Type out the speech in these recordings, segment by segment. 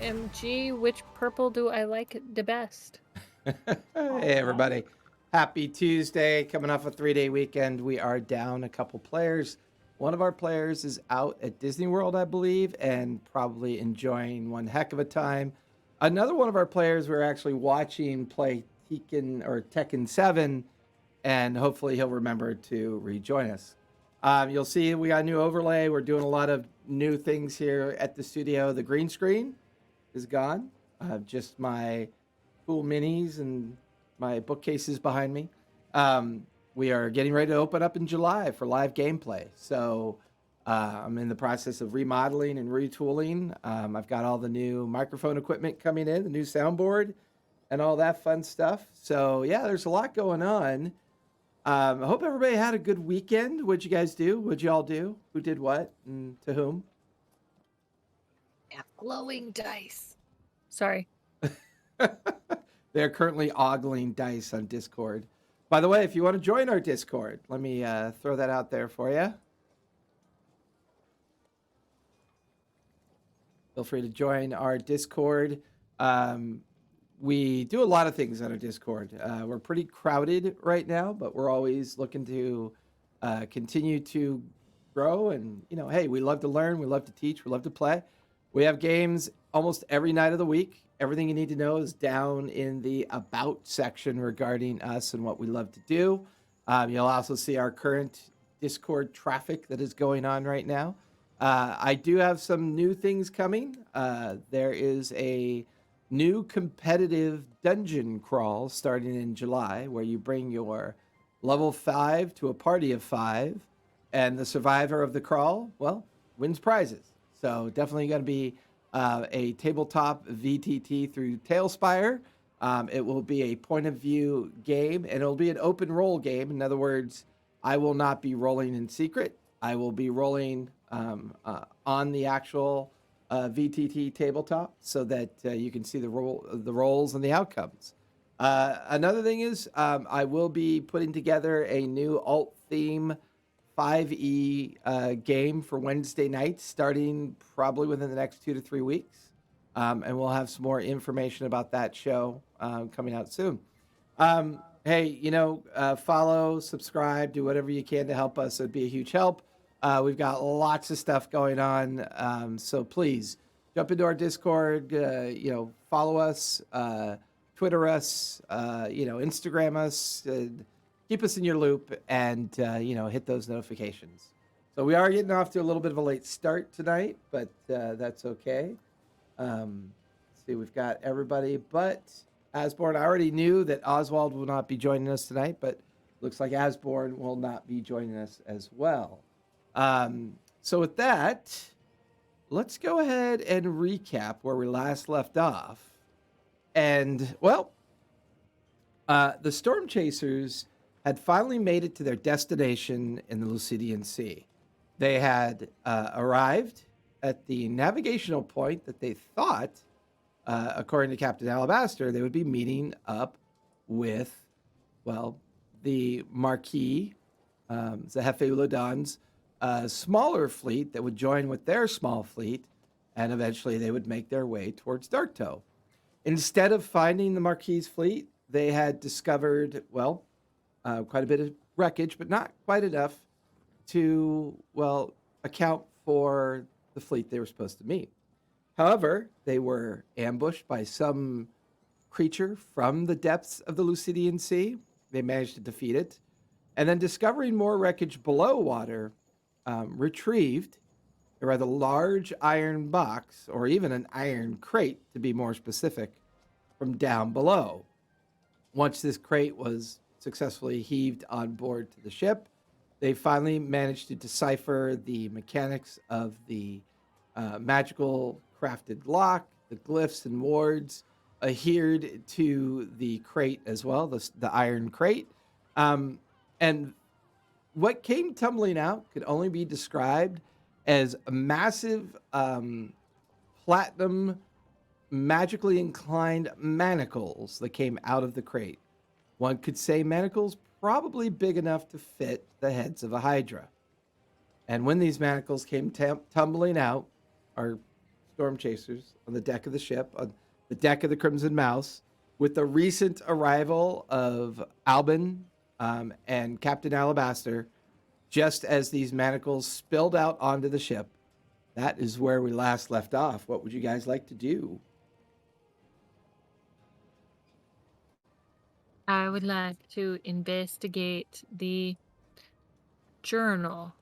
MG, which purple do I like the best? Hey, everybody. Happy Tuesday. Coming off a 3-day weekend. We are down a couple players. One of our players is out at Disney World, I believe, and probably enjoying one heck of a time. Another one of our players we're actually watching play Tekken 7, and hopefully he'll remember to rejoin us. You'll see we got a new overlay. We're doing a lot of new things here at the studio. The green screen is gone. Just my cool minis and my bookcases behind me. We are getting ready to open up in July for live gameplay. So I'm in the process of remodeling and retooling. I've got all the new microphone equipment coming in, the new soundboard, and all that fun stuff. So yeah, there's a lot going on. I hope everybody had a good weekend. What'd you guys do? What'd you all do? Who did what and to whom? Yeah, glowing dice. Sorry. They're currently ogling dice on Discord. By the way, if you want to join our Discord, let me throw that out there for you. Feel free to join our Discord. We do a lot of things on our Discord. We're pretty crowded right now, but we're always looking to continue to grow. And, you know, hey, we love to learn, we love to teach, we love to play. We have games almost every night of the week. Everything you need to know is down in the About section regarding us and what we love to do. You'll also see our current Discord traffic that is going on right now. I do have some new things coming. There is a new competitive dungeon crawl starting in July where you bring your level 5 to a party of 5, and the survivor of the crawl, well, wins prizes. So definitely going to be a tabletop VTT through Tailspire. It will be a point of view game, and it'll be an open roll game. In other words, I will not be rolling in secret. I will be rolling on the actual VTT tabletop so that you can see the rolls and the outcomes. Another thing is I will be putting together a new alt theme 5e game for Wednesday nights, starting probably within the next 2 to 3 weeks. And we'll have some more information about that show coming out soon. Hey, you know, follow, subscribe, do whatever you can to help us. It'd be a huge help. We've got lots of stuff going on. So please jump into our Discord, you know, follow us, Twitter us, you know, Instagram us, keep us in your loop, and, you know, hit those notifications. So we are getting off to a little bit of a late start tonight, but that's okay. Let's see, we've got everybody but Asborn. I already knew that Oswald will not be joining us tonight, but looks like Asborn will not be joining us as well. So with that, let's go ahead and recap where we last left off. And, well, the Storm Chasers had finally made it to their destination in the Lucidian Sea. They had arrived at the navigational point that they thought, according to Captain Alabaster, they would be meeting up with, well, the Marquis, Zehefe Uladan's smaller fleet that would join with their small fleet, and eventually they would make their way towards Darktoe. Instead of finding the Marquis' fleet, they had discovered, well, quite a bit of wreckage, but not quite enough to, well, account for the fleet they were supposed to meet. However, they were ambushed by some creature from the depths of the Lucidian Sea. They managed to defeat it. And then discovering more wreckage below water, retrieved a rather large iron box, or even an iron crate to be more specific, from down below. Once this crate was successfully heaved on board to the ship, they finally managed to decipher the mechanics of the magical crafted lock, the glyphs and wards adhered to the crate as well, the iron crate. And what came tumbling out could only be described as a massive platinum, magically inclined manacles that came out of the crate. One could say manacles probably big enough to fit the heads of a hydra. And when these manacles came tumbling out, our storm chasers on the deck of the ship, on the deck of the Crimson Mouse, with the recent arrival of Albin and Captain Alabaster, just as these manacles spilled out onto the ship, that is where we last left off. What would you guys like to do? I would like to investigate the journal.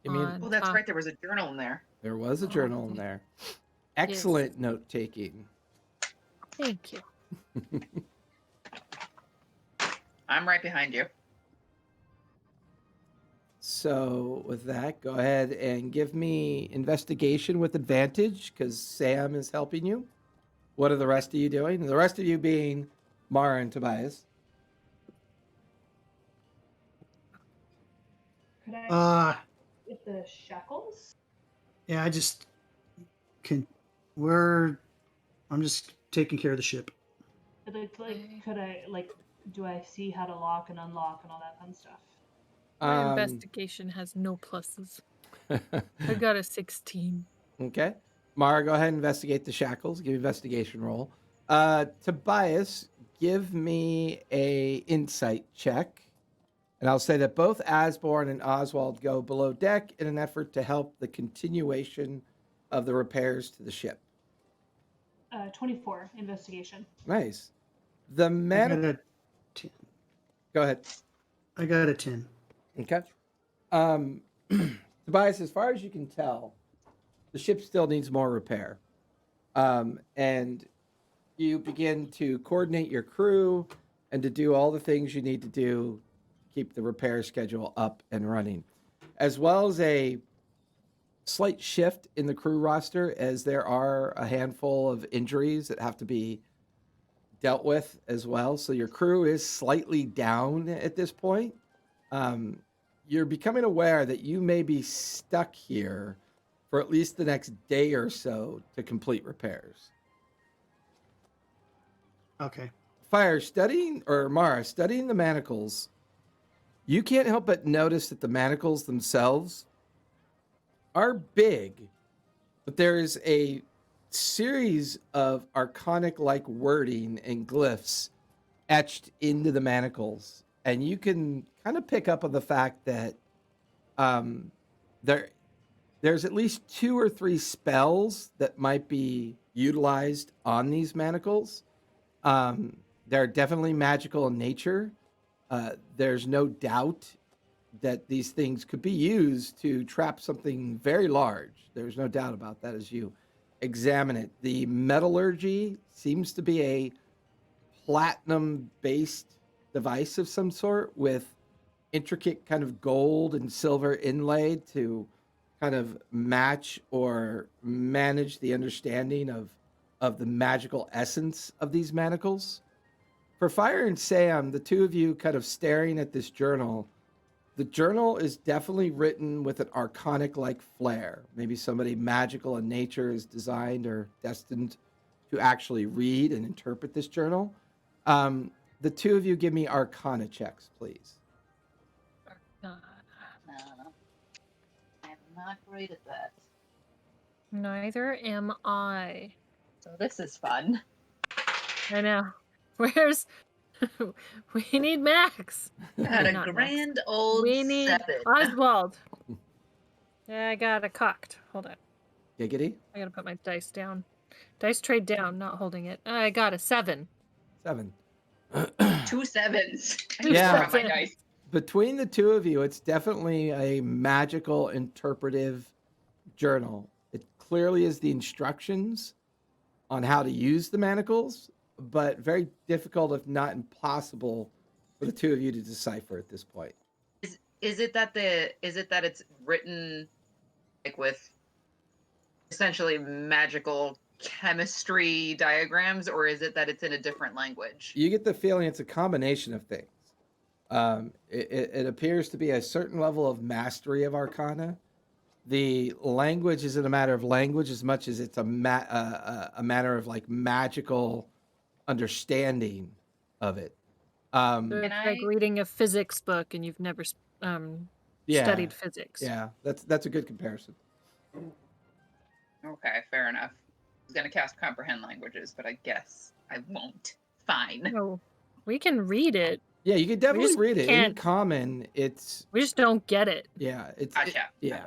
You mean, on Oh, that's top. right. There was a journal in there. there was a journal in there. Excellent note taking. Thank you. I'm right behind you. So with that, go ahead and give me investigation with advantage because Sam is helping you. What are the rest of you doing? The rest of you being Mara and Tobias. Could I Uh, get the shackles? yeah, I just can. I'm just taking care of the ship. Could I do I see how to lock and unlock and all that fun stuff? My investigation has no pluses. I got a 16. Okay. Mara, go ahead and investigate the shackles. Give me an investigation roll. Tobias, give me a insight check. And I'll say that both Asborn and Oswald go below deck in an effort to help the continuation of the repairs to the ship. 24 investigation. Nice. The I man. got a 10. Go ahead. I got a 10. Okay. Tobias, as far as you can tell, the ship still needs more repair. And you begin to coordinate your crew and to do all the things you need to do to keep the repair schedule up and running, as well as a slight shift in the crew roster, as there are a handful of injuries that have to be dealt with as well. So your crew is slightly down at this point. You're becoming aware that you may be stuck here for at least the next day or so to complete repairs. Okay. Mara, studying the manacles, you can't help but notice that the manacles themselves are big, but there is a series of archonic-like wording and glyphs etched into the manacles, and you can kind of pick up on the fact that there's at least 2 or 3 spells that might be utilized on these manacles. They're definitely magical in nature. There's no doubt that these things could be used to trap something very large. There's no doubt about that as you examine it. The metallurgy seems to be a platinum-based device of some sort with intricate kind of gold and silver inlaid to kind of match or manage the understanding of the magical essence of these manacles. For Fire and Sam, the two of you kind of staring at this journal, the journal is definitely written with an archonic-like flair. Maybe somebody magical in nature is designed or destined to actually read and interpret this journal. The two of you give me Arcana checks, please. No, I'm not great at that. Neither am I. So this is fun. I know. Where's... we need Max. Got a Not Max. grand old We need 7. Oswald. Yeah, I got it cocked. Hold on. Giggity? I gotta put my dice down. Dice tray down, not holding it. I got a 7. 7. 2 sevens. Yeah. My dice. Between the two of you, it's definitely a magical interpretive journal. It clearly is the instructions on how to use the manacles, but very difficult, if not impossible, for the two of you to decipher at this point. Is it that it's written like with essentially magical chemistry diagrams, or is it that it's in a different language? You get the feeling it's a combination of things. It appears to be a certain level of mastery of Arcana. The language isn't a matter of language as much as it's a matter of like magical understanding of it. It's like reading a physics book and you've never studied physics. Yeah, that's a good comparison. Okay, fair enough. I was gonna cast comprehend languages, but I guess I won't. Fine. No, we can read it. Yeah, you can definitely read it. In can't- common, it's We just don't get it. yeah, it's Gotcha. yeah.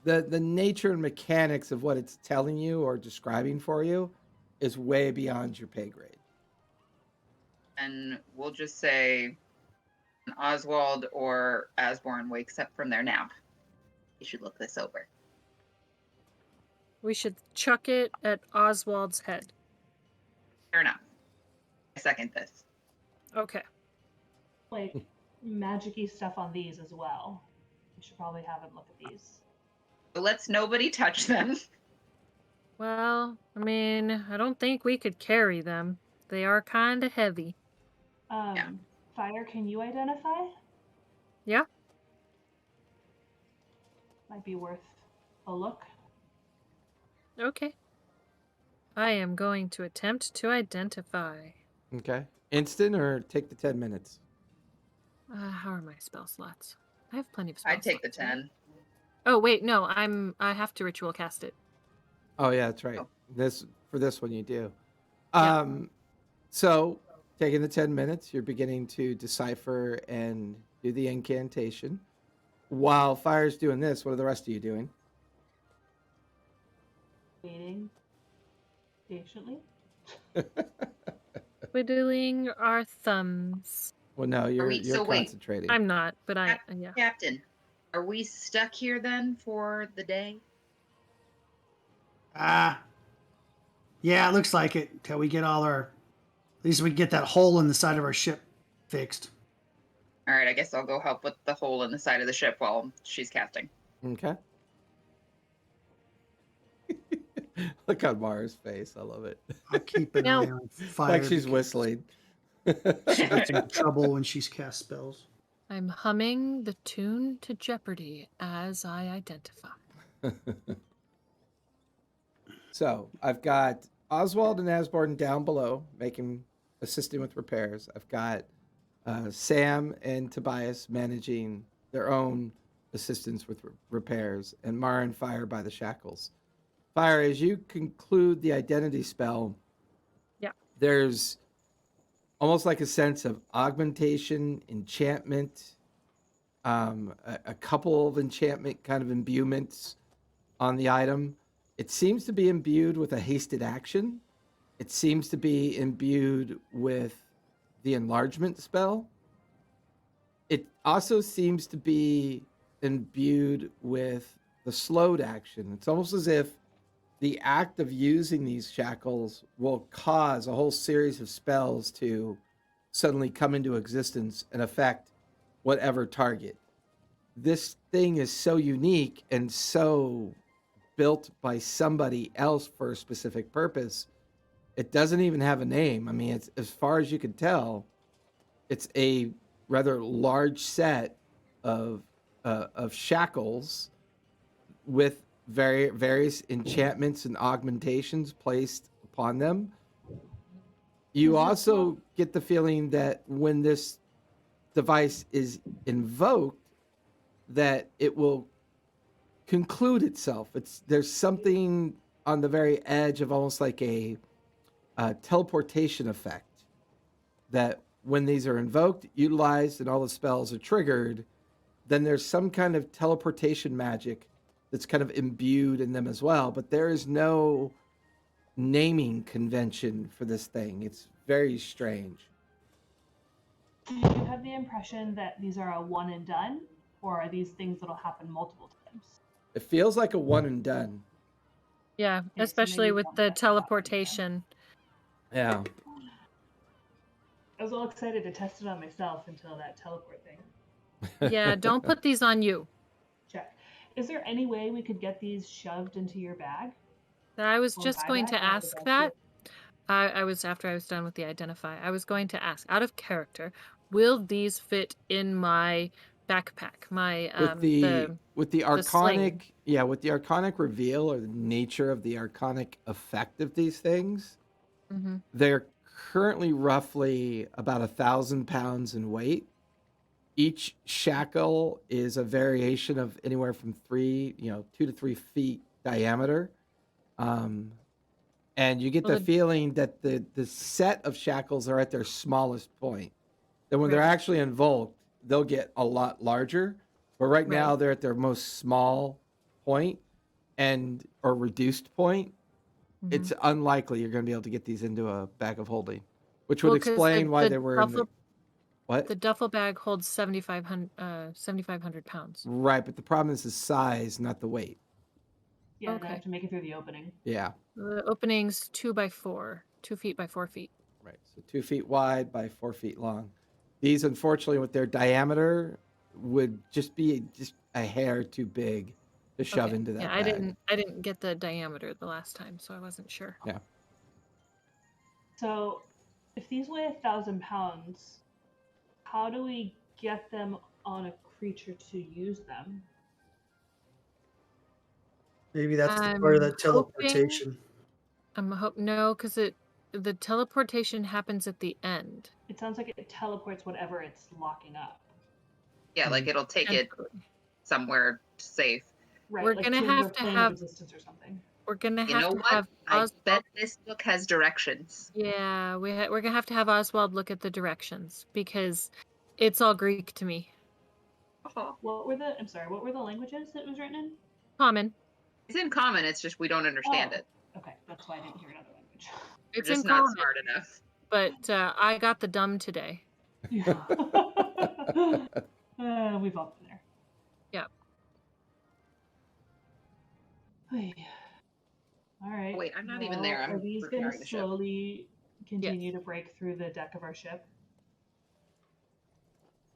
Okay. The nature and mechanics of what it's telling you or describing for you is way beyond your pay grade. And we'll just say Oswald or Asborn wakes up from their nap. You should look this over. We should chuck it at Oswald's head. Fair enough. I second this. Okay. Like magic-y stuff on these as well. We should probably have him look at these. So let's nobody touch them. Well, I mean, I don't think we could carry them. They are kind of heavy. Yeah. Fire, can you identify? Yeah. Might be worth a look. Okay. I am going to attempt to identify. Okay. Instant or take the 10 minutes? How are my spell slots? I have plenty of spell I'd take the slots, right? 10. Oh wait, no, I have to ritual cast it. Oh, yeah, that's right. Oh. For this one, you do. Yeah. So, taking the 10 minutes, you're beginning to decipher and do the incantation. While Fire's doing this, what are the rest of you doing? Waiting patiently. Twiddling our thumbs. Well, no, you're so wait. concentrating. I'm not, but yeah. Captain, are we stuck here then for the day? Yeah, it looks like it. Till we get all our, at least we get that hole in the side of our ship fixed. All right, I guess I'll go help with the hole in the side of the ship while she's casting. Okay. Look on Mara's face. I love it. I'll keep an Now- eye on Fire. Like she's because whistling. She gets in trouble when she's cast spells. I'm humming the tune to Jeopardy as I identify. So I've got Oswald and Asborn down below, assisting with repairs. I've got Sam and Tobias managing their own assistance with repairs, and Mara and Fire by the shackles. Fire, as you conclude the identity spell, Yeah. there's almost like a sense of augmentation, enchantment, a couple of enchantment kind of imbuements on the item. It seems to be imbued with a hasted action. It seems to be imbued with the enlargement spell. It also seems to be imbued with the slowed action. It's almost as if the act of using these shackles will cause a whole series of spells to suddenly come into existence and affect whatever target. This thing is so unique and so built by somebody else for a specific purpose. It doesn't even have a name. I mean, it's, as far as you can tell, it's a rather large set of shackles with various enchantments and augmentations placed upon them. You also get the feeling that when this device is invoked, that it will conclude itself. There's something on the very edge of almost like a teleportation effect, that when these are invoked, utilized, and all the spells are triggered, then there's some kind of teleportation magic that's kind of imbued in them as well. But there is no naming convention for this thing. It's very strange. Do you have the impression that these are a one and done, or are these things that'll happen multiple times? It feels like a one and done. Yeah, Okay, so especially maybe with don't the test it out again. teleportation. Yeah. I was all excited to test it on myself until that teleport thing. Yeah, don't put these on you. Check. Is there any way we could get these shoved into your bag? I was Or just my going bag, to or the ask bag that. too? I was after I was done with the identify. I was going to ask, out of character, will these fit in my backpack? My with the sling. arcanic with the arcanic reveal, or the nature of the arcanic effect of these things, Mm-hmm. they're currently roughly about 1,000 pounds in weight. Each shackle is a variation of anywhere from 2 to 3 feet diameter. And you get Well, the feeling that the set of shackles are at their smallest point. Then when they're Right. actually invoked, they'll get a lot larger. But right now Right. they're at their most small point or reduced point. It's unlikely you're going to be able to get these into a bag of holding, which would Well, 'cause explain why the they were in the duffel, what? the duffel bag holds 7,500 pounds. Right, but the problem is the size, not the weight. Yeah, I Okay. have to make it through the opening. Yeah, The opening's 2 by 4, 2 feet by 4 feet. right. So 2 feet wide by 4 feet long. These, unfortunately, with their diameter, would just be just a hair too big to shove Okay. into that Yeah, bag. I didn't get the diameter the last time, so I wasn't sure. Yeah. So, if these weigh 1,000 pounds, how do we get them on a creature to use them? Maybe that's the part of I'm that hoping teleportation. no, because the teleportation happens at the end. It sounds like it teleports whatever it's locking up. Yeah, like it'll take it Temporarily. somewhere safe. Right, We're like gonna to have another to plane of have existence or something. we're gonna You have know to what? have I bet Oswald. this book has directions. Yeah, we're gonna have to have Oswald look at the directions because it's all Greek to me. Oh, What were the? I'm sorry. What were the languages that it was written in? Common. it's in common. It's just we don't understand Oh, it. okay. That's why I didn't hear another language. We're It's in just not common, smart enough. but I got the dumb today. Yeah. We've all been there. Yeah. All right. Wait, I'm not even there. Are I'm these going to repairing the ship. slowly continue Yes. to break through the deck of our ship?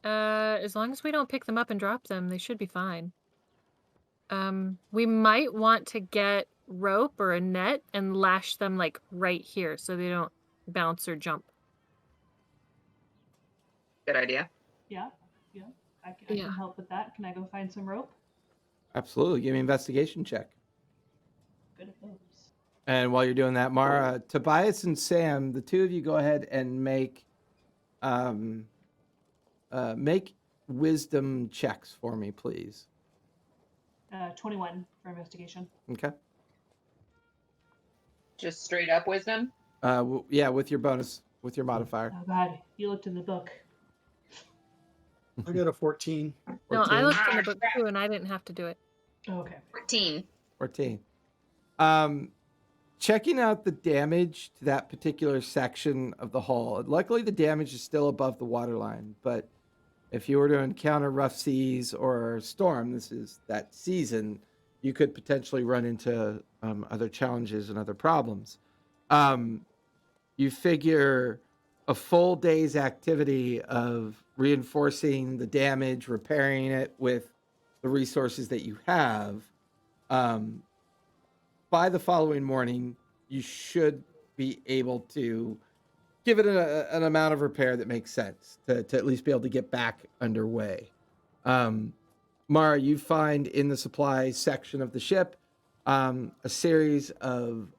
As long as we don't pick them up and drop them, they should be fine. We might want to get rope or a net and lash them like right here so they don't bounce or jump. Good idea. Yeah. I Yeah. can help with that. Can I go find some rope? Absolutely. Give me an investigation check. Good at those. And while you're doing that, Mara, Tobias and Sam, the two of you go ahead and make wisdom checks for me, please. 21 for investigation. Okay. Just straight up wisdom. Yeah, with your bonus, with your modifier. Oh God, you looked in the book. I got a 14. No, I 14. looked in the book too and I didn't have to do it. Oh, okay. 14. 14. Checking out the damage to that particular section of the hull. Luckily, the damage is still above the waterline, but if you were to encounter rough seas or storm, this is that season, you could potentially run into other challenges and other problems. You figure a full day's activity of reinforcing the damage, repairing it with the resources that you have. By the following morning, you should be able to give it an amount of repair that makes sense to at least be able to get back underway. Mara, you find in the supply section of the ship a series of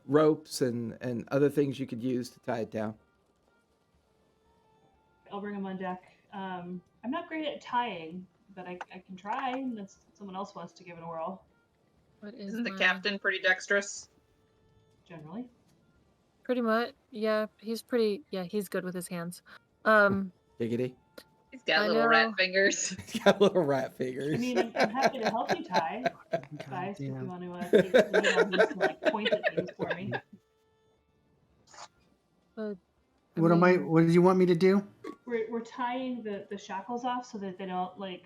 ropes and other things you could use to tie it down. I'll bring them on deck. I'm not great at tying, but I can try unless someone else wants to give it a whirl. What is Isn't the my- captain pretty dexterous? Generally. Pretty much. Yeah, he's good with his hands. Giggity. He's got I little know. rat fingers. He's got little rat fingers. I mean, I'm happy to help you tie, guys, if you Goddamn. want to take the lead on this and like point at things for me. But What do you want me to do? We're tying the shackles off so that they don't like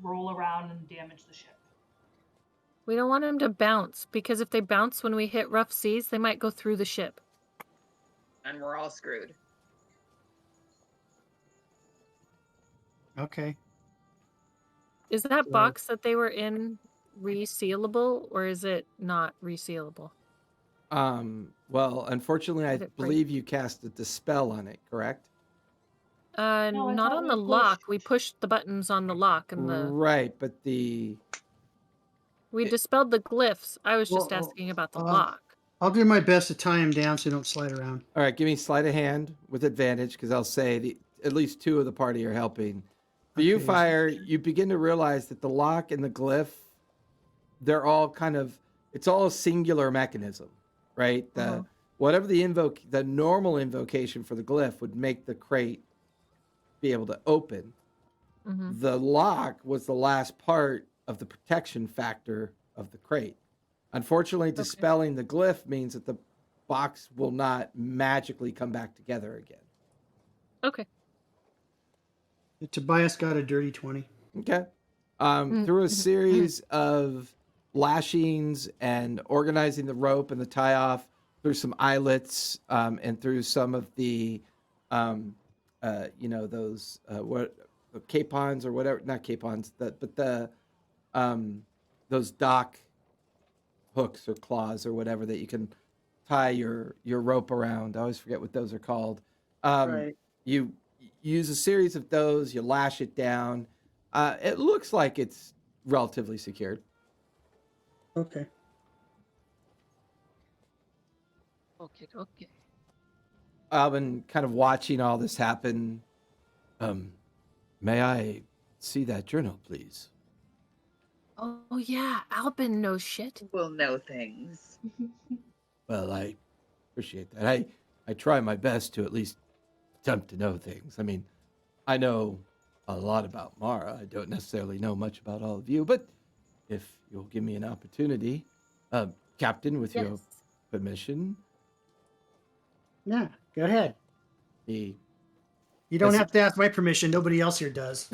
roll around and damage the ship. we don't want them to bounce because if they bounce when we hit rough seas, they might go through the ship. And we're all screwed. Okay. Is that So- box that they were in resealable or is it not resealable? Well, unfortunately, I Did it break? believe you cast a dispel on it, correct? No, I Not thought on we the lock. pushed- We pushed the buttons on the lock and Right, but we it- dispelled the glyphs. I was just Well, asking about the uh, lock. I'll do my best to tie him down so they don't slide around. all right, give me sleight of hand with advantage because I'll say at least two of the party are helping. For you, Okay. Fire, you begin to realize that the lock and the glyph, they're all it's all a singular mechanism, right? Uh-huh. Whatever the normal invocation for the glyph would make the crate be able to open. Mhm. The lock was the last part of the protection factor of the crate. Unfortunately, dispelling the glyph means that the box will not magically come back together again. Okay. Tobias got a dirty 20. Okay. Through a series of lashings and organizing the rope and the tie off, through some eyelets, and through some of the, those capons or whatever, not capons, but the those dock hooks or claws or whatever that you can tie your rope around. I always forget what those are called. Right. You use a series of those. You lash it down. It looks like it's relatively secured. Okay. Okay. I've been kind of watching all this happen. May I see that journal, please? Oh yeah, Albin knows shit. Will know things. Well, I appreciate that. I try my best to at least attempt to know things. I mean, I know a lot about Mara. I don't necessarily know much about all of you, but if you'll give me an opportunity, Captain, with your Yes. permission, Yeah, go ahead. he You don't Yes. have to ask my permission. Nobody else here does.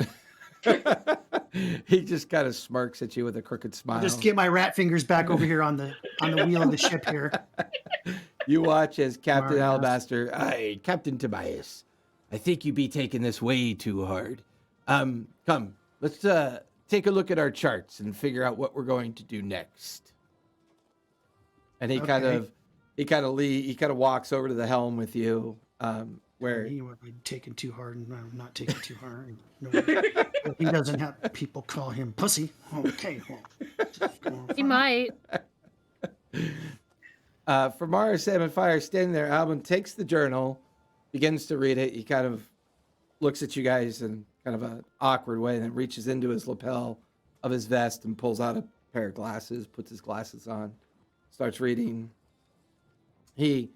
he just kind of smirks at you with a crooked smile. I'll just get my rat fingers back over here on the wheel of the ship here. You watch as Captain Smart ass. Alabaster, aye, Captain Tobias, I think you be taking this way too hard. Come, let's take a look at our charts and figure out what we're going to do next. And he kind of walks over to the helm with you, where He would be taken too hard, and I'm not taking too hard. No, he doesn't have people call him pussy. Okay. Well, He might. for Mara Salmon Fire standing there, Alvin takes the journal, begins to read it. He kind of looks at you guys in kind of an awkward way, and then reaches into his lapel of his vest and pulls out a pair of glasses, puts his glasses on, starts reading. He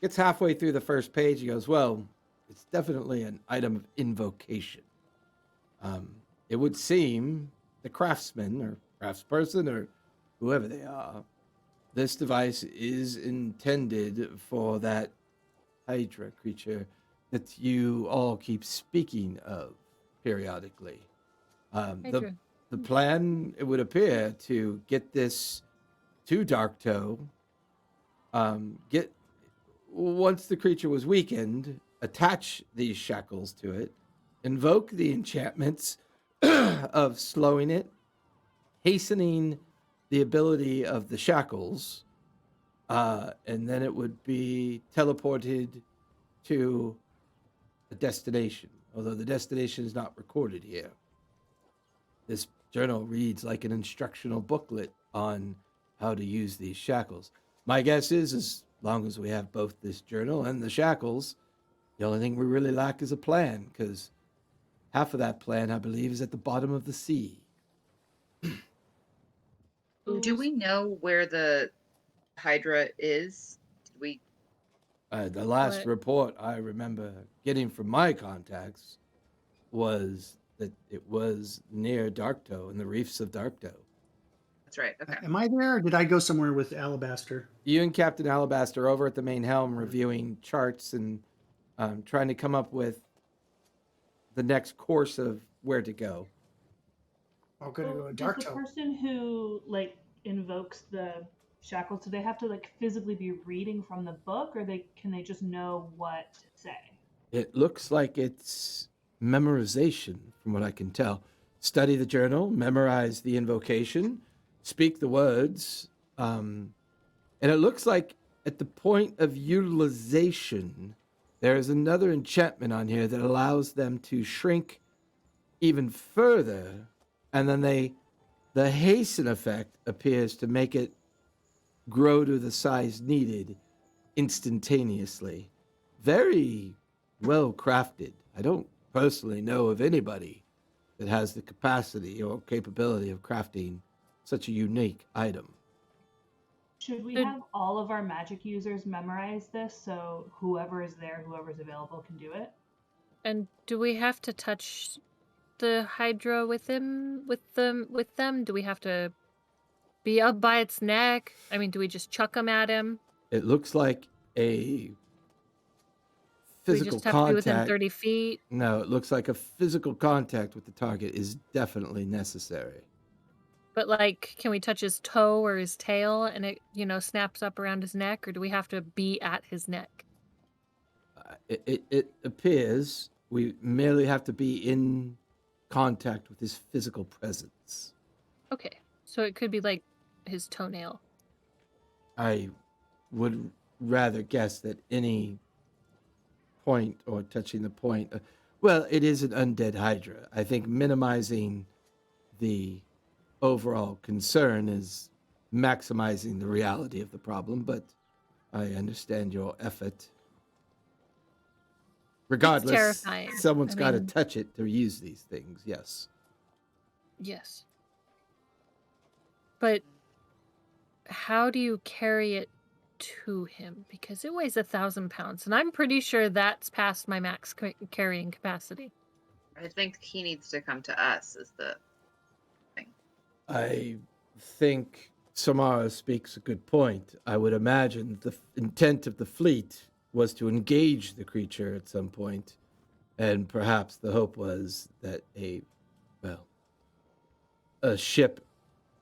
gets halfway through the first page. He goes, well, it's definitely an item of invocation. It would seem the craftsman or craftsperson or whoever they are, this device is intended for that Hydra creature that you all keep speaking of periodically. Hydra. The plan, it would appear, to get this to Darktoe, once the creature was weakened, attach these shackles to it, invoke the enchantments of slowing it, hastening the ability of the shackles, and then it would be teleported to a destination, although the destination is not recorded here. This journal reads like an instructional booklet on how to use these shackles. My guess is, as long as we have both this journal and the shackles, the only thing we really lack is a plan, because half of that plan, I believe, is at the bottom of the sea. Do we know where the Hydra is? Did we? The last What? report I remember getting from my contacts was that it was near Darktoe, in the reefs of Darktoe. That's right. Okay. am I there, or did I go somewhere with Alabaster? You and Captain Alabaster over at the main helm reviewing charts and trying to come up with the next course of where to go. I'm gonna go to Does the Darktoe. person who invokes the shackles, do they have to physically be reading from the book, or can they just know what to say? It looks like it's memorization, from what I can tell. Study the journal, memorize the invocation, speak the words, and it looks like at the point of utilization, there is another enchantment on here that allows them to shrink even further, and then the hasten effect appears to make it grow to the size needed instantaneously. Very well crafted. I don't personally know of anybody that has the capacity or capability of crafting such a unique item. Should we Should- have all of our magic users memorize this so whoever is there, whoever's available, can do it? And do we have to touch the Hydra with them? Do we have to be up by its neck? I mean, do we just chuck them at him? It looks like a Do we physical just have to be within contact. 30 feet? No, it looks like a physical contact with the target is definitely necessary. But can we touch his toe or his tail and it, snaps up around his neck, or do we have to be at his neck? It appears we merely have to be in contact with his physical presence. Okay. So it could be like his toenail. I would rather guess that any point or touching the point, well, it is an undead hydra. I think minimizing the overall concern is maximizing the reality of the problem, but I understand your effort. Regardless, terrifying. someone's I got to mean- touch it to use these things, yes. Yes. But how do you carry it to him? Because it weighs 1,000 pounds, and I'm pretty sure that's past my max carrying capacity. I think he needs to come to us. Is the thing. I think Samara speaks a good point. I would imagine the intent of the fleet was to engage the creature at some point, and perhaps the hope was that a ship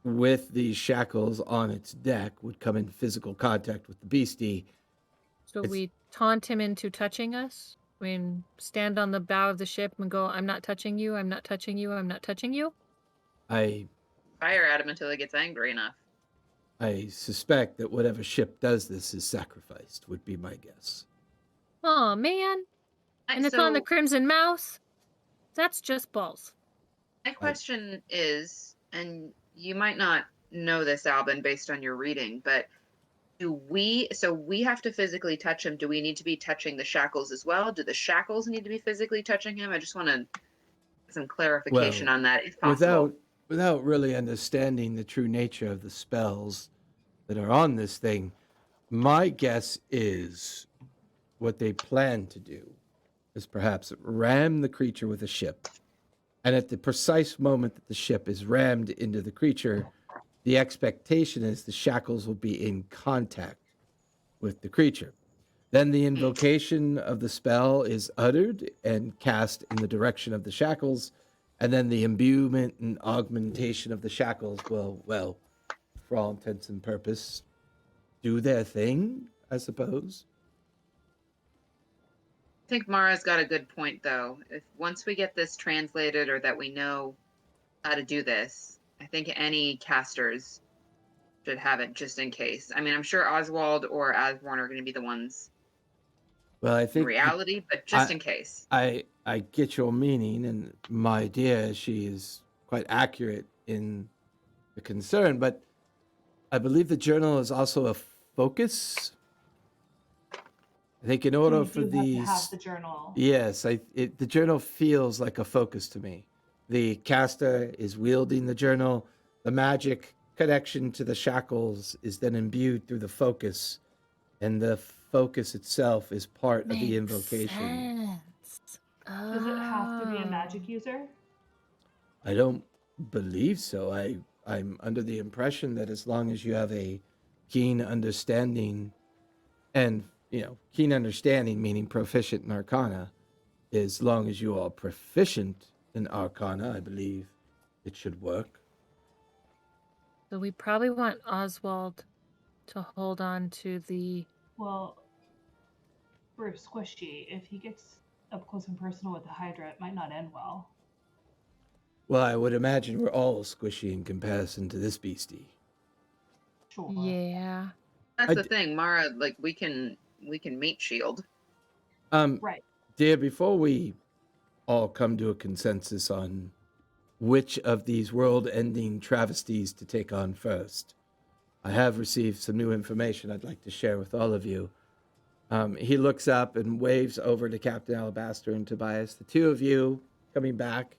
with these shackles on its deck would come in physical contact with the beastie. So It's- we taunt him into touching us? I mean, stand on the bow of the ship and go, I'm not touching you, I'm not touching you, I'm not touching you? I Fire at him until he gets angry enough. I suspect that whatever ship does this is sacrificed, would be my guess. Oh man. And it's on the Crimson Mouse? That's just balls. My question is, and you might not know this, Albin, based on your reading, but we have to physically touch him. Do we need to be touching the shackles as well? Do the shackles need to be physically touching him? I just want to get some clarification on that, if possible. Without really understanding the true nature of the spells that are on this thing, my guess is what they plan to do is perhaps ram the creature with a ship. And at the precise moment that the ship is rammed into the creature, the expectation is the shackles will be in contact with the creature. Then the invocation of the spell is uttered and cast in the direction of the shackles, and then the imbuement and augmentation of the shackles will, well, for all intents and purpose, do their thing, I suppose. I think Mara's got a good point, though. If once we get this translated or that we know how to do this, I think any casters should have it just in case. I mean, I'm sure Oswald or Asborn are going to be the ones Well, I in think reality, but just in case. I get your meaning, and my dear, she is quite accurate in the concern, but I believe the journal is also a focus. I think in order we for do these, have to have the journal. yes, the journal feels like a focus to me. The caster is wielding the journal. The magic connection to the shackles is then imbued through the focus, and the focus itself is part of the invocation. Does it have to be a magic user? I don't believe so. I'm under the impression that as long as you have a keen understanding, and keen understanding meaning proficient in Arcana, as long as you are proficient in Arcana, I believe it should work. So we probably want Oswald to hold on to the... Well, we're squishy. If he gets up close and personal with the Hydra, it might not end well. Well, I would imagine we're all squishy in comparison to this beastie. Sure. Yeah. That's the thing, Mara. Like we can meet shield. Right. Dear, before we all come to a consensus on which of these world-ending travesties to take on first, I have received some new information I'd like to share with all of you. He looks up and waves over to Captain Alabaster and Tobias. The two of you coming back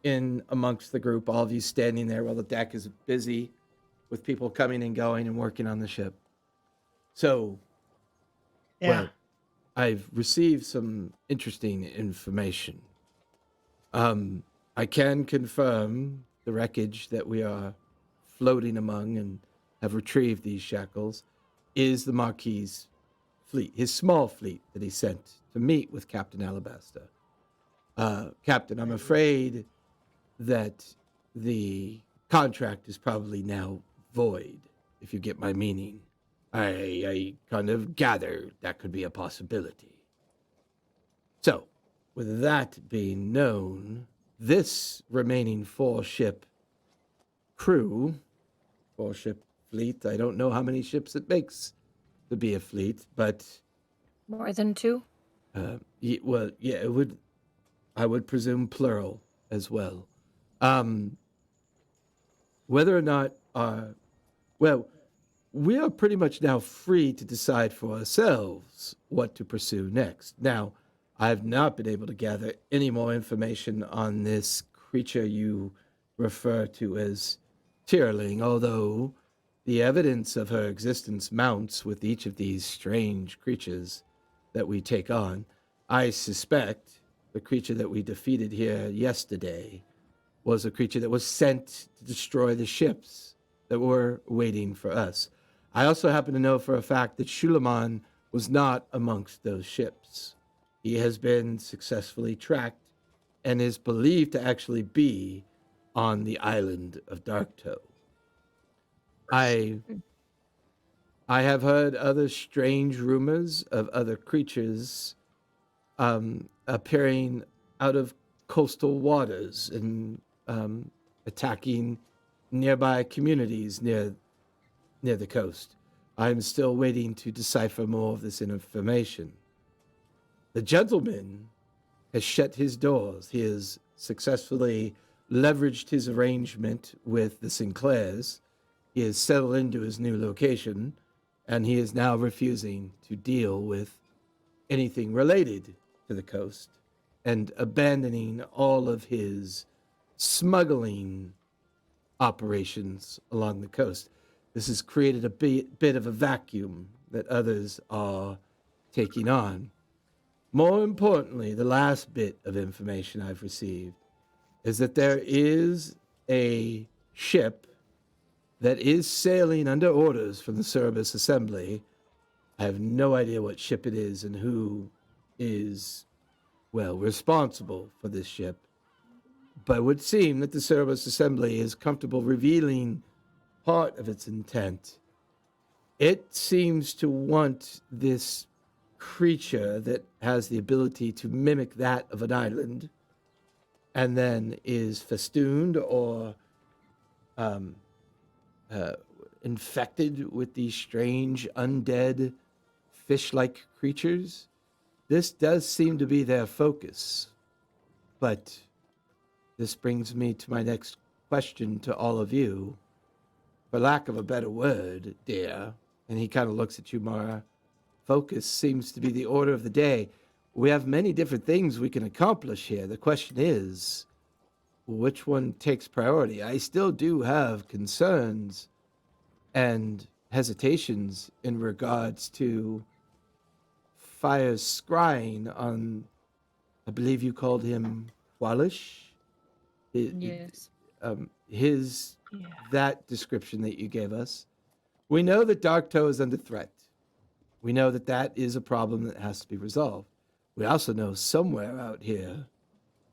in amongst the group, all of you standing there while the deck is busy with people coming and going and working on the ship. So, well, I've received some interesting information. I can confirm the wreckage that we are floating among and have retrieved these shackles is the Marquis's fleet, his small fleet that he sent to meet with Captain Alabaster. Captain, I'm afraid that the contract is probably now void, if you get my meaning. I kind of gather that could be a possibility. So, with that being known, this remaining 4-ship crew 4-ship fleet. I don't know how many ships it makes to be a fleet, but More than 2? well, yeah, it would. I would presume plural as well. Whether or not, well, we are pretty much now free to decide for ourselves what to pursue next. Now, I have not been able to gather any more information on this creature you refer to as Tierling, although the evidence of her existence mounts with each of these strange creatures that we take on. I suspect the creature that we defeated here yesterday was a creature that was sent to destroy the ships that were waiting for us. I also happen to know for a fact that Shulaman was not amongst those ships. He has been successfully tracked and is believed to actually be on the island of Darktoe. I have heard other strange rumors of other creatures appearing out of coastal waters and attacking nearby communities near the coast. I'm still waiting to decipher more of this information. The gentleman has shut his doors. He has successfully leveraged his arrangement with the Sinclairs. He has settled into his new location, and he is now refusing to deal with anything related to the coast and abandoning all of his smuggling operations along the coast. This has created a bit of a vacuum that others are taking on. More importantly, the last bit of information I've received is that there is a ship that is sailing under orders from the Cerberus Assembly. I have no idea what ship it is and who is, well, responsible for this ship. But it would seem that the Cerberus Assembly is comfortable revealing part of its intent. It seems to want this creature that has the ability to mimic that of an island and then is festooned or infected with these strange undead fish-like creatures. This does seem to be their focus. But this brings me to my next question to all of you. For lack of a better word, dear, and he kind of looks at you, Mara, focus seems to be the order of the day. We have many different things we can accomplish here. The question is, which one takes priority? I still do have concerns and hesitations in regards to Fire's scrying on, I believe you called him Walish? Yes. His Yeah. that description that you gave us. We know that Darktoe is under threat. We know that that is a problem that has to be resolved. We also know somewhere out here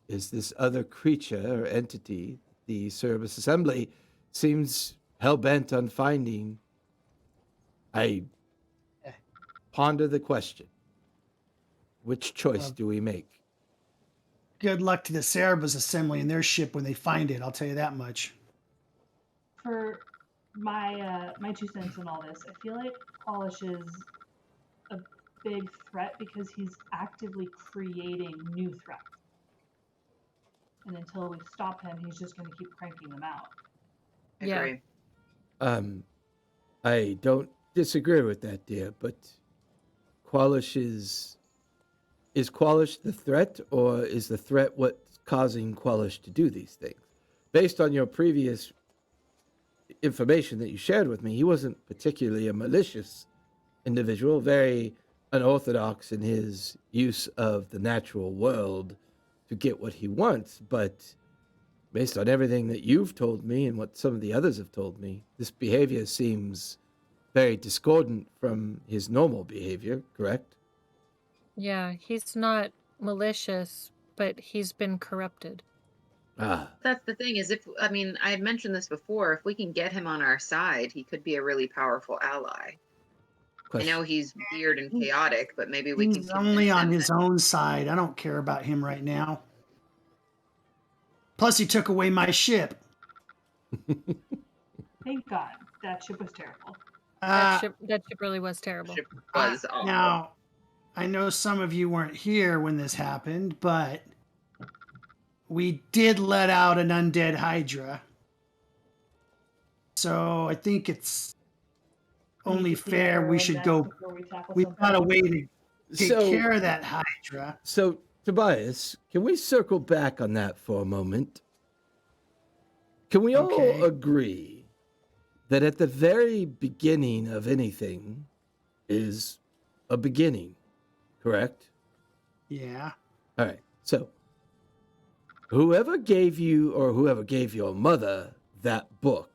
is this other creature or entity the Cerberus Assembly seems hell-bent on finding. I ponder the question. Which choice do we make? Good luck to the Cerberus Assembly and their ship when they find it. I'll tell you that much. For my 2 cents in all this, I feel like Polish is a big threat because he's actively creating new threats. And until we stop him, he's just going to keep cranking them out. Yeah. Agree. I don't disagree with that, dear, but Qualish is Qualish the threat, or is the threat what's causing Qualish to do these things? Based on your previous information that you shared with me, he wasn't particularly a malicious individual, very unorthodox in his use of the natural world to get what he wants. But based on everything that you've told me and what some of the others have told me, this behavior seems very discordant from his normal behavior, correct? Yeah, he's not malicious, but he's been corrupted. That's the thing is I had mentioned this before, if we can get him on our side, he could be a really powerful ally. I know he's weird and chaotic, but maybe we can He's only convince on him his own side. I don't care about him right now. Plus, he took away my ship. Thank God. that ship was terrible. That ship really was terrible. Ship was awful. Now, I know some of you weren't here when this happened, but we did let out an undead Hydra. So I think it's only fair we should go. We've got a way to take care of that Hydra. So, Tobias, can we circle back on that for a moment? Can we all agree that at the very beginning of anything is a beginning, correct? Yeah. All right. So, whoever gave you or whoever gave your mother that book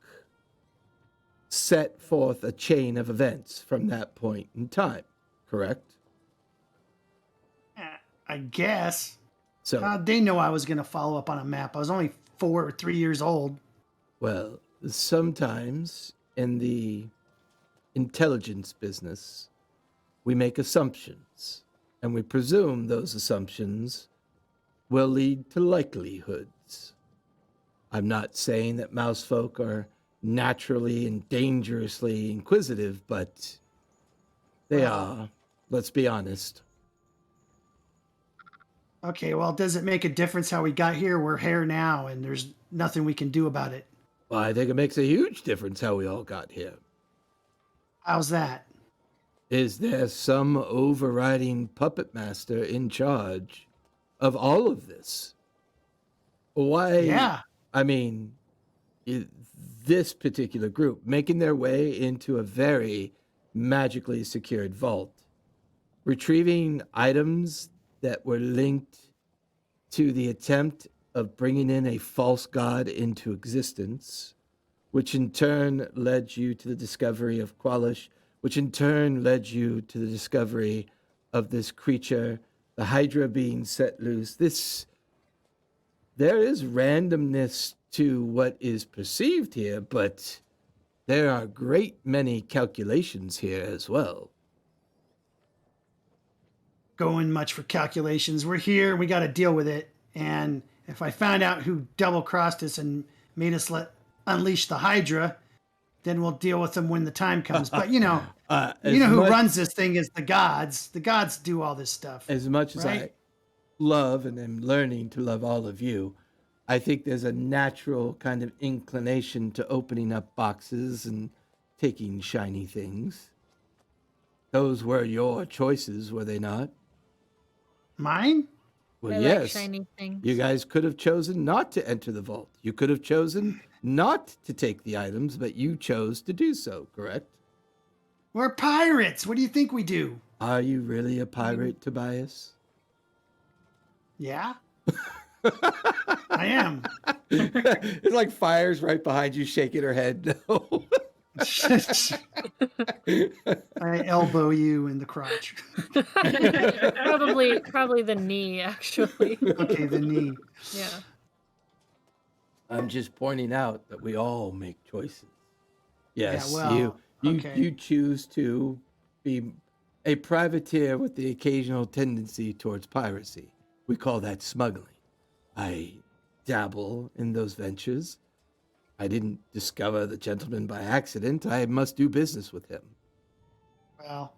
set forth a chain of events from that point in time, correct? I guess. So, How'd they know I was going to follow up on a map? I was only 4 or 3 years old. well, sometimes in the intelligence business, we make assumptions, and we presume those assumptions will lead to likelihoods. I'm not saying that mouse folk are naturally and dangerously inquisitive, but they are, let's be honest. Okay, well, does it make a difference how we got here? We're here now, and there's nothing we can do about it. Well, I think it makes a huge difference how we all got here. How's that? Is there some overriding puppet master in charge of all of this? Why? Yeah. I mean, this particular group making their way into a very magically secured vault, retrieving items that were linked to the attempt of bringing in a false god into existence, which in turn led you to the discovery of Qualish, which in turn led you to the discovery of this creature, the Hydra being set loose. There is randomness to what is perceived here, but there are a great many calculations here as well. Going much for calculations. We're here. We got to deal with it. And if I find out who double-crossed us and made us unleash the Hydra, then we'll deal with them when the time comes. But you know who runs this thing is the gods. The gods do all this stuff. As much as I love and am learning to love all of you, I think there's a natural kind of inclination to opening up boxes and taking shiny things. Those were your choices, were they not? Mine? Well, I yes. like shiny things. You guys could have chosen not to enter the vault. You could have chosen not to take the items, but you chose to do so, correct? We're pirates. What do you think we do? Are you really a pirate, Tobias? Yeah. I am. It's like Fire's right behind you, shaking her head. No. I elbow you in the crotch. Probably the knee, actually. Okay, the knee. Yeah. I'm just pointing out that we all make choices. Yes, Yeah, well, you choose to be a privateer with the occasional tendency towards piracy. We call that smuggling. I dabble in those ventures. I didn't discover the gentleman by accident. I must do business with him. Well,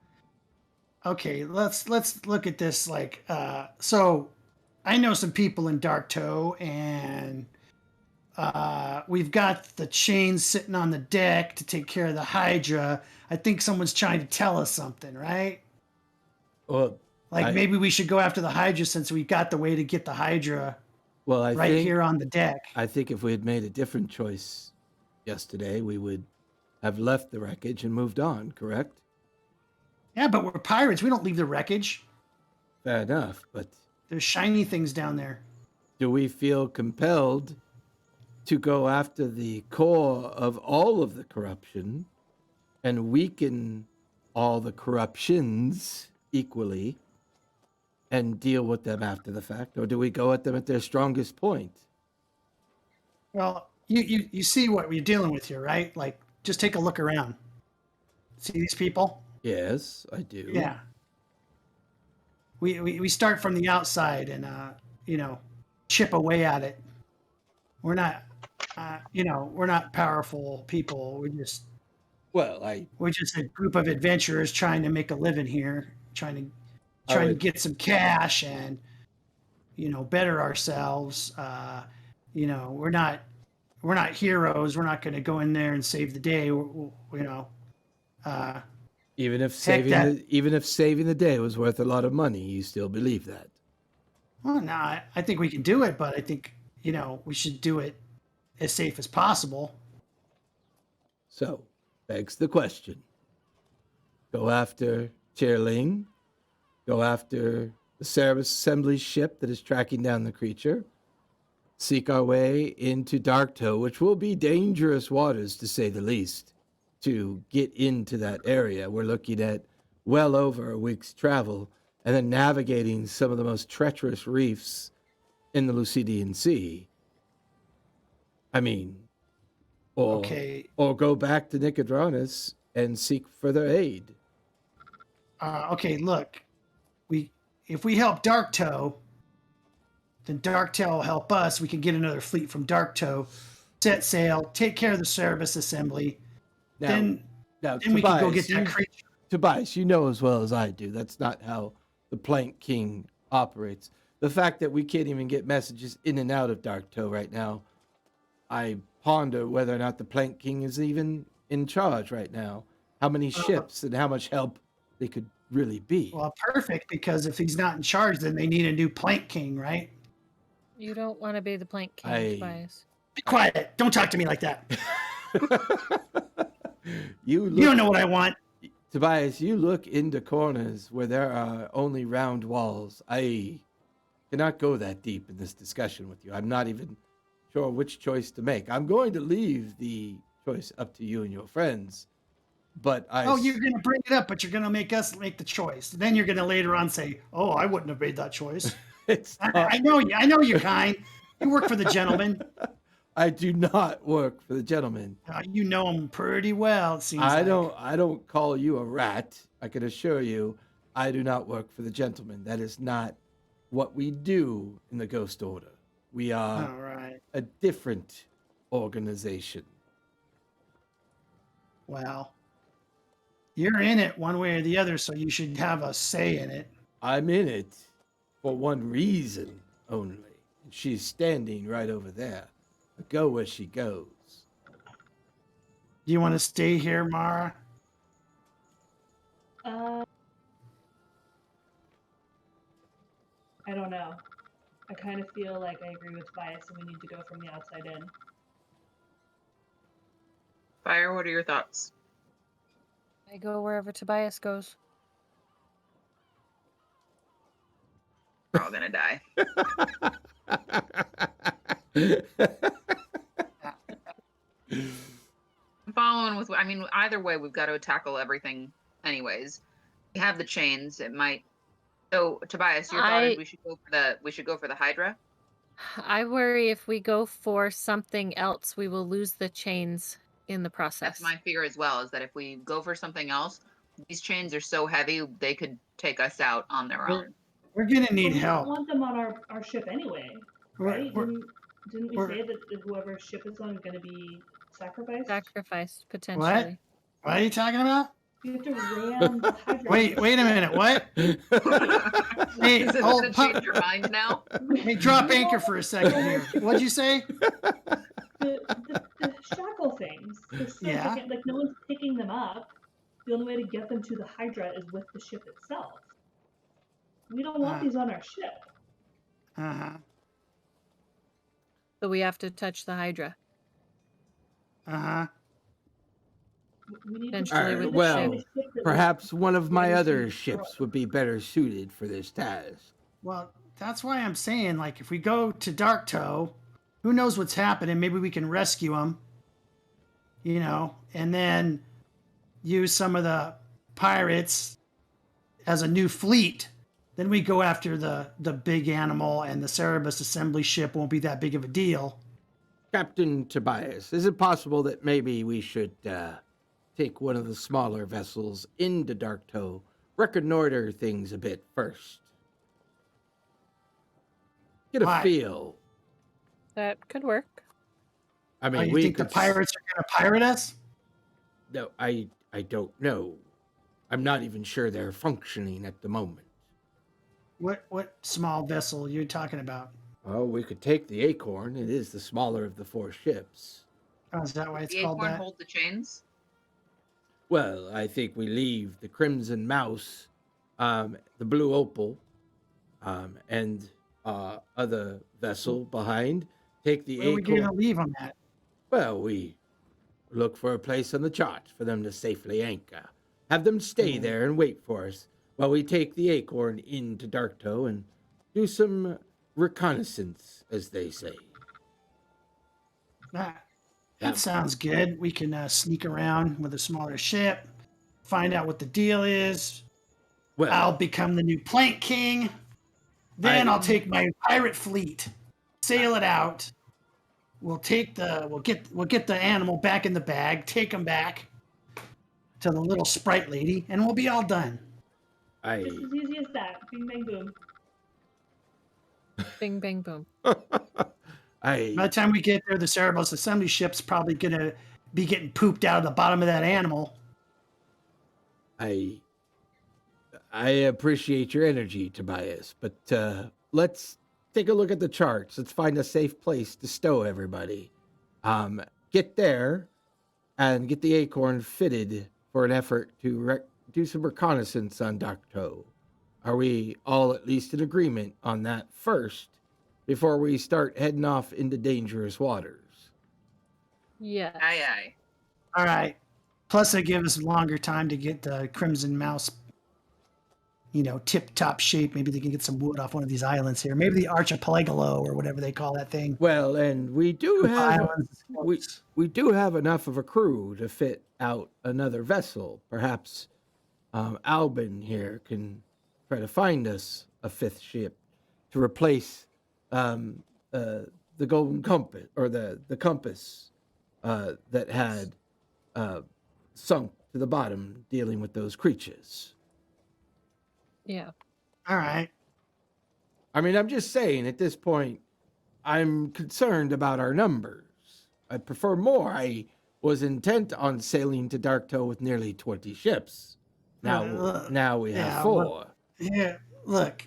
okay, let's look at this like so I know some people in Dark Toe, and we've got the chains sitting on the deck to take care of the Hydra. I think someone's trying to tell us something, right? Well, maybe we should go after the Hydra since we got the way to get the Hydra here on the deck. I think if we had made a different choice yesterday, we would have left the wreckage and moved on, correct? Yeah, but we're pirates. We don't leave the wreckage. Fair enough, but There's shiny things down there. do we feel compelled to go after the core of all of the corruption and weaken all the corruptions equally and deal with them after the fact? Or do we go at them at their strongest point? Well, you see what we're dealing with here, right? Like, just take a look around. See these people? Yes, I do. Yeah. We start from the outside and chip away at it. We're not we're not powerful people. Well, We're just a group of adventurers trying to make a living here, trying I to would, get some cash and better ourselves. We're not heroes. We're not going to go in there and save the day. Uh, even if Heck, saving the day was worth a lot of money, you still believe that. well, no, I think we can do it, but I think we should do it as safe as possible. So, begs the question. Go after Chairling. Go after the Cerebus Assembly ship that is tracking down the creature. Seek our way into Darktow, which will be dangerous waters, to say the least, to get into that area. We're looking at well over a week's travel, and then navigating some of the most treacherous reefs in the Lucidian Sea. I mean, Okay. or go back to Nicodranus and seek further aid. Okay, look, if we help Darktow, then Darktow will help us. We can get another fleet from Darktow, set sail, take care of the Cerebus Assembly. Now, Then we can go get that creature. Tobias, you know as well as I do, that's not how the Plank King operates. The fact that we can't even get messages in and out of Darktow right now, I ponder whether or not the Plank King is even in charge right now. How many ships and how much help they could really be. Well, perfect, because if he's not in charge, then they need a new Plank King, right? You don't want to be the Plank King, Tobias. Be quiet. Don't talk to me like that. You don't know what I want. Tobias, you look into corners where there are only round walls. I cannot go that deep in this discussion with you. I'm not even sure which choice to make. I'm going to leave the choice up to you and your friends. But you're going to bring it up, but you're going to make us make the choice. Then you're going to later on say, "Oh, I wouldn't have made that choice." I know you. I know you're kind. You work for the gentleman. I do not work for the gentleman. You know him pretty well, it seems I don't call you a rat. I can assure you, I do not work for the gentleman. That is not what we do in the Ghost Order. We are a different organization. Well, you're in it one way or the other, so you should have a say in it. I'm in it for one reason only. She's standing right over there. Go where she goes. Do you want to stay here, Mara? I don't know. I kind of feel like I agree with Tobias and we need to go from the outside in. Fire, what are your thoughts? I go wherever Tobias goes. We're all gonna die. I'm following with. I mean, either way, we've got to tackle everything. Anyways, we have the chains. It might. So, Tobias, your thought is we should go for the Hydra. I worry if we go for something else, we will lose the chains in the process. That's my fear as well. Is that if we go for something else, these chains are so heavy they could take us out on their own. We're gonna need help. We don't want them on our ship anyway, right? Didn't we say that whoever ship is on is going to be sacrificed? Sacrificed, potentially. What are you talking about? You have to ram the Hydra. Wait a minute. What? Hey, Is it going to change your mind now? Hey, drop anchor for a second here. What'd you say? The shackle things. Like no one's picking them up. The only way to get them to the Hydra is with the ship itself. We don't want these on our ship. Uh-huh. So we have to touch the Hydra. Uh-huh. Perhaps one of my other ships would be better suited for this task. Well, that's why I'm saying, like, if we go to Darktow, who knows what's happening? Maybe we can rescue them, and then use some of the pirates as a new fleet. Then we go after the big animal, and the Cerebus Assembly ship won't be that big of a deal. Captain Tobias, is it possible that maybe we should take one of the smaller vessels into Darktow, reconnoiter things a bit first? Get a feel. That could work. I mean, you think the pirates are going to pirate us? No, I don't know. I'm not even sure they're functioning at the moment. What small vessel you're talking about? Oh, we could take the Acorn. It is the smaller of the 4 ships. Oh, is that why it's The called acorn that? hold the chains. Well, I think we leave the Crimson Mouse, the Blue Opal, and other vessel behind. Take the Where are we Acorn. gonna leave them at? Well, we look for a place on the chart for them to safely anchor. Have them stay there and wait for us while we take the Acorn into Darktoe and do some reconnaissance, as they say. That That- sounds good. We can sneak around with a smaller ship, find out what the deal is. Well, I'll become the new Plank King. Then I'll take my pirate fleet, sail it out. We'll get the animal back in the bag, take him back to the little sprite lady, and we'll be all done. Just as easy as that. Bing bang boom. Bing, bang, boom. By the time we get there, the Cerebos assembly ship's probably gonna be getting pooped out of the bottom of that animal. I appreciate your energy, Tobias, but let's take a look at the charts. Let's find a safe place to stow everybody. Get there and get the Acorn fitted for an effort to do some reconnaissance on Darktoe. Are we all at least in agreement on that first before we start heading off into dangerous waters? Yes. Aye, aye. All right. Plus, they give us longer time to get the Crimson Mouse, tip-top shape. Maybe they can get some wood off one of these islands here. Maybe the Archipelago or whatever they call that thing. Well, and we do have Islands. we do have enough of a crew to fit out another vessel. Perhaps Albin here can try to find us a 5th ship to replace the Golden Compass or the compass that had sunk to the bottom dealing with those creatures. Yeah. All right. I mean, I'm just saying at this point, I'm concerned about our numbers. I'd prefer more. I was intent on sailing to Darktoe with nearly 20 ships. Now we have 4. Yeah, look.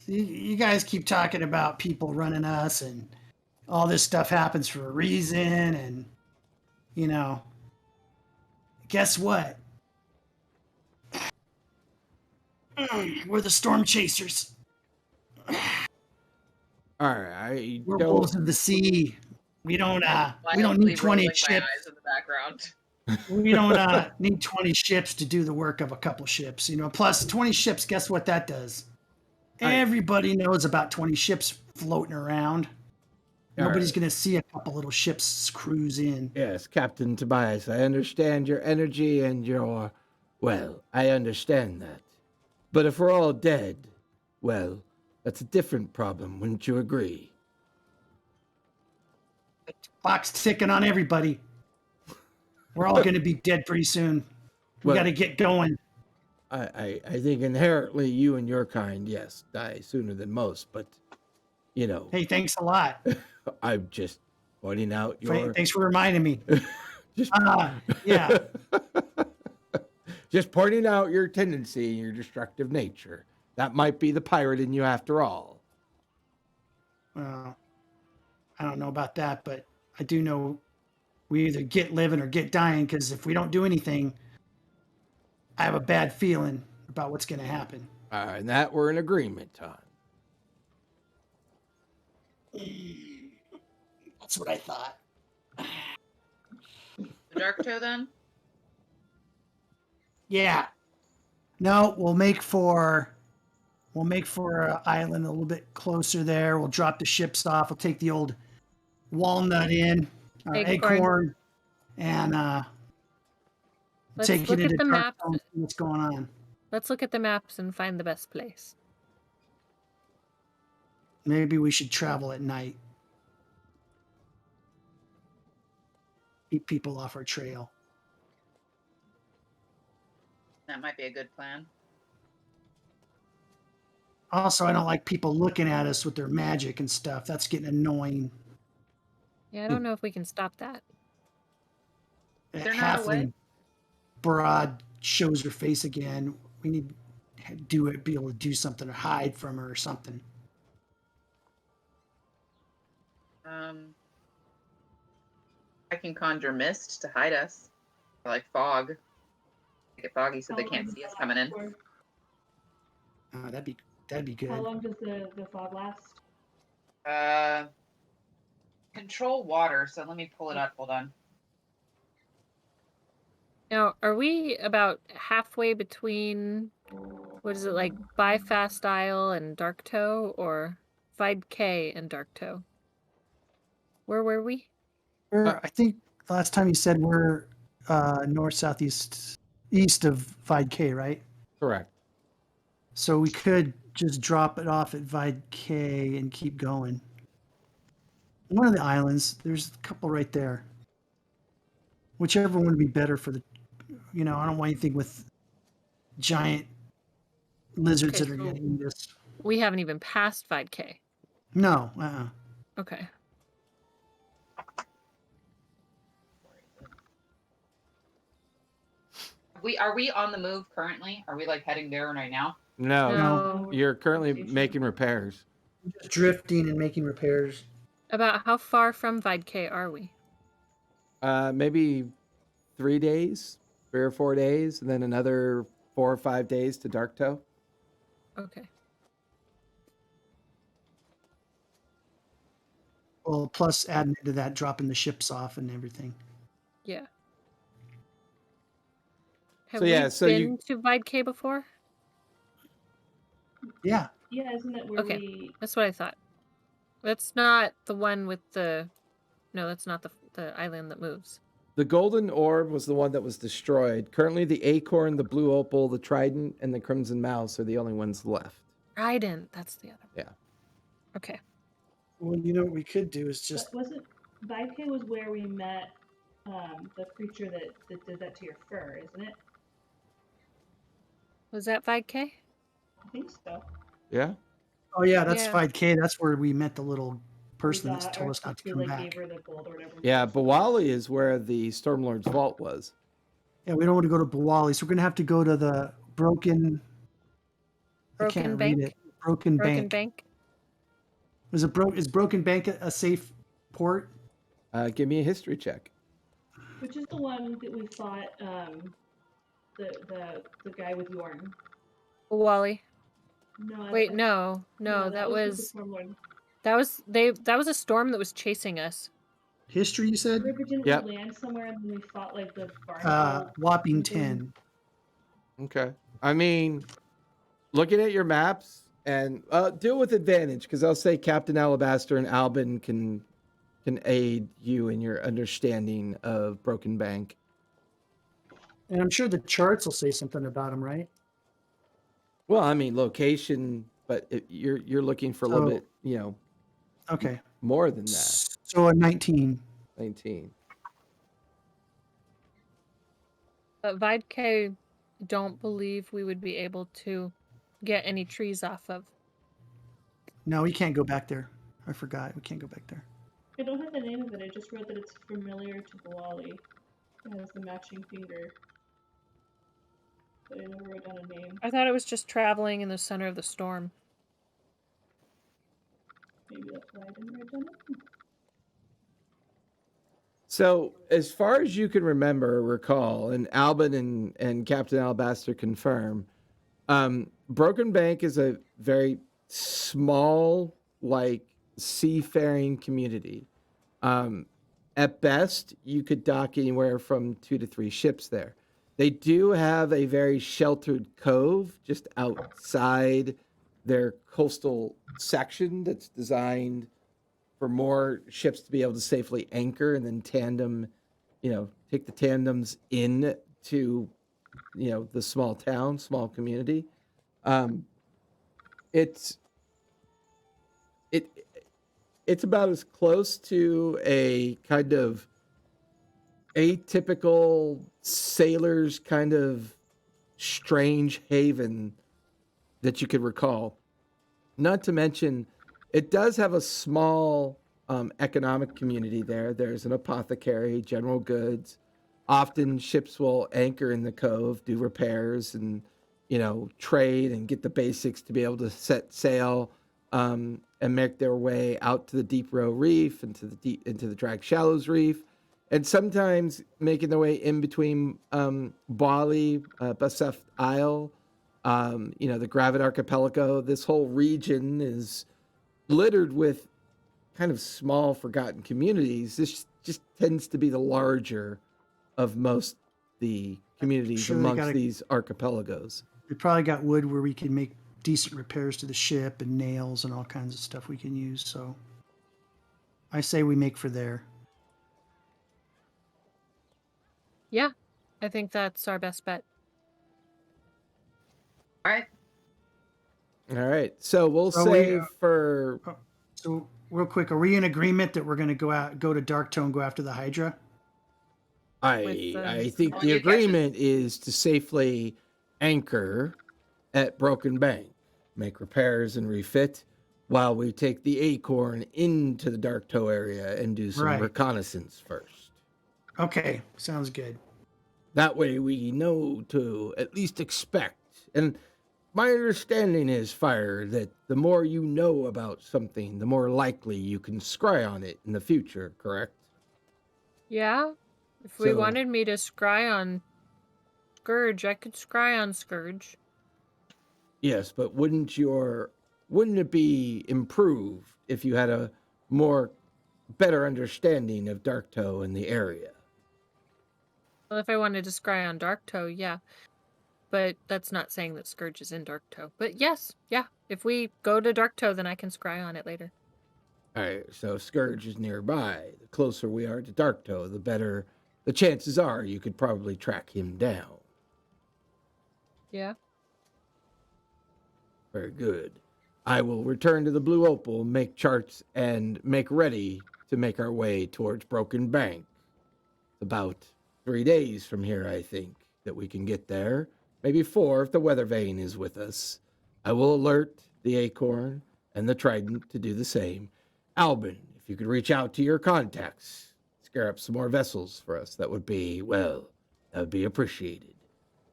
You guys keep talking about people running us and all this stuff happens for a reason. And, guess what? We're the storm chasers. All right, We're wolves of the sea. We don't need 20 rolling my ships. eyes in the background. We don't need 20 ships to do the work of a couple ships. Plus 20 ships, guess what that does? Everybody knows about 20 ships floating around. Nobody's going to see a couple little ships cruise in. Yes, Captain Tobias, I understand your energy and I understand that. But if we're all dead, well, that's a different problem, wouldn't you agree? Clock's ticking on everybody. We're all going to be dead pretty soon. We got to get going. I think inherently you and your kind, yes, die sooner than most, but, Hey, thanks a lot. I'm just pointing out your... Thanks for reminding me. Yeah. Just pointing out your tendency and your destructive nature. That might be the pirate in you after all. Well, I don't know about that, but I do know we either get living or get dying, because if we don't do anything, I have a bad feeling about what's going to happen. And that we're in agreement on. That's what I thought. The Darktoe, then? Yeah. No, we'll make for an island a little bit closer there. We'll drop the ships off. We'll take the old walnut in, our acorn, and take it into the map and see what's going on. Let's look at the maps and find the best place. Maybe we should travel at night. Keep people off our trail. That might be a good plan. Also, I don't like people looking at us with their magic and stuff. That's getting annoying. Yeah, I don't know if we can stop that. They're not away? halfling broad shows her face again. We need to be able to do something or hide from her or something. I can conjure mist to hide us, or like fog. Make it foggy so they How long can't does see us that coming in. last That'd be for? How good. long does the fog last? Control water. So let me pull it up. Hold on. Now, are we about halfway between, what is it, like Bifast Isle and Dark Toe, or K and Dark Toe? Where were we? I think last time you said we're north, southeast, east of Vide K, right? Correct. So we could just drop it off at Vide K and keep going. One of the islands, there's a couple right there. Whichever one would be better for the, I don't want anything with giant lizards Okay, that are so going to eat us. we haven't even passed K. No, Okay. Are we on the move currently? Are we like heading there right now? No, No. you're currently Station. making repairs. just drifting and making repairs. About how far from K are we? Maybe 3 days, 3 or 4 days, and then another 4 or 5 days to Dark Toe. Okay. Well, plus adding into that, dropping the ships off and everything. Yeah. Have So, yeah, we so been to K before? Yeah. Yeah, isn't that where Okay. we? That's what I thought. That's not the one with the... No, that's not the island that moves. The golden orb was the one that was destroyed. Currently, the acorn, the blue opal, the trident, and the crimson mouse are the only ones left. Trident, that's the other. Yeah. Okay. Well, what we could do is just. But wasn't Vike was where we met the creature that did that to your fur, isn't it? Was that K? I think so. Yeah. Oh yeah, that's Yeah. Vide K. That's where we met the little person that Or told us not to who, come like, back. gave her the gold or whatever. Yeah, Bawali is where the Stormlord's vault was. Yeah, we don't want to go to Bawali, so we're gonna have to go to the Broken. I Broken can't Bank? read it. Broken Bank. Is Broken Bank a safe port? Give me a history check. Which is the one that we fought the guy with Yorn. Wally. No. Wait, no, that was a storm that was chasing us. History, you said? Remember, didn't Yep. we land somewhere and then we fought like the barnacle? Whopping thing? 10. Okay. I mean, looking at your maps, and deal with advantage, because I'll say Captain Alabaster and Albin can aid you in your understanding of Broken Bank. And I'm sure the charts will say something about him, right? Well, I mean, location, but you're looking for a little bit, Okay. more than that. So a 19. 19. But K, don't believe we would be able to get any trees off of. No, we can't go back there. I forgot. We can't go back there. I don't have the name of it. I just wrote that it's familiar to Bawali. It has the matching finger. But I never wrote down a name. I thought it was just traveling in the center of the storm. Maybe that's why I didn't write down it. So, as far as you can remember or recall, and Albin and Captain Alabaster confirm, Broken Bank is a very small, like, seafaring community. At best, you could dock anywhere from 2 to 3 ships there. They do have a very sheltered cove just outside their coastal section that's designed for more ships to be able to safely anchor and then tandem, take the tandems in to, the small town, small community. It's about as close to a kind of atypical sailor's kind of strange haven that you could recall. Not to mention, it does have a small economic community there. There's an apothecary, general goods. Often ships will anchor in the cove, do repairs, and trade and get the basics to be able to set sail, and make their way out to the Deep Row Reef into the Drag Shallows Reef, and sometimes making their way in between Bali, Basef Isle, the Gravid Archipelago. This whole region is littered with kind of small, forgotten communities. This just tends to be the larger of most the communities Sure, amongst these archipelagos. We probably got wood where we can make decent repairs to the ship and nails and all kinds of stuff we can use. So I say we make for there. Yeah, I think that's our best bet. All right. All right. So we'll save for. So real quick, are we in agreement that we're going to go to Dark Toe and go after the Hydra? I think the agreement is to safely anchor at Broken Bank, make repairs and refit, while we take the Acorn into the Dark Toe area and do some reconnaissance first. Okay, sounds good. That way we know to at least expect. And my understanding is, Fire, that the more you know about something, the more likely you can scry on it in the future, correct? Yeah. If we wanted me to scry on Scourge, I could scry on Scourge. Yes, but wouldn't it be improved if you had a better understanding of Dark Toe and the area? Well, if I wanted to scry on Dark Toe, yeah. But that's not saying that Scourge is in Dark Toe. But yes, yeah. If we go to Dark Toe, then I can scry on it later. All right, so Scourge is nearby. The closer we are to Dark Toe, the better the chances are you could probably track him down. Yeah. Very good. I will return to the Blue Opal, make charts, and make ready to make our way towards Broken Bank. About 3 days from here, I think, that we can get there. Maybe 4 if the weather vane is with us. I will alert the Acorn and the Trident to do the same. Albin, if you could reach out to your contacts, scare up some more vessels for us, that would be appreciated.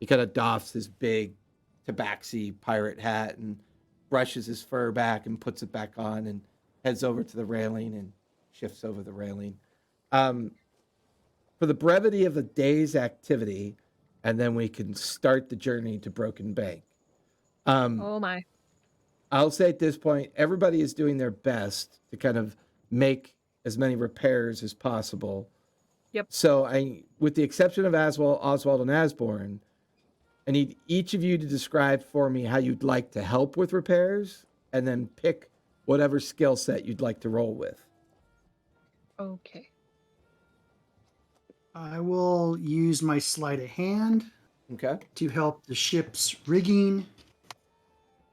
He kind of doffs his big tabaxi pirate hat and brushes his fur back and puts it back on and heads over to the railing and shifts over the railing. For the brevity of the day's activity, and then we can start the journey to Broken Bank. Oh my. I'll say at this point, everybody is doing their best to kind of make as many repairs as possible. Yep. So with the exception of Oswald, and Asborn, I need each of you to describe for me how you'd like to help with repairs, and then pick whatever skill set you'd like to roll with. Okay. I will use my sleight of hand to help the ship's rigging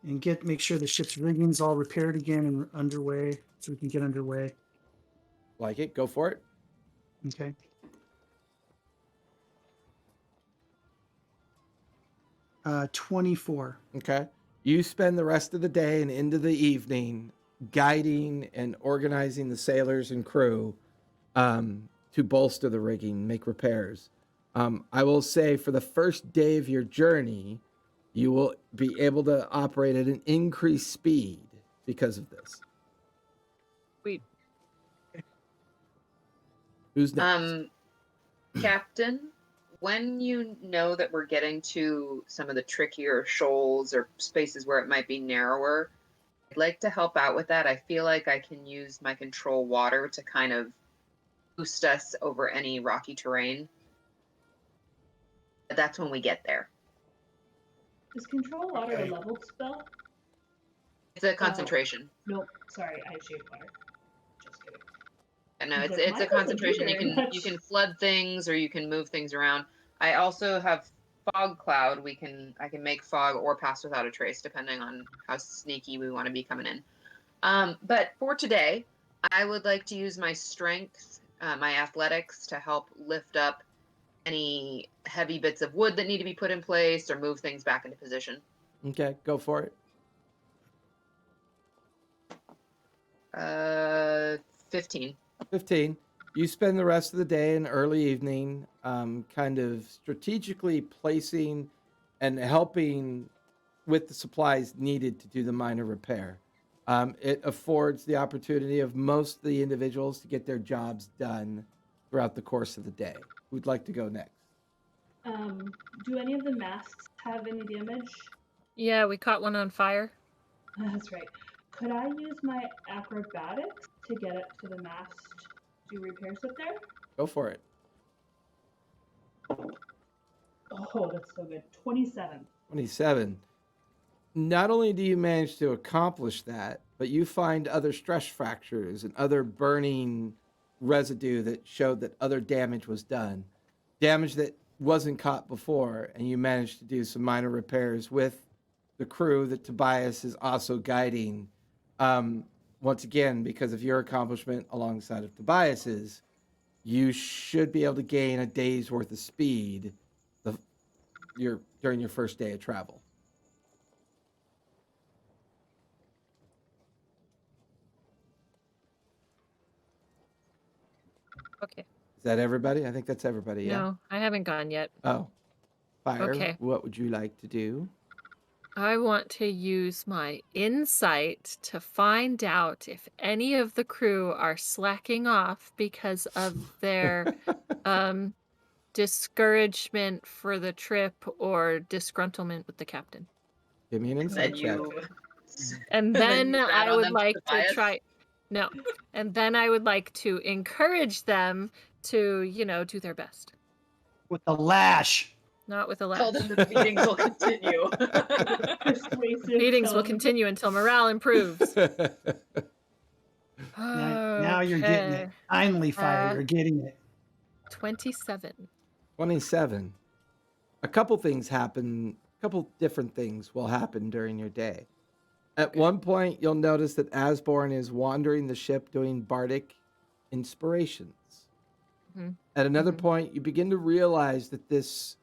and make sure the ship's rigging's all repaired again and underway so we can get underway. Like it? Go for it. Okay. Uh, 24. Okay. You spend the rest of the day and into the evening guiding and organizing the sailors and crew to bolster the rigging, make repairs. I will say for the first day of your journey, you will be able to operate at an increased speed because of this. Sweet. Who's next? Captain, when you know that we're getting to some of the trickier shoals or spaces where it might be narrower, I'd like to help out with that. I feel like I can use my control water to kind of boost us over any rocky terrain. But that's when we get there. Is control water a leveled spell? It's a concentration. Nope, sorry, I have shade water. Just kidding. No, it's a concentration. You can flood things or you can move things around. I also have fog cloud. I can make fog or pass without a trace depending on how sneaky we want to be coming in. But for today, I would like to use my strength, my athletics to help lift up any heavy bits of wood that need to be put in place or move things back into position. Okay, go for it. 15. 15. You spend the rest of the day and early evening kind of strategically placing and helping with the supplies needed to do the minor repair. It affords the opportunity of most of the individuals to get their jobs done throughout the course of the day. Who'd like to go next? Do any of the masts have any damage? Yeah, we caught one on fire. That's right. Could I use my acrobatics to get up to the mast, do repairs up there? Go for it. Oh, that's so good. 27. 27. Not only do you manage to accomplish that, but you find other stress fractures and other burning residue that showed that other damage was done. Damage that wasn't caught before, and you managed to do some minor repairs with the crew that Tobias is also guiding. Once again, because of your accomplishment alongside of Tobias's, you should be able to gain a day's worth of speed during your first day of travel. Okay. Is that everybody? I think that's everybody, yeah? No, I haven't gone yet. Oh. Fire, Okay. what would you like to do? I want to use my insight to find out if any of the crew are slacking off because of their discouragement for the trip or disgruntlement with the captain. Give me an Then insight check. you. And then then you rat I on would them, like to Tobias? try. No. And then I would like to encourage them to, do their best. With the lash. Not with a Tell lash. them the beatings will continue. Persuasive. Meetings will tone. continue until morale improves. Now you're getting it. Okay. Kindly fire, Uh, you're getting it. 27. 27. A couple things happen, a couple different things will happen during your day. At one point, you'll notice that Asborn is wandering the ship doing bardic inspirations. Mhm. At another Mhm. point, you begin to realize that this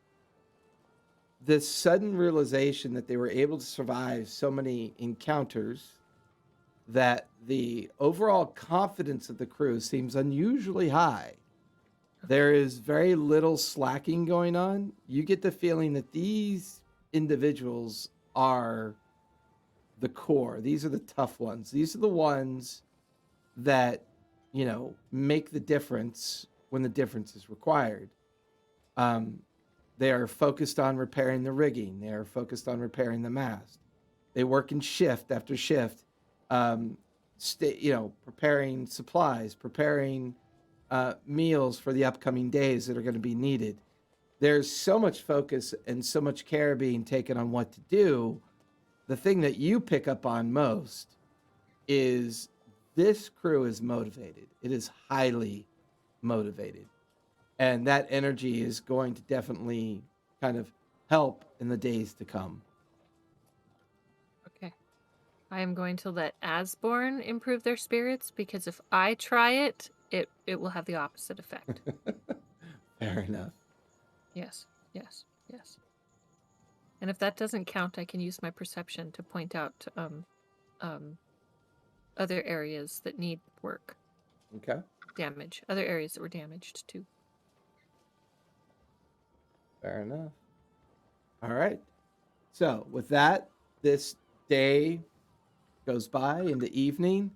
sudden realization that they were able to survive so many encounters, that the overall confidence of the crew seems unusually high. There is very little slacking going on. You get the feeling that these individuals are the core. These are the tough ones. These are the ones that, make the difference when the difference is required. They are focused on repairing the rigging. They are focused on repairing the mast. They work in shift after shift, preparing supplies, preparing meals for the upcoming days that are going to be needed. There's so much focus and so much care being taken on what to do. The thing that you pick up on most is this crew is motivated. It is highly motivated. And that energy is going to definitely kind of help in the days to come. Okay. I am going to let Asborn improve their spirits because if I try it, it will have the opposite effect. Fair enough. Yes. And if that doesn't count, I can use my perception to point out other areas that need work. Okay. Damage. Other areas that were damaged too. Fair enough. All right. So with that, this day goes by into evening.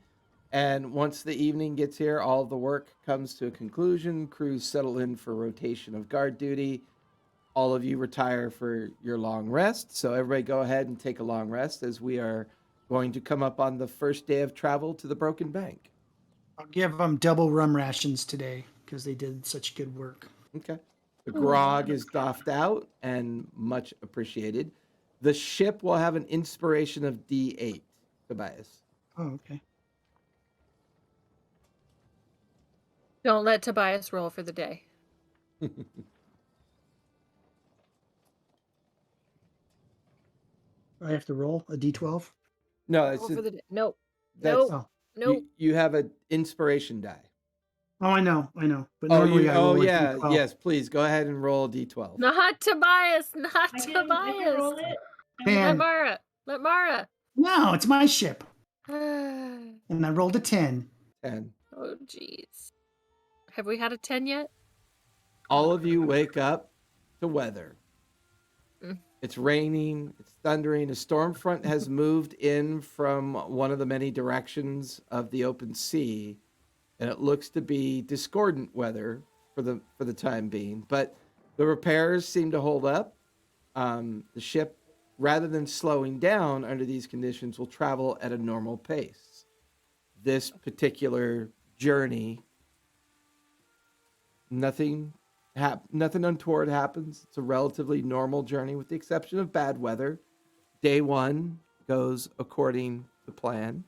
And once the evening gets here, all of the work comes to a conclusion. Crews settle in for rotation of guard duty. All of you retire for your long rest. So everybody go ahead and take a long rest as we are going to come up on the first day of travel to the Broken Bank. I'll give them double rum rations today because they did such good work. Okay. The grog is doffed out and much appreciated. The ship will have an inspiration of D8, Tobias. Oh, okay. Don't let Tobias roll for the day. I have to roll a d12. No, Roll it's for the day. Nope. that's Oh, Nope. you have an inspiration die. I know. But Oh, normally I roll a yeah, d12. yes. Please go ahead and roll a d12. Not Tobias. Not I can roll Tobias. it. Man. Let Mara. No, it's my ship. Oh, And I rolled a 10. 10. jeez. Have we had a 10 yet? All of you wake up to weather. Mm. It's raining, it's thundering. A storm front has moved in from one of the many directions of the open sea, and it looks to be discordant weather for the time being. But the repairs seem to hold up. The ship, rather than slowing down under these conditions, will travel at a normal pace. This particular journey, nothing untoward happens. It's a relatively normal journey with the exception of bad weather. Day 1 goes according to plan.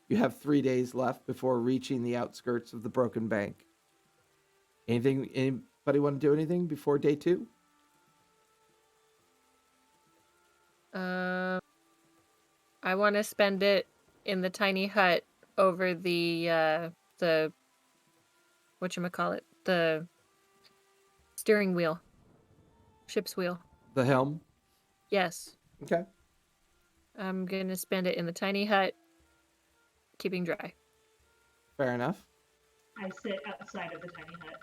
You have 3 days left before reaching the outskirts of the Broken Bank. Anybody want to do anything before day 2? I want to spend it in the tiny hut over the whatchamacallit, the steering wheel, ship's wheel. The helm? Yes, Okay. I'm gonna spend it in the tiny hut, keeping dry. Fair enough. I sit outside of the tiny hut.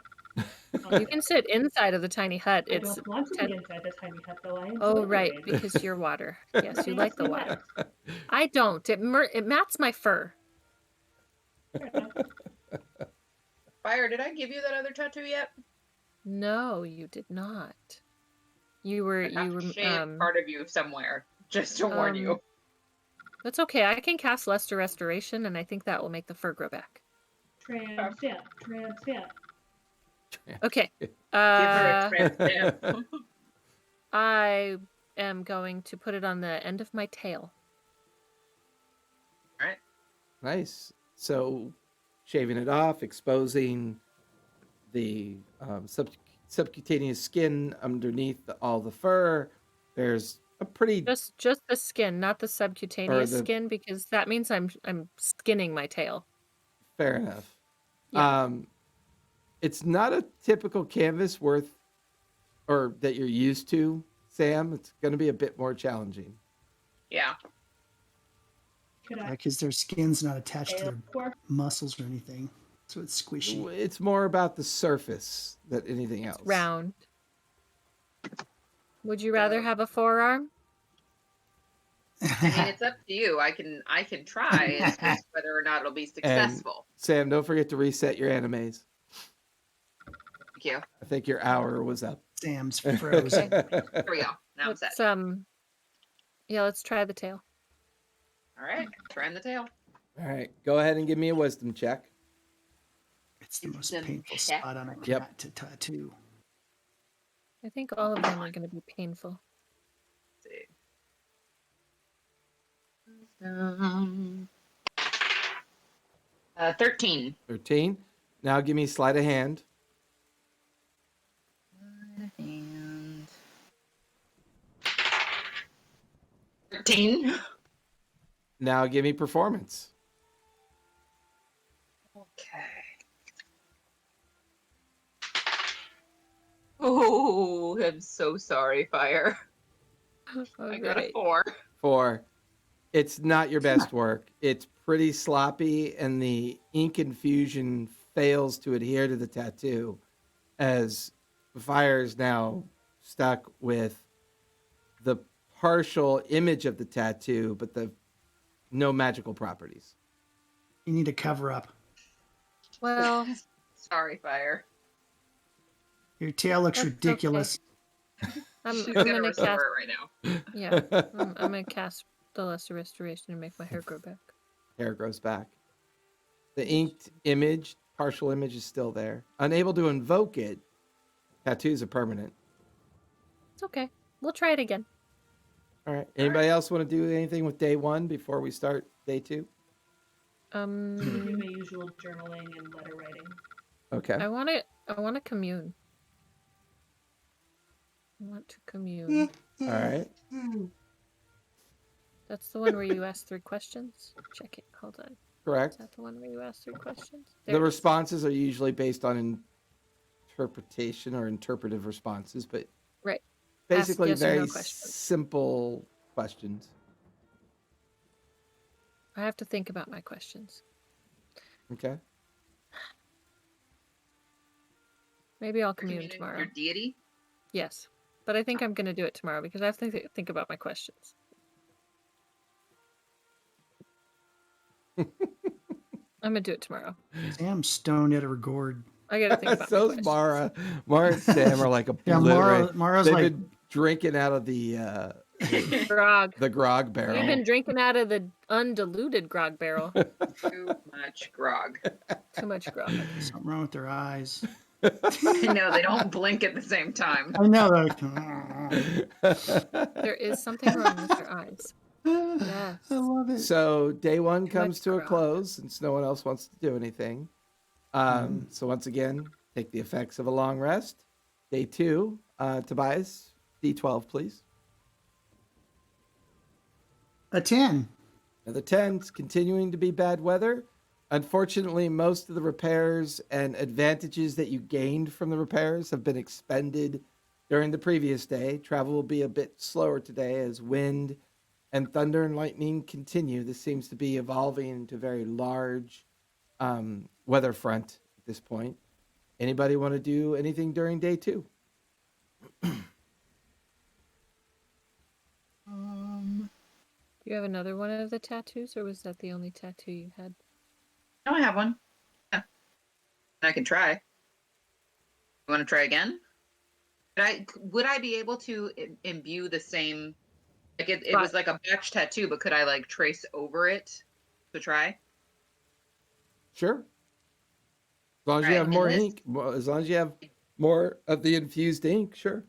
You can sit inside of the tiny hut. I It's don't want to be inside the tiny hut, though. I enjoy oh the right, rain. because you're water. Yes, you like Makes the me water. wet. I don't. It mats my fur. Fair enough. Fire, did I give you that other tattoo yet? No, you did not. You I have to shave part of you somewhere, just to warn you. That's okay. I can cast Luster Restoration, and I think that will make the fur grow back. Tramp stamp. Tramp stamp. Okay. Give her a tramp stamp. I am going to put it on the end of my tail. All right. Nice. So, shaving it off, exposing the subcutaneous skin underneath all the fur. There's a pretty Just the skin, not the subcutaneous skin, because that means I'm skinning my tail. fair enough. Yeah. It's not a typical canvas or that you're used to, Sam. It's going to be a bit more challenging. Yeah. Could I Because their skin's not attached to tail their for? muscles or anything, so it's squishy. It's more about the surface than anything else. Round. Would you rather have a forearm? I mean, it's up to you. I can try. It's just whether or not it'll be successful. Sam, don't forget to reset your animes. Thank you. I think your hour was up. Sam's frozen. Here we go. Now I'm set. Yeah, let's try the tail. All right. Trying the tail. All right, go ahead and give me a wisdom check. It's the most Wisdom painful check. spot on a cat Yep. to tattoo. I think all of them are going to be painful. Let's see. 13. 13. Now give me sleight of hand. And 13. Now give me performance. Okay. Oh, I'm so sorry, Fire. I got a 4. 4. It's not your best work. It's pretty sloppy, and the ink infusion fails to adhere to the tattoo, as Fire is now stuck with the partial image of the tattoo, but no magical properties. You need to cover up. Well, Sorry, Fire. Your tail looks That's ridiculous. I'm She's going gonna to restore cast. it right now. Yeah, I'm going to cast the Lesser Restoration and make my hair grow back. Hair grows back. The inked image, partial image, is still there. Unable to invoke it, tattoos are permanent. It's okay. We'll try it again. All right. Anybody else want to do anything with day 1 before we start day 2? I do my usual journaling and letter writing. Okay. I want to commune. I want to commune. All right. That's the one where you ask 3 questions? Check it. Hold on. Is Correct. that the one where you ask 3 questions? There The it is. responses are usually based on interpretation or interpretive responses, but Right. basically yes or no very questions. simple questions. I have to think about my questions. Okay. Maybe I'll You're commune communing with tomorrow. your deity? Yes. But I think I'm going to do it tomorrow because I have to think about my questions. I'm going to do it tomorrow. Sam's stoned out of her gourd. I got to think about my So's questions. Mara. Mara and Sam are like Yeah, obliterated. Mara's They've like, been drinking out of the Grog. the grog barrel. We've been drinking out of the undiluted grog barrel. Too much grog. Too much grog. something wrong with their eyes. I know, they don't blink at the same time. I know. Like, There is something wrong with your eyes. Yes. I love it. So day one Too comes much to a grog. close since no one else wants to do anything. So once again, take the effects of a long rest. Day two, Tobias, D12, please. A 10. Another 10. It's continuing to be bad weather. Unfortunately, most of the repairs and advantages that you gained from the repairs have been expended during the previous day. Travel will be a bit slower today as wind and thunder and lightning continue. This seems to be evolving into a very large weather front at this point. Anybody want to do anything during day two? Do you have another one of the tattoos, or was that the only tattoo you had? No, I have one. Yeah. I can try. You want to try again? Would I be able to imbue the same? Like it was like a batch tattoo, but could I like trace over it to try? Sure. As long as you Right, have and more this- ink, as long as you have more of the infused ink, sure.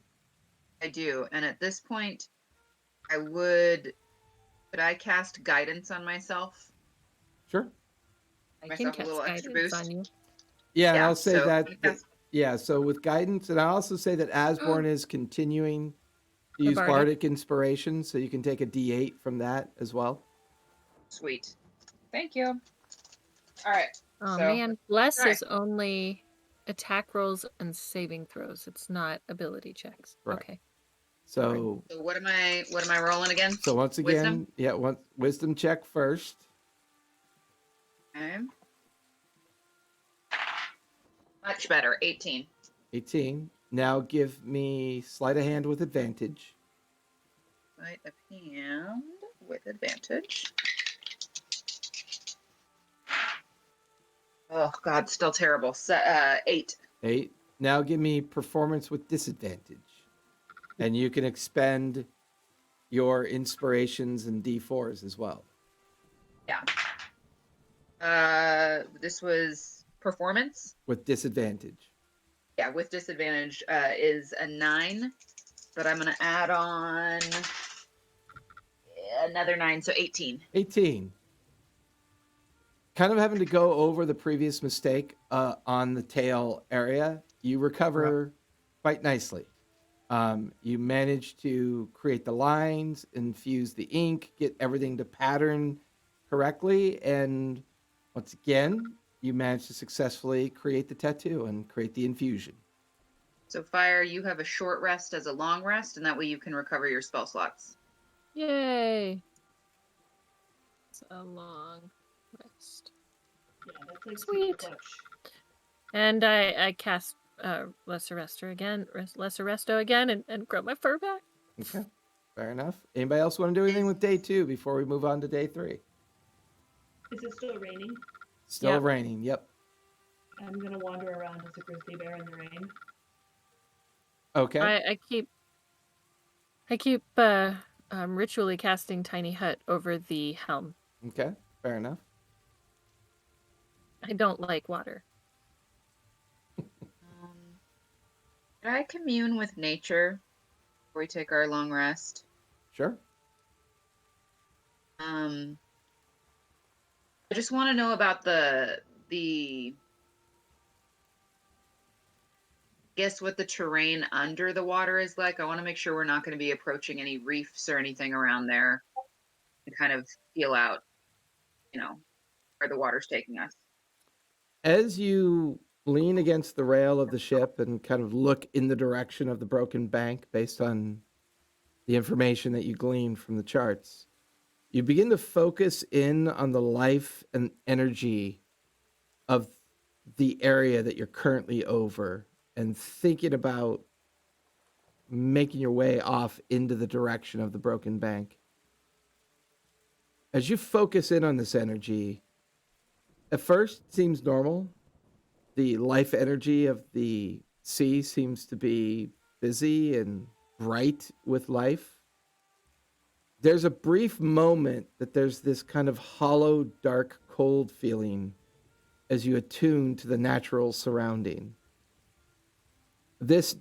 I do, and at this point, could I cast guidance on myself? Sure. I Myself can a cast little extra guidance boost. on you. Yeah, and Yeah, I'll say so that, I'm gonna cast- yeah, so with guidance, and I'll also say that Asborn is continuing to The use Bardic. Bardic inspiration, so you can take a D8 from that as well. Sweet. Thank you. All right. Oh So, man, bless try. is only attack rolls and saving throws. It's not ability checks. Correct. Okay. So, So what am I rolling again? so once again, Wisdom? wisdom check first. Okay. Much better. 18. 18. Now give me sleight of hand with advantage. Sleight of hand with advantage. Oh God, still terrible. 8. 8. Now give me performance with disadvantage. And you can expend your inspirations and D4s as well. This was performance. With disadvantage. Yeah, with disadvantage is a 9, but I'm gonna add on another 9, so 18. 18. Kind of having to go over the previous mistake on the tail area, you recover quite nicely. You manage to create the lines, infuse the ink, get everything to pattern correctly, and once again, you manage to successfully create the tattoo and create the infusion. So Fire, you have a short rest as a long rest, and that way you can recover your spell slots. Yay. It's a long rest. Yeah, that's like Sweet. super clutch. And I cast Lesser Resto again and grow my fur back. Okay, fair enough. Anybody else want to do anything with day 2 before we move on to day 3? Is it still raining? Still Yep. raining. Yep. I'm gonna wander around as a grizzly bear in the rain. Okay. I keep ritually casting Tiny Hut over the helm. Okay. Fair enough. I don't like water. Can I commune with nature before we take our long rest? Sure. I just want to know about the guess what the terrain under the water is like. I want to make sure we're not going to be approaching any reefs or anything around there and kind of feel out, where the water's taking us. As you lean against the rail of the ship and kind of look in the direction of the broken bank based on the information that you glean from the charts, you begin to focus in on the life and energy of the area that you're currently over and thinking about making your way off into the direction of the broken bank. As you focus in on this energy, at first it seems normal. The life energy of the sea seems to be busy and bright with life. There's a brief moment that there's this kind of hollow, dark, cold feeling as you attune to the natural surrounding. This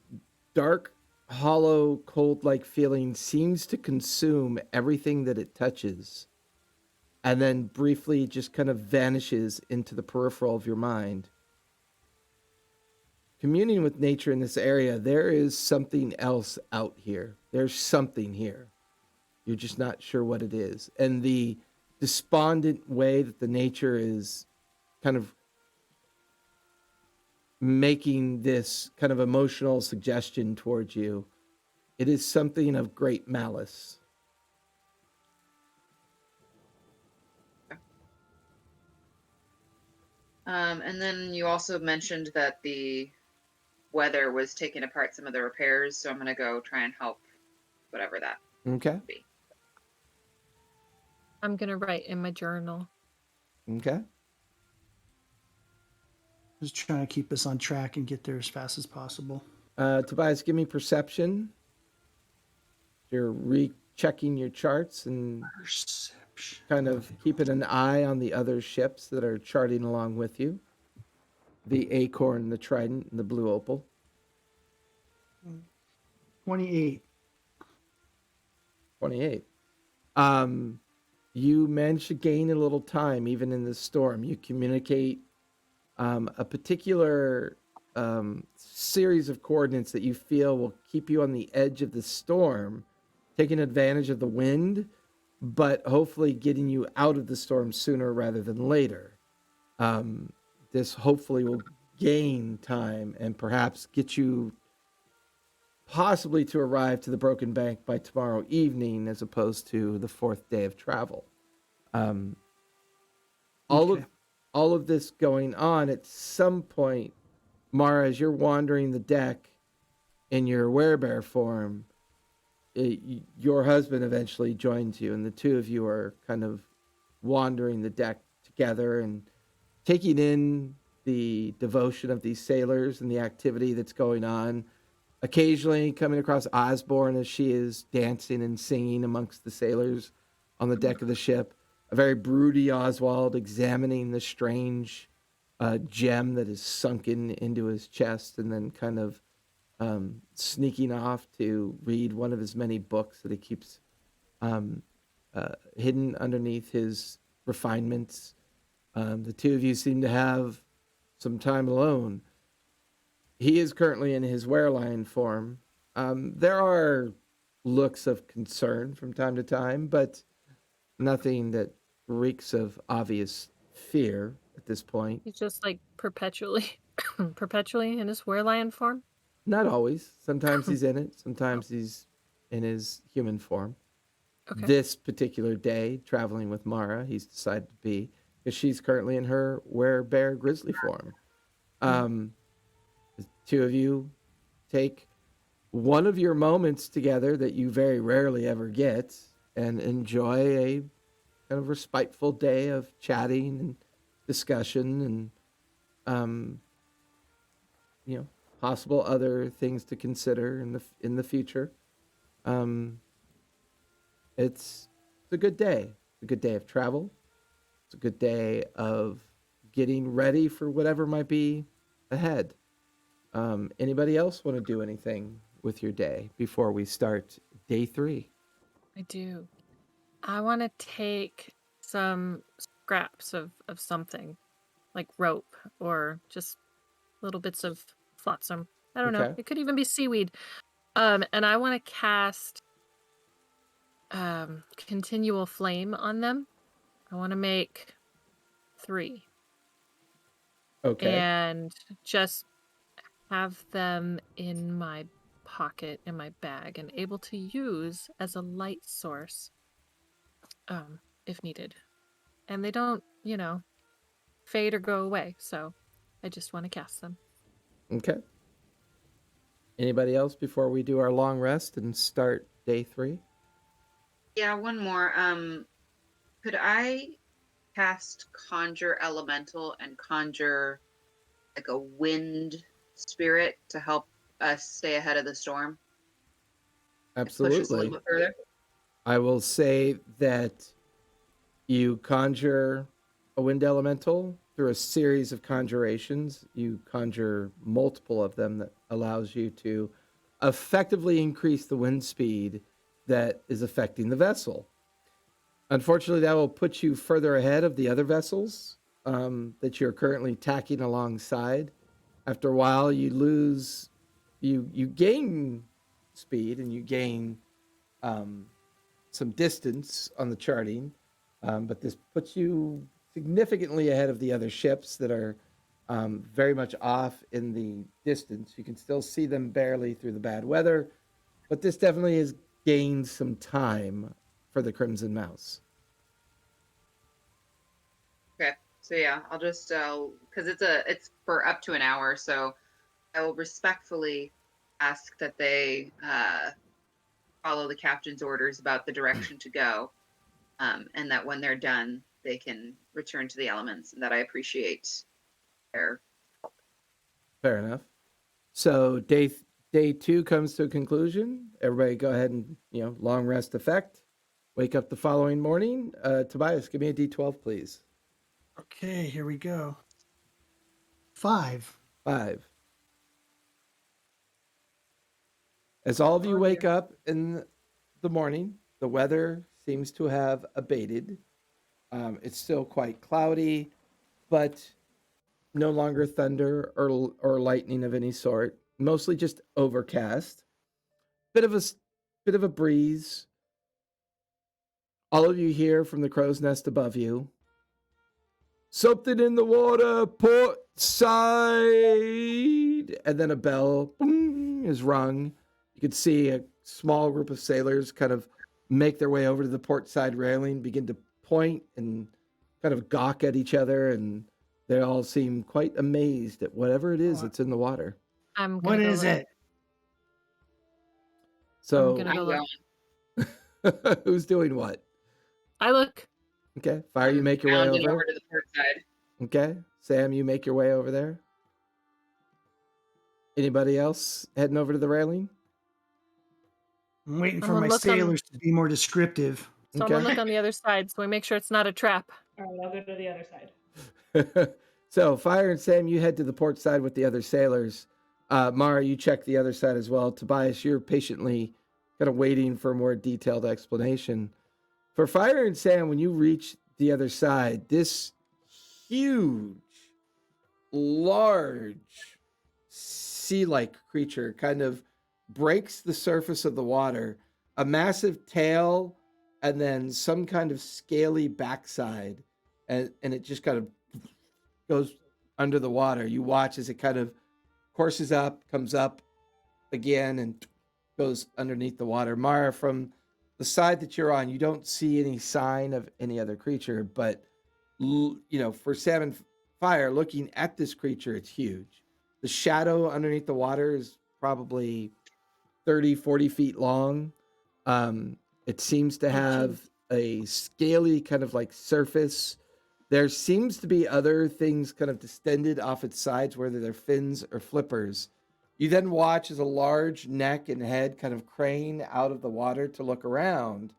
dark, hollow, cold like feeling seems to consume everything that it touches and then briefly just kind of vanishes into the peripheral of your mind. Communing with nature in this area, there is something else out here. There's something here. You're just not sure what it is. And the despondent way that the nature is kind of making this kind of emotional suggestion towards you, it is something of great malice. And then you also mentioned that the weather was taking apart some of the repairs, so I'm going to go try and help whatever that Okay. be. I'm gonna write in my journal. Okay. Just trying to keep us on track and get there as fast as possible. Tobias, give me perception. You're rechecking your charts and Perception. kind of keeping an eye on the other ships that are charting along with you. The Acorn, the Trident, and the Blue Opal. 28. 28. You manage to gain a little time even in this storm. You communicate a particular series of coordinates that you feel will keep you on the edge of the storm, taking advantage of the wind, but hopefully getting you out of the storm sooner rather than later. This hopefully will gain time and perhaps get you possibly to arrive to the Broken Bank by tomorrow evening as opposed to the fourth day of travel. All Okay. of this going on at some point, Mara, as you're wandering the deck in your werebear form, your husband eventually joins you, and the two of you are kind of wandering the deck together and taking in the devotion of these sailors and the activity that's going on. Occasionally coming across Osborne as she is dancing and singing amongst the sailors on the deck of the ship. A very broody Oswald examining the strange gem that is sunken into his chest and then kind of sneaking off to read one of his many books that he keeps hidden underneath his refinements. The two of you seem to have some time alone. He is currently in his wereline form. There are looks of concern from time to time, but nothing that reeks of obvious fear at this point. He's just like perpetually, perpetually in his werelion form. Not always. Sometimes he's in it. Sometimes he's in his human form. Okay. This particular day, traveling with Mara, he's decided to be, because she's currently in her werebear grizzly form. The two of you take one of your moments together that you very rarely ever get and enjoy a kind of respiteful day of chatting and discussion and possible other things to consider in the future. It's a good day. It's a good day of travel. It's a good day of getting ready for whatever might be ahead. Anybody else want to do anything with your day before we start day 3? I do. I want to take some scraps of something, like rope or just little bits of flotsam. I don't know. Okay. It could even be seaweed. And I want to cast continual flame on them. I want to make 3 Okay. and just have them in my pocket in my bag and able to use as a light source if needed. And they don't, fade or go away. So I just want to cast them. Okay. Anybody else before we do our long rest and start day 3? Yeah, one more. Could I cast Conjure Elemental and conjure like a wind spirit to help us stay ahead of the storm? Push us a little Absolutely. bit further. I will say that you conjure a wind elemental through a series of conjurations. You conjure multiple of them that allows you to effectively increase the wind speed that is affecting the vessel. Unfortunately, that will put you further ahead of the other vessels that you're currently tacking alongside. After a while, you gain speed and you gain some distance on the charting, but this puts you significantly ahead of the other ships that are very much off in the distance. You can still see them barely through the bad weather, but this definitely has gained some time for the Crimson Mouse. Okay. So yeah, I'll just because it's for up to an hour, so I will respectfully ask that they follow the captain's orders about the direction to go, and that when they're done, they can return to the elements, and that I appreciate their help. Fair enough. So day 2 comes to a conclusion. Everybody go ahead and, long rest effect. Wake up the following morning. Tobias, give me a D12, please. Okay, here we go. 5. 5. As all of you wake up in the morning, the weather seems to have abated. It's still quite cloudy, but no longer thunder or lightning of any sort. Mostly just overcast. Bit of a breeze. All of you hear from the crow's nest above you. Something in the water, port side. And then a bell boom, is rung. You can see a small group of sailors kind of make their way over to the port side railing, begin to point and kind of gawk at each other, and they all seem quite amazed at whatever it is that's in the water. I'm gonna What go is look. it? I'm So, gonna go look. who's doing what? I look. Okay, Fire, you make your way rounding over. to the port side. Okay, Sam, you make your way over there. Anybody else heading over to the railing? I'm waiting I'm for gonna my look on- sailors to be more descriptive. So I'm gonna look on the other side so we make sure it's not a trap. All right, I'll go to the other side. So, Fire and Sam, you head to the port side with the other sailors. Mara, you check the other side as well. Tobias, you're patiently kind of waiting for a more detailed explanation. For Fire and Sam, when you reach the other side, this huge, large, sea-like creature kind of breaks the surface of the water. A massive tail and then some kind of scaly backside. And it just kind of goes under the water. You watch as it kind of courses up, comes up again, and goes underneath the water. Mara, from the side that you're on, you don't see any sign of any other creature, but for Sam and Fire, looking at this creature, it's huge. The shadow underneath the water is probably 30, 40 feet long. It seems to have a scaly kind of like surface. There seems to be other things kind of distended off its sides, whether they're fins or flippers. You then watch as a large neck and head kind of crane out of the water to look around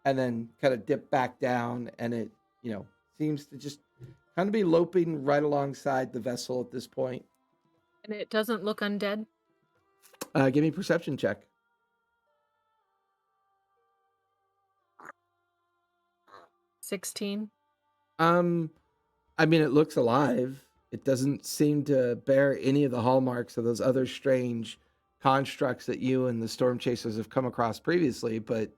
and then kind of dip back down. And it, seems to just kind of be loping right alongside the vessel at this point. And it doesn't look undead. Give me a perception check. 16. I mean, it looks alive. It doesn't seem to bear any of the hallmarks of those other strange constructs that you and the Storm Chasers have come across previously, but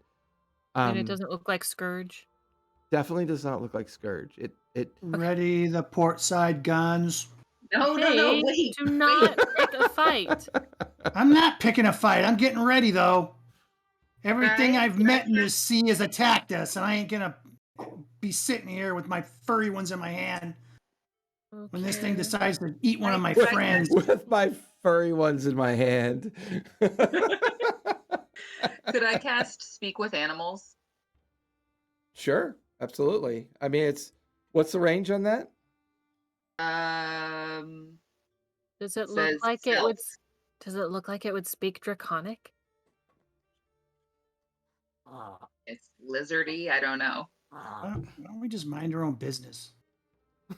And it doesn't look like Scourge. definitely does not look like Scourge. It Ready the port side guns. No, Hey, wait. do not pick a fight. I'm not picking a fight. I'm getting ready though. Everything Right. I've met in this sea has attacked us, and I ain't gonna be sitting here with my furry ones in my hand. When this thing Okay. decides to eat one of my Right. friends. With my furry ones in my hand. Could I cast Speak with Animals? Sure, absolutely. I mean, what's the range on that? Does it look Says like it would? self. Does it look like it would speak Draconic? It's lizardy. I don't know. Why don't we just mind our own business?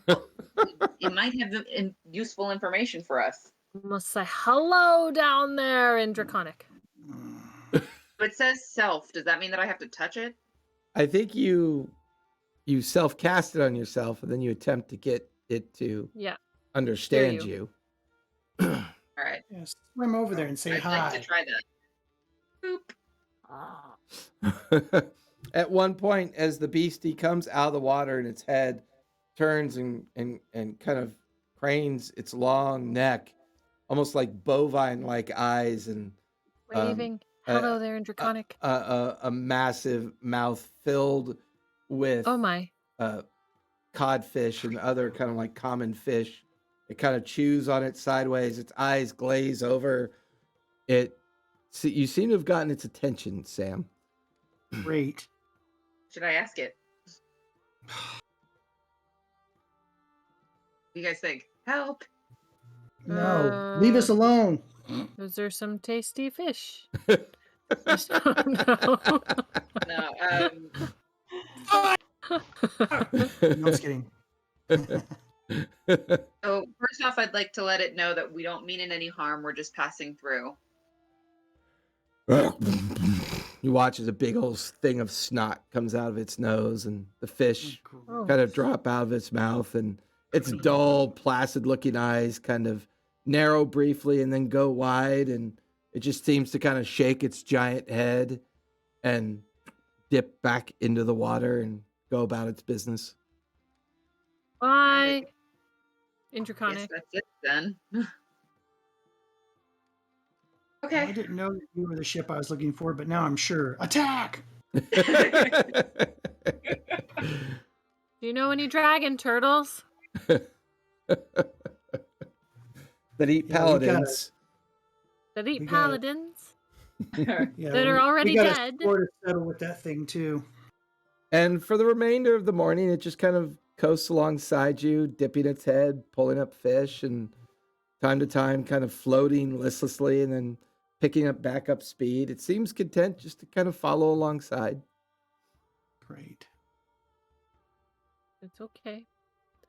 It might have useful information for us. Must say hello down there in Draconic. But it says self. Does that mean that I have to touch it? I think you self-cast it on yourself, and then you attempt to get it to Yeah. understand you. All right. Yeah, swim over there and say I'd hi. like to try that. Boop. At one point, as the beastie comes out of the water and its head turns and kind of cranes its long neck, almost like bovine-like eyes, and Waving hello there in Draconic. a massive mouth filled with Oh my. codfish and other kind of like common fish. It kind of chews on it sideways. Its eyes glaze over. You seem to have gotten its attention, Sam. Great. Should I ask it? What do you guys think? Help! No, leave us alone. Is there some tasty fish? Just- no. No. No, just kidding. So first off, I'd like to let it know that we don't mean it any harm. We're just passing through. You watch as a big old thing of snot comes out of its nose, and the fish Oh. kind of drop out of its mouth, and its dull, placid-looking eyes kind of narrow briefly and then go wide, and it just seems to kind of shake its giant head and dip back into the water and go about its business. Bye. In Guess Draconic. that's it then. I Okay. didn't know that you were the ship I was looking for, but now I'm sure. Attack! That Do you know any dragon turtles? eat paladins. That eat We got it. paladins? Yeah, That are already we got dead. a score to settle with that thing too. And for the remainder of the morning, it just kind of coasts alongside you, dipping its head, pulling up fish, and time to time kind of floating listlessly and then picking up back up speed. It seems content just to kind of follow alongside. Great. It's okay.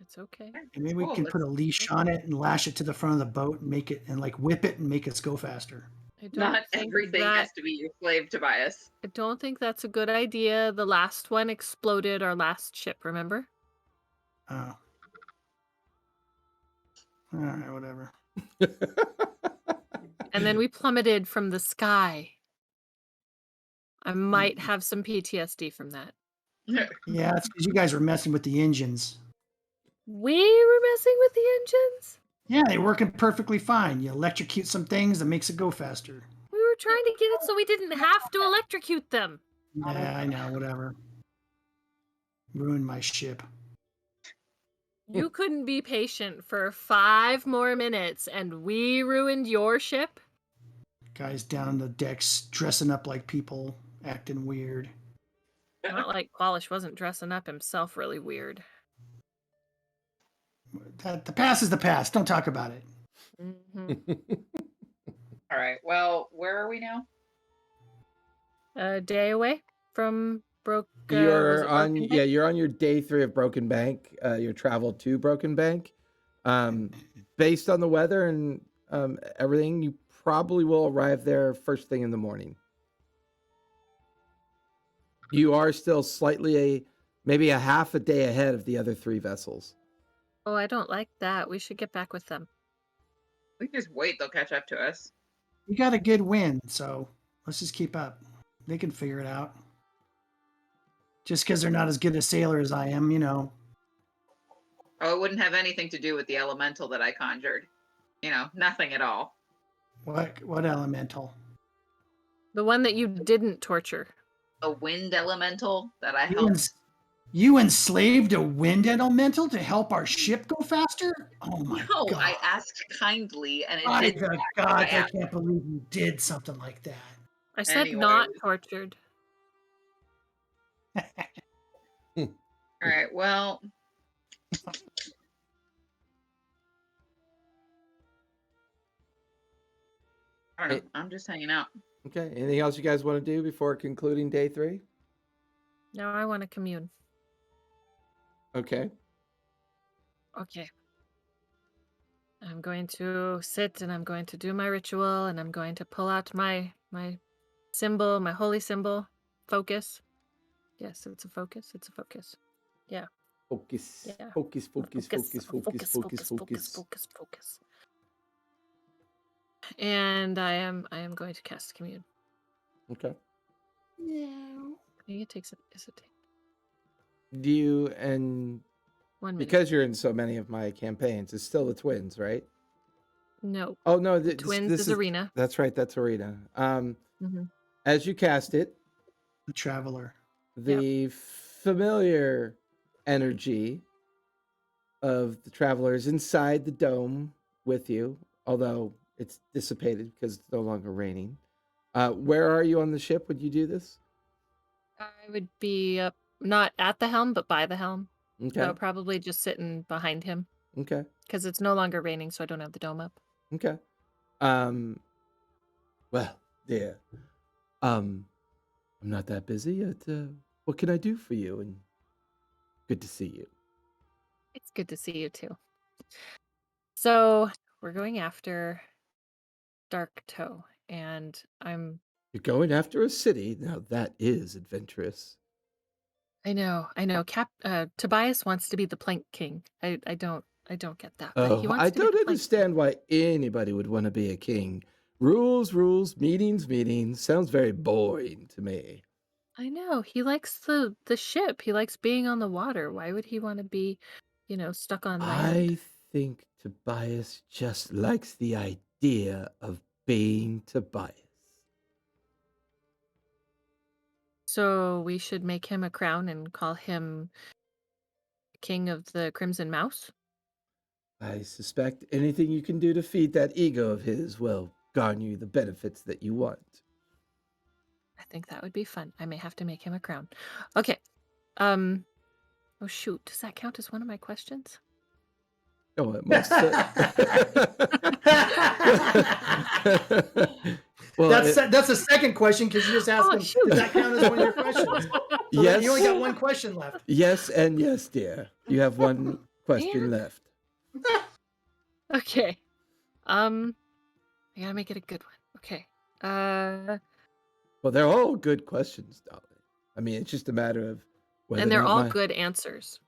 It's okay. And maybe we Cool, can put a let's- leash on it and lash it to the front of the boat and make it and like whip it and make us go faster. I don't Not think everything that, has to be your slave, Tobias. I don't think that's a good idea. The last one exploded our last ship, remember? Oh. All right, whatever. And then we plummeted from the sky. I might have some PTSD from that. Yeah, it's because you guys were messing with the engines. We were messing with the engines? Yeah, they're working perfectly fine. You electrocute some things that makes it go faster. We were trying to get it so we didn't have to electrocute them. Yeah, I know, whatever. Ruined my ship. You couldn't be patient for 5 more minutes and we ruined your ship? Guys down the decks dressing up like people, acting weird. Not like Qualish wasn't dressing up himself really weird. The past is the past. Don't talk about it. Mhm. All right. Well, where are we now? A day away from was You're it on, Broken yeah, Bank? you're on your day 3 of Broken Bank. Your travel to Broken Bank. Based on the weather and everything, you probably will arrive there first thing in the morning. You are still slightly maybe a half a day ahead of the other 3 vessels. Oh, I don't like that. We should get back with them. We can just wait. They'll catch up to us. You got a good win, so let's just keep up. They can figure it out. Just because they're not as good a sailor as I am, you know. Oh, it wouldn't have anything to do with the elemental that I conjured. You know, nothing at all. What elemental? The one that you didn't torture. The wind elemental that I You helped. ins- You enslaved a wind elemental to help our ship go faster? Oh my No, god. I asked kindly, and it My did. God, I I asked. can't believe you did something like that. I said Anyway. not tortured. All right. Well, I don't know. I'm just hanging out. Okay. Anything else you guys want to do before concluding day 3? Now I want to commune. Okay. Okay. I'm going to sit and I'm going to do my ritual and I'm going to pull out my symbol, my holy symbol. Focus. Yes, it's a focus. It's a focus. Yeah. Focus. Yeah. Focus, focus, focus, focus, focus, focus. Focus. And I am going to cast commune. Okay. No. I think it takes is it Do you, and 1 minute. because you're in so many of my campaigns, it's still the twins, right? No. Oh, no. Twins this is arena. That's right. That's arena. Mm-hmm. As you cast it, The traveler. the familiar energy of the traveler is inside the dome with you, although it's dissipated because it's no longer raining. Where are you on the ship when you do this? I would be not at the helm, but by the helm. Okay. So probably just sitting behind him Okay. because it's no longer raining, so I don't have the dome up. Okay. Well, yeah. I'm not that busy yet. What can I do for you? And good to see you. It's good to see you too. So we're going after Dark Toe, and I'm. You're going after a city. Now that is adventurous. I know. Tobias wants to be the Plank King. I don't get that. But he Oh, wants I to be the don't Plank understand why anybody would want to be a king. Rules, meetings. Sounds very boring to me. I know. He likes the ship. He likes being on the water. Why would he want to be, stuck on land? I think Tobias just likes the idea of being Tobias. So we should make him a crown and call him King of the Crimson Mouse? I suspect anything you can do to feed that ego of his will garner you the benefits that you want. I think that would be fun. I may have to make him a crown. Okay. Oh shoot, does that count as one of my questions? Oh, it must. Well, that's the second question because you just asked him, shoot. does that count as one of your questions? So yes. You only got one question left. Yes and yes, dear. You have one question left. Okay. I gotta make it a good one. Okay. Well, they're all good questions, darling. I mean, it's just a matter of whether. And they're all good answers.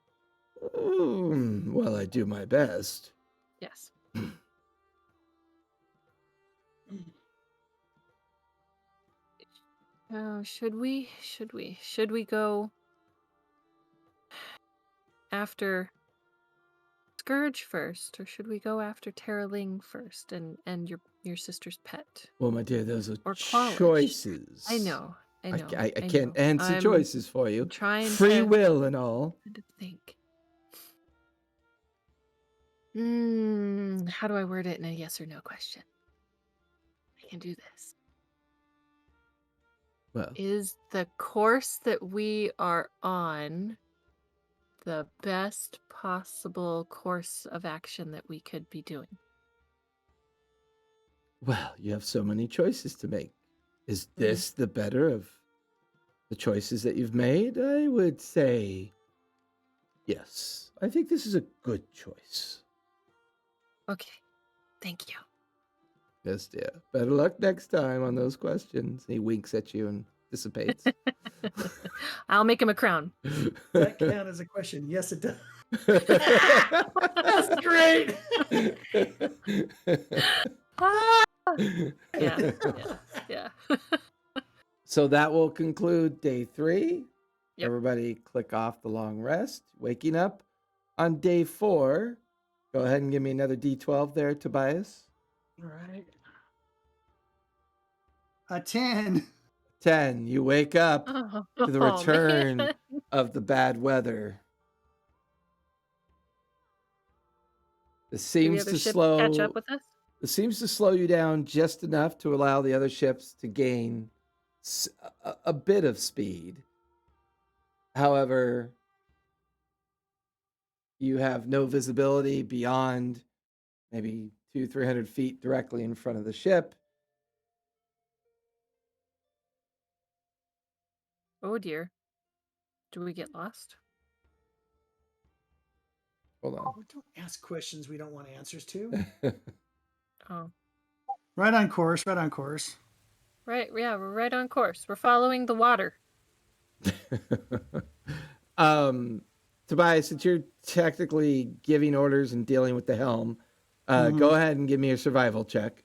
Well, I do my best. Yes. Oh, should we go after Scourge first, or should we go after Teraling first and your sister's pet? Well, my dear, those are Or Clovis. choices. I know. I can't answer choices for you. Trying free will and all. to think. How do I word it in a yes or no question? I can do this. Well, Is the course that we are on the best possible course of action that we could be doing? well, you have so many choices to make. Is this the better of the choices that you've made? I would say yes. I think this is a good choice. Okay. Thank you. Yes, dear. Better luck next time on those questions. He winks at you and dissipates. I'll make him a crown. Does that count as a question? Yes, it does. That's great. Yeah. So that will conclude day 3. Yep. Everybody click off the long rest. Waking up on day 4. Go ahead and give me another D12 there, Tobias. All right. A 10. 10. You wake up to the return of the bad weather. This Do the seems other to ships catch up with us? This seems to slow you down just enough to allow the other ships to gain a bit of speed. However, you have no visibility beyond maybe 200-300 feet directly in front of the ship. Oh dear. Do we get lost? Hold on. Oh, don't ask questions we don't want answers to. Oh. Right on course, right on course. Right, yeah, we're right on course. We're following the water. Tobias, since you're technically giving orders and dealing with the helm, go ahead and give me a survival check.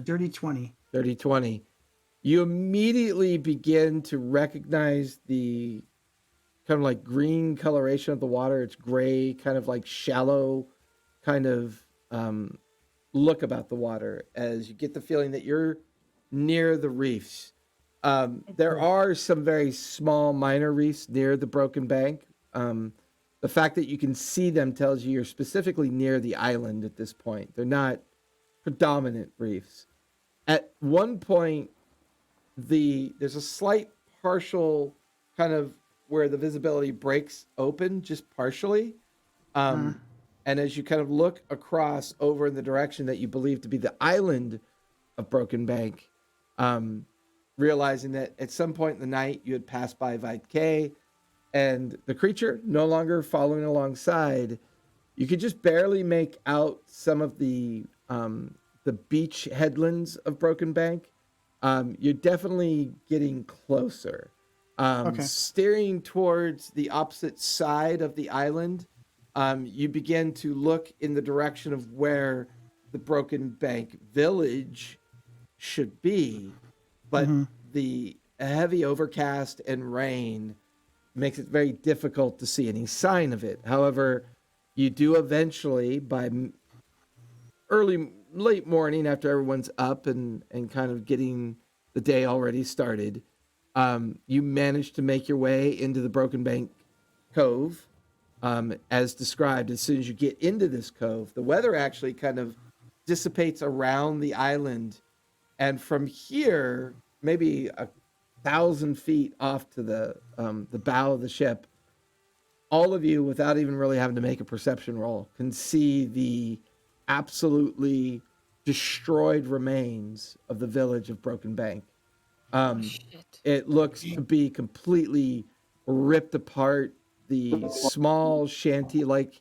Dirty 20. Dirty 20. You immediately begin to recognize the kind of like green coloration of the water. It's gray, kind of like shallow kind of look about the water as you get the feeling that you're near the reefs. There are some very small minor reefs near the broken bank. The fact that you can see them tells you you're specifically near the island at this point. They're not predominant reefs. At one point, there's a slight partial kind of where the visibility breaks open just partially. And as you kind of look across over in the direction that you believe to be the island of Broken Bank, realizing that at some point in the night you had passed by Vite K and the creature no longer following alongside, you could just barely make out some of the beach headlands of Broken Bank. You're definitely getting closer. Steering towards the opposite side of the island, you begin to look in the direction of where the Broken Bank village should be, but the heavy overcast and rain makes it very difficult to see any sign of it. However, you do eventually, by late morning after everyone's up and kind of getting the day already started, you manage to make your way into the Broken Bank Cove. As described, as soon as you get into this cove, the weather actually kind of dissipates around the island. And from here, maybe 1,000 feet off to the bow of the ship, all of you, without even really having to make a perception roll, can see the absolutely destroyed remains of the village of Broken Bank. It looks to be completely ripped apart. The small shanty-like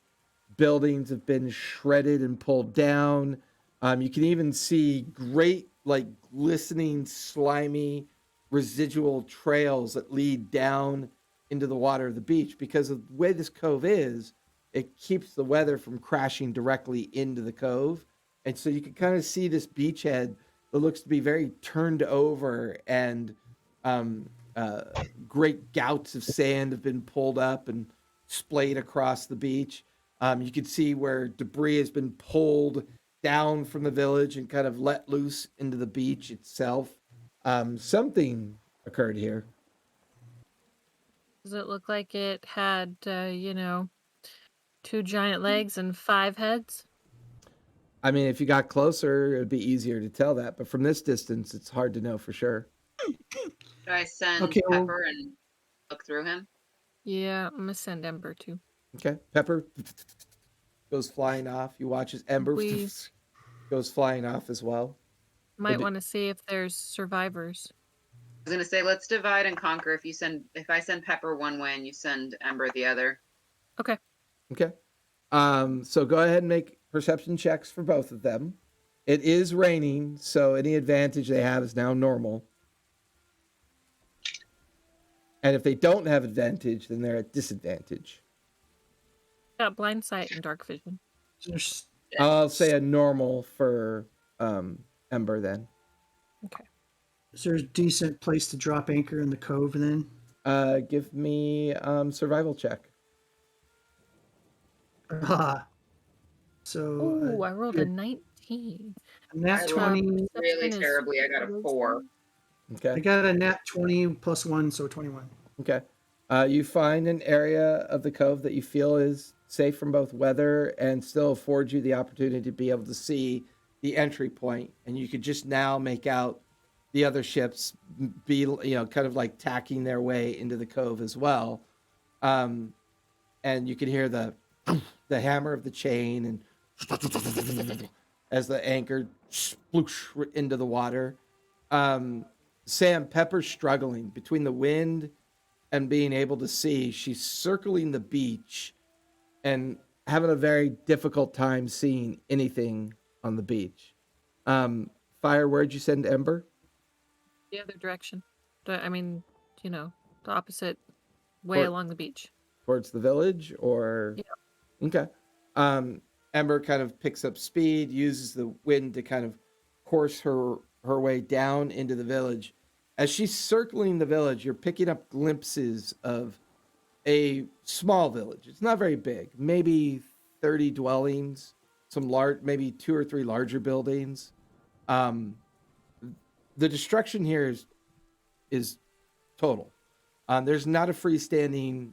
buildings have been shredded and pulled down. You can even see great, like, glistening, slimy, residual trails that lead down into the water of the beach. Because of the way this cove is, it keeps the weather from crashing directly into the cove. And so you can kind of see this beachhead that looks to be very turned over, and great gouts of sand have been pulled up and splayed across the beach. You can see where debris has been pulled down from the village and kind of let loose into the beach itself. Something occurred here. Does it look like it had, 2 giant legs and 5 heads? I mean, if you got closer, it'd be easier to tell that. But from this distance, it's hard to know for sure. Should I send Pepper and look through him? Yeah, I'm gonna send Ember too. Okay. Pepper goes flying off. You watch as Ember goes flying off as well. Might want to see if there's survivors. I was gonna say, let's divide and conquer. If I send Pepper one way and you send Ember the other. Okay. Okay. So go ahead and make perception checks for both of them. It is raining, so any advantage they have is now normal. And if they don't have advantage, then they're at disadvantage. Got blind sight and dark vision. I'll say a normal for Ember then. Okay. Is there a decent place to drop anchor in the cove then? Give me survival check. So Oh, I rolled a 19. 16. Nat I rolled 20. really Perception is terribly. I got a 4. wisdom. Okay. I got a nat 20 plus 1, so 21. Okay. You find an area of the cove that you feel is safe from both weather and still affords you the opportunity to be able to see the entry point, and you could just now make out the other ships be, kind of like tacking their way into the cove as well. And you can hear the hammer of the chain and as the anchor sploosh into the water. Sam, Pepper's struggling between the wind and being able to see. She's circling the beach and having a very difficult time seeing anything on the beach. Fire, where'd you send Ember? The other direction. I mean, the opposite way along the beach. Towards the village, or? Yeah. Okay. Ember kind of picks up speed, uses the wind to kind of course her way down into the village. As she's circling the village, you're picking up glimpses of a small village. It's not very big, maybe 30 dwellings, some large, maybe 2 or 3 larger buildings. The destruction here is total. There's not a freestanding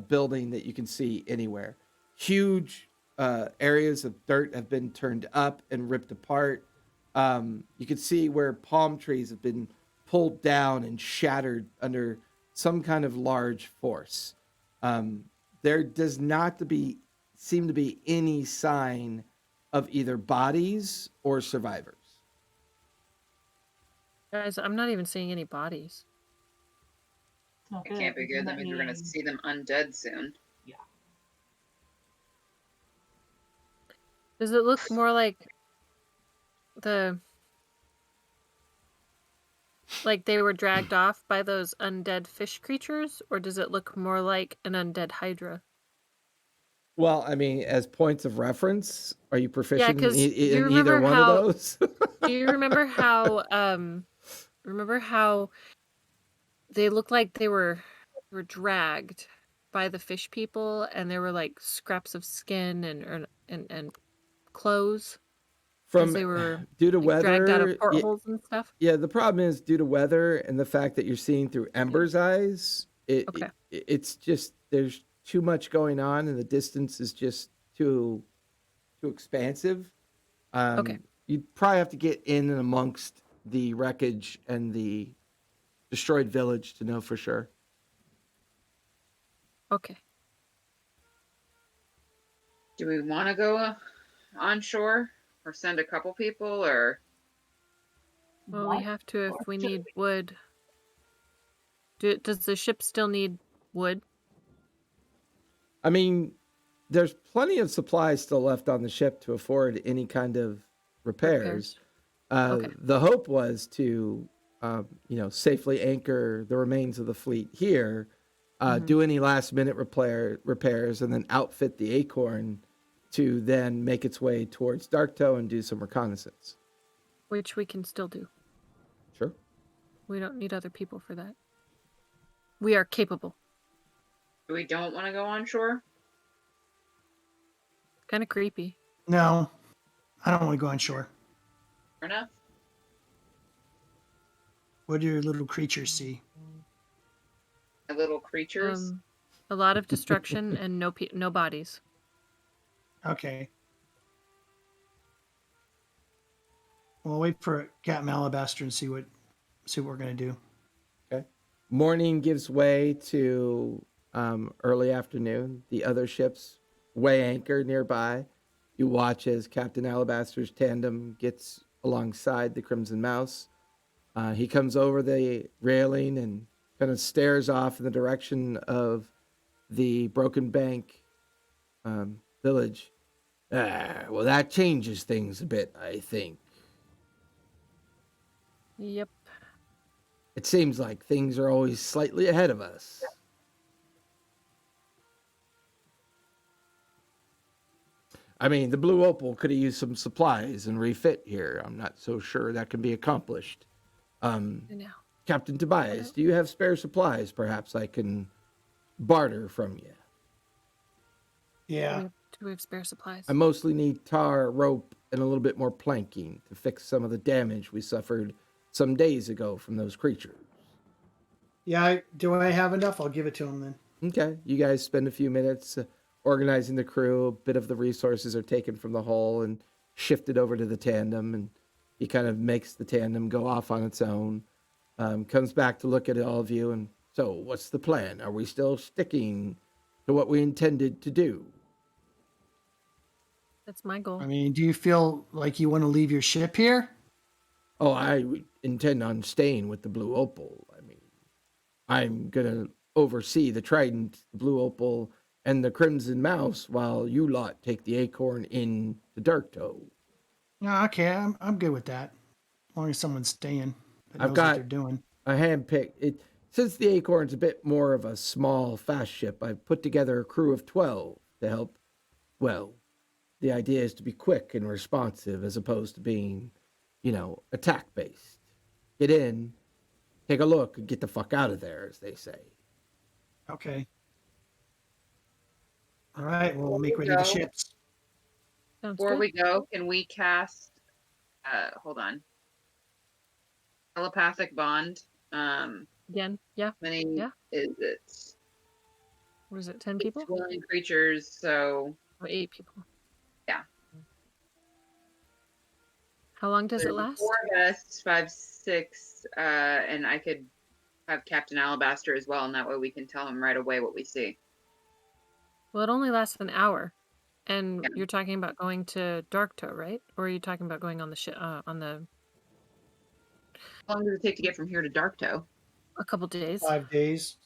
building that you can see anywhere. Huge areas of dirt have been turned up and ripped apart. You can see where palm trees have been pulled down and shattered under some kind of large force. There does not seem to be any sign of either bodies or survivors. Guys, I'm not even seeing any bodies. It's not It good. can't be good. That means we're going to see them undead soon. Yeah. Does it look more like they were dragged off by those undead fish creatures, or does it look more like an undead hydra? Well, I mean, as points of reference, are you proficient 'cause you in either remember one of those? Do you remember how they looked like they were dragged by the fish people, and there were like scraps of skin and clothes as they were due to like, dragged out of weather, portholes and stuff? yeah, the problem is due to weather and the fact that you're seeing through Ember's eyes. Okay. It's just there's too much going on, and the distance is just too expansive. Okay. You'd probably have to get in and amongst the wreckage and the destroyed village to know for sure. Okay. Do we want to go on shore or send a couple people or? Well, What? we have to if we Should need wood. Does the ship still need wood? I mean, there's plenty of supplies still left on the ship to afford any kind of repairs. Okay. The hope was to, safely anchor the remains of the fleet here, do any last minute repairs, and then outfit the Acorn to then make its way towards Darktow and do some reconnaissance. Which we can still do. Sure. We don't need other people for that. We are capable. We don't want to go on shore? Kind of creepy. No, I don't want to go on shore. Fair enough. What do your little creatures see? The little creatures. A lot of destruction and no bodies. Okay. We'll wait for Captain Alabaster and see what we're gonna do. Okay. Morning gives way to early afternoon. The other ships weigh anchor nearby. You watch as Captain Alabaster's tandem gets alongside the Crimson Mouse. He comes over the railing and kind of stares off in the direction of the Broken Bank village. Well, that changes things a bit, I think. Yep. It seems like things are always slightly ahead of us. I mean, the Blue Opal could have used some supplies and refit here. I'm not so sure that can be accomplished. No. Captain Tobias, do you have spare supplies perhaps I can barter from you? Yeah. Do we have spare supplies? I mostly need tar, rope, and a little bit more planking to fix some of the damage we suffered some days ago from those creatures. Yeah, do I have enough? I'll give it to him then. Okay, you guys spend a few minutes organizing the crew. A bit of the resources are taken from the hull and shifted over to the tandem, and he kind of makes the tandem go off on its own. Comes back to look at all of you, and so what's the plan? Are we still sticking to what we intended to do? That's my goal. I mean, do you feel like you want to leave your ship here? Oh, I intend on staying with the Blue Opal. I mean, I'm gonna oversee the Trident, the Blue Opal, and the Crimson Mouse while you lot take the Acorn in the Dark Toe. No, okay, I'm good with that. As long as someone's staying that I've knows what got they're doing. a handpicked it. Since the Acorn's a bit more of a small, fast ship, I've put together a crew of 12 to help. Well, the idea is to be quick and responsive as opposed to being, attack based. Get in, take a look, and get the fuck out of there, as they say. Okay. All right, well, we'll make we ready the go. ships. Sounds Before good. we go, can we cast hold on. Telepathic bond. Again, yeah. Many Yeah. is it? What is it, 10 Eight people? willing creatures, so Or 8 people? Yeah. How long does it there's last? 4 of us, 5, 6, and I could have Captain Alabaster as well, and that way we can tell him right away what we see. Well, it only lasts an hour. And Yeah. you're talking about going to Dark Toe, right? Or are you talking about going on the ship on the How long does it take to get from here to Dark Toe? a couple days? 5 days.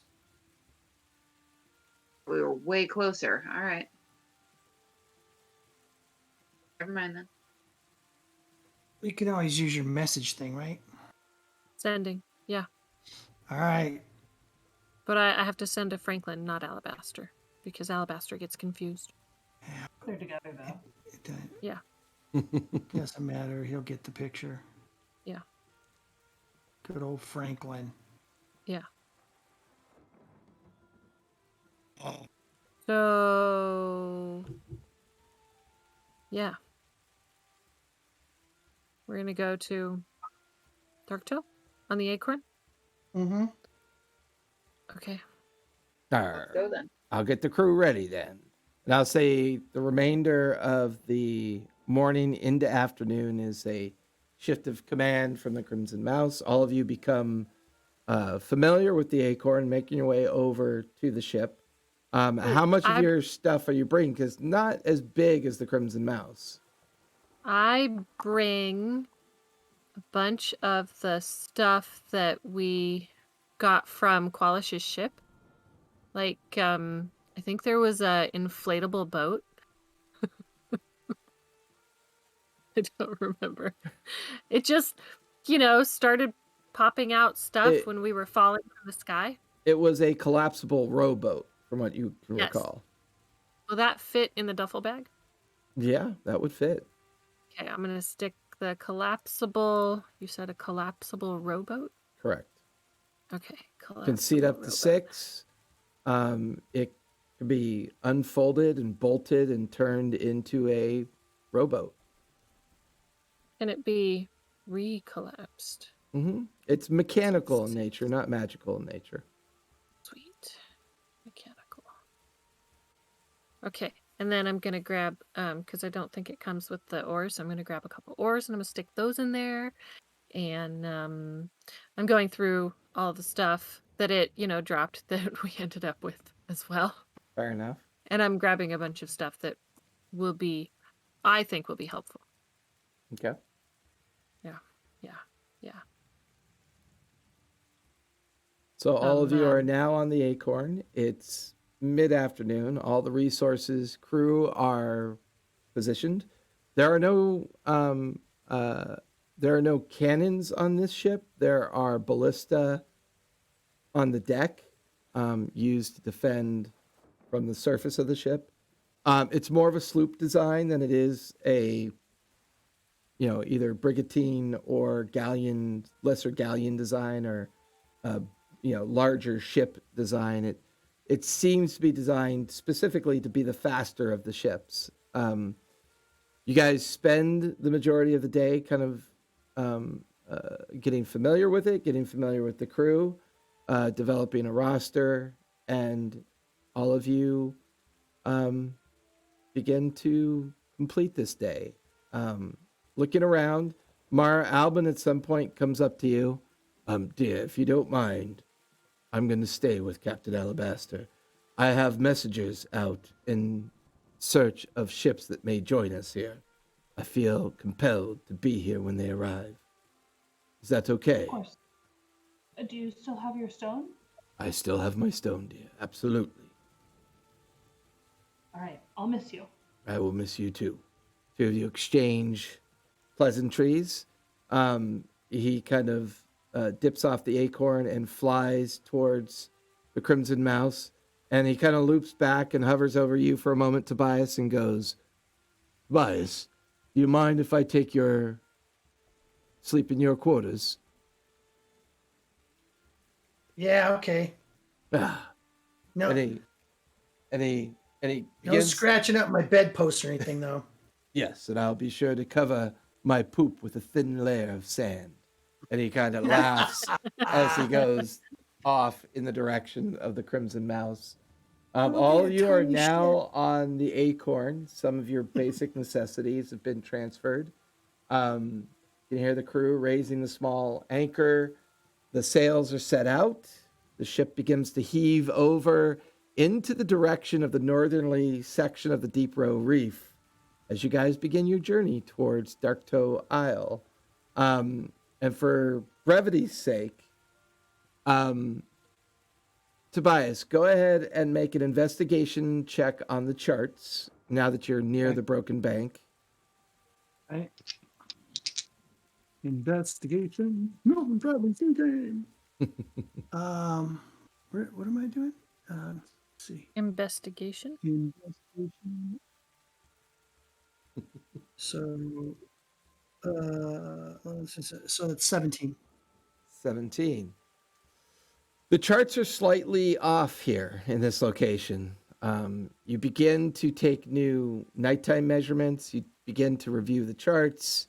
We were way closer. All right. Never mind then. You can always use your message thing, right? Sending. Yeah. All right. But I have to send to Franklin, not Alabaster, because Alabaster gets confused. They're together though. Yeah. Doesn't matter. He'll get the picture. Yeah. Good old Franklin. Yeah. So yeah. We're gonna go to Dark Toe on the Acorn. Mm-hmm. Okay. Let's go then. I'll get the crew ready then. And I'll say the remainder of the morning into afternoon is a shift of command from the Crimson Mouse. All of you become familiar with the Acorn, making your way over to the ship. How much of your stuff are you bringing? Because not as big as the Crimson Mouse. I bring a bunch of the stuff that we got from Qualish's ship. Like, I think there was a inflatable boat. I don't remember. It just, started popping out stuff when we were falling from the sky. It was a collapsible rowboat, from what you can recall. Will that fit in the duffel bag? Yeah, that would fit. Okay, I'm gonna stick the collapsible. You said a collapsible rowboat? Correct. Okay, Can seat up to rowboat. 6. It can be unfolded and bolted and turned into a rowboat. Can it be recollapsed? Mm-hmm. It's mechanical in nature, not magical in nature. Sweet. Mechanical. Okay, and then I'm gonna grab, because I don't think it comes with the oars, I'm gonna grab a couple oars and I'm gonna stick those in there. And I'm going through all the stuff that it, dropped that we ended up with as well. Fair enough. And I'm grabbing a bunch of stuff that I think will be helpful. Okay. Yeah. So all of you are now on the Acorn. It's mid-afternoon. All the resources, crew are positioned. There are no cannons on this ship. There are ballista on the deck, used to defend from the surface of the ship. It's more of a sloop design than it is a, either brigantine or galleon, lesser galleon design, or larger ship design. It seems to be designed specifically to be the faster of the ships. You guys spend the majority of the day kind of getting familiar with it, getting familiar with the crew, developing a roster, and all of you begin to complete this day. Looking around, Mara Albin at some point comes up to you. Dear, if you don't mind, I'm going to stay with Captain Alabaster. I have messengers out in search of ships that may join us here. I feel compelled to be here when they arrive. Is that okay? Of course. Do you still have your stone? I still have my stone, dear. Absolutely. All right, I'll miss you. I will miss you too. Two of you exchange pleasantries. He kind of dips off the acorn and flies towards the Crimson Mouse. And he kind of loops back and hovers over you for a moment, Tobias, and goes, Tobias, do you mind if I take your sleep in your quarters? Yeah, okay. Ah. No, And he no begins, scratching up my bedpost or anything, though. yes, and I'll be sure to cover my poop with a thin layer of sand. And he kind of laughs as he goes off in the direction of the Crimson Mouse. All of you are now on the acorn. Some of your basic necessities have been transferred. You can hear the crew raising the small anchor. The sails are set out. The ship begins to heave over into the direction of the northerly section of the Deep Row Reef as you guys begin your journey towards Dark Toe Isle. And for brevity's sake, Tobias, go ahead and make an investigation check on the charts now that you're near the broken bank. Right. Investigation. No, I'm probably thinking. What am I doing? Let's see. Investigation. Investigation. So, so it's 17. 17. The charts are slightly off here in this location. You begin to take new nighttime measurements. You begin to review the charts.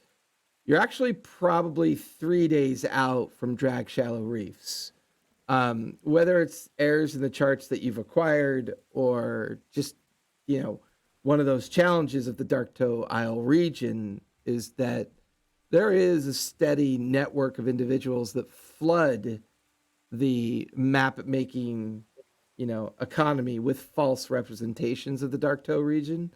You're actually probably 3 days out from drag shallow reefs. Whether it's errors in the charts that you've acquired or just, one of those challenges of the Dark Toe Isle region is that there is a steady network of individuals that flood the map making, economy with false representations of the Dark Toe region.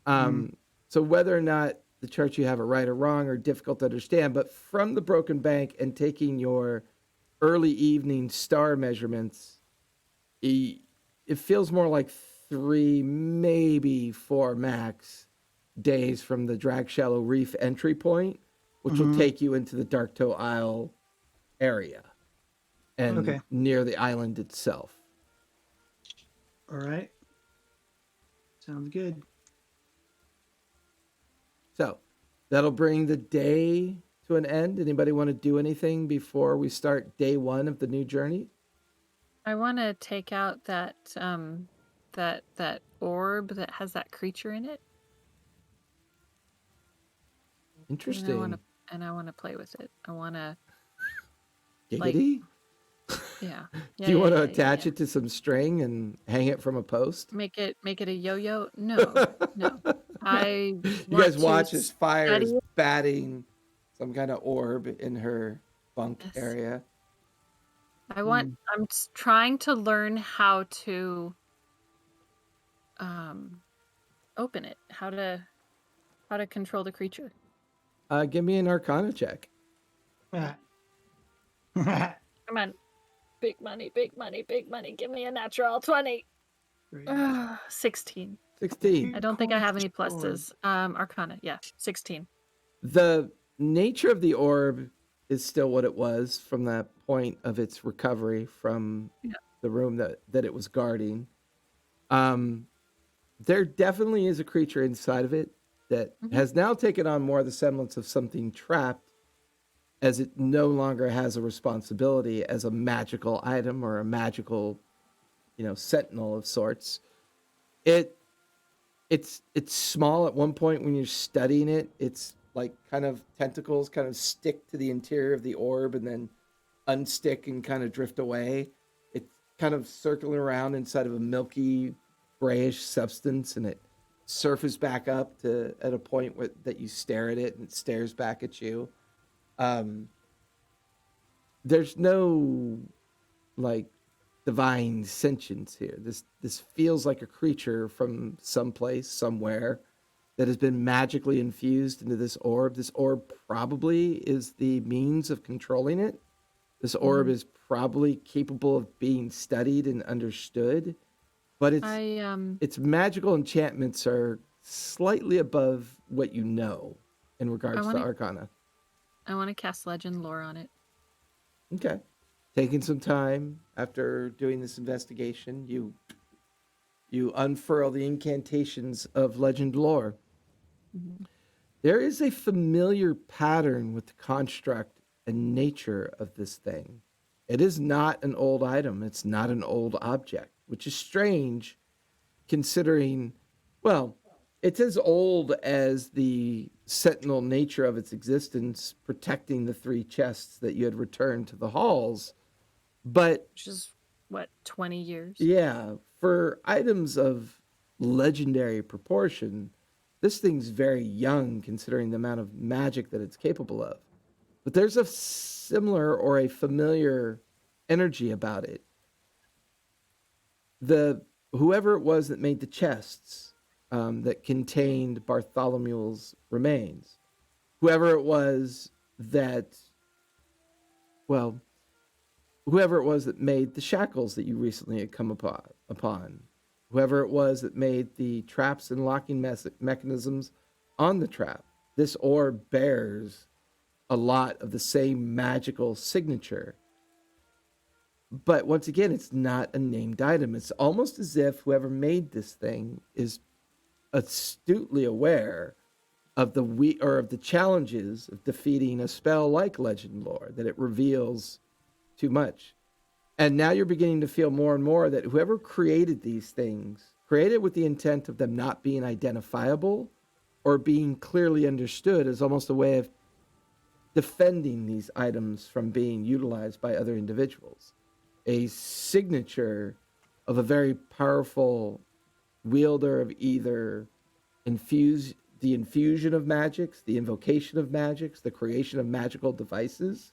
So whether or not the charts you have are right or wrong are difficult to understand, but from the broken bank and taking your early evening star measurements, it feels more like 3, maybe 4 max days from the Drag Shallow Reef entry point, which will take you into the Dark Toe Isle area and near the island itself. All right. Sounds good. So that'll bring the day to an end. Anybody want to do anything before we start day 1 of the new journey? I want to take out that that orb that has that creature in it. Interesting. And I want to play with it. I want to. Giggity? Yeah. Do you want to attach it to some string and hang it from a post? Make it a yo-yo? No. You guys watch as fire is batting some kind of orb in her bunk area. I'm trying to learn how to open it. How to control the creature. Give me an Arcana check. Come on. Big money, big money, big money. Give me a natural 20. 16. 16. I don't think I have any pluses. Arcana, yeah, 16. The nature of the orb is still what it was from that point of its recovery from the room that it was guarding. There definitely is a creature inside of it that has now taken on more of the semblance of something trapped, as it no longer has a responsibility as a magical item or a magical, sentinel of sorts. It it's small at one point when you're studying it. It's like kind of tentacles kind of stick to the interior of the orb and then unstick and kind of drift away. It's kind of circling around inside of a milky grayish substance, and it surfaces back up to at a point that you stare at it and it stares back at you. Um, there's no like divine sentience here. This feels like a creature from someplace, somewhere, that has been magically infused into this orb. This orb probably is the means of controlling it. This orb is probably capable of being studied and understood, but its magical enchantments are slightly above what you know in regards to Arcana. I want to cast legend lore on it. Okay. Taking some time after doing this investigation, you unfurl the incantations of legend lore. Mhm. There is a familiar pattern with the construct and nature of this thing. It is not an old item. It's not an old object, which is strange considering, well, it's as old as the sentinel nature of its existence, protecting the 3 chests that you had returned to the halls. But Which is, what, 20 years? yeah, for items of legendary proportion, this thing's very young considering the amount of magic that it's capable of. But there's a similar or a familiar energy about it. Whoever it was that made the chests that contained Bartholomew's remains, whoever it was that, well, whoever it was that made the shackles that you recently had come upon, whoever it was that made the traps and locking mechanisms on the trap, this orb bears a lot of the same magical signature. But once again, it's not a named item. It's almost as if whoever made this thing is astutely aware of the challenges of defeating a spell like legend lore, that it reveals too much. And now you're beginning to feel more and more that whoever created these things created with the intent of them not being identifiable or being clearly understood as almost a way of defending these items from being utilized by other individuals. A signature of a very powerful wielder of either the infusion of magics, the invocation of magics, the creation of magical devices.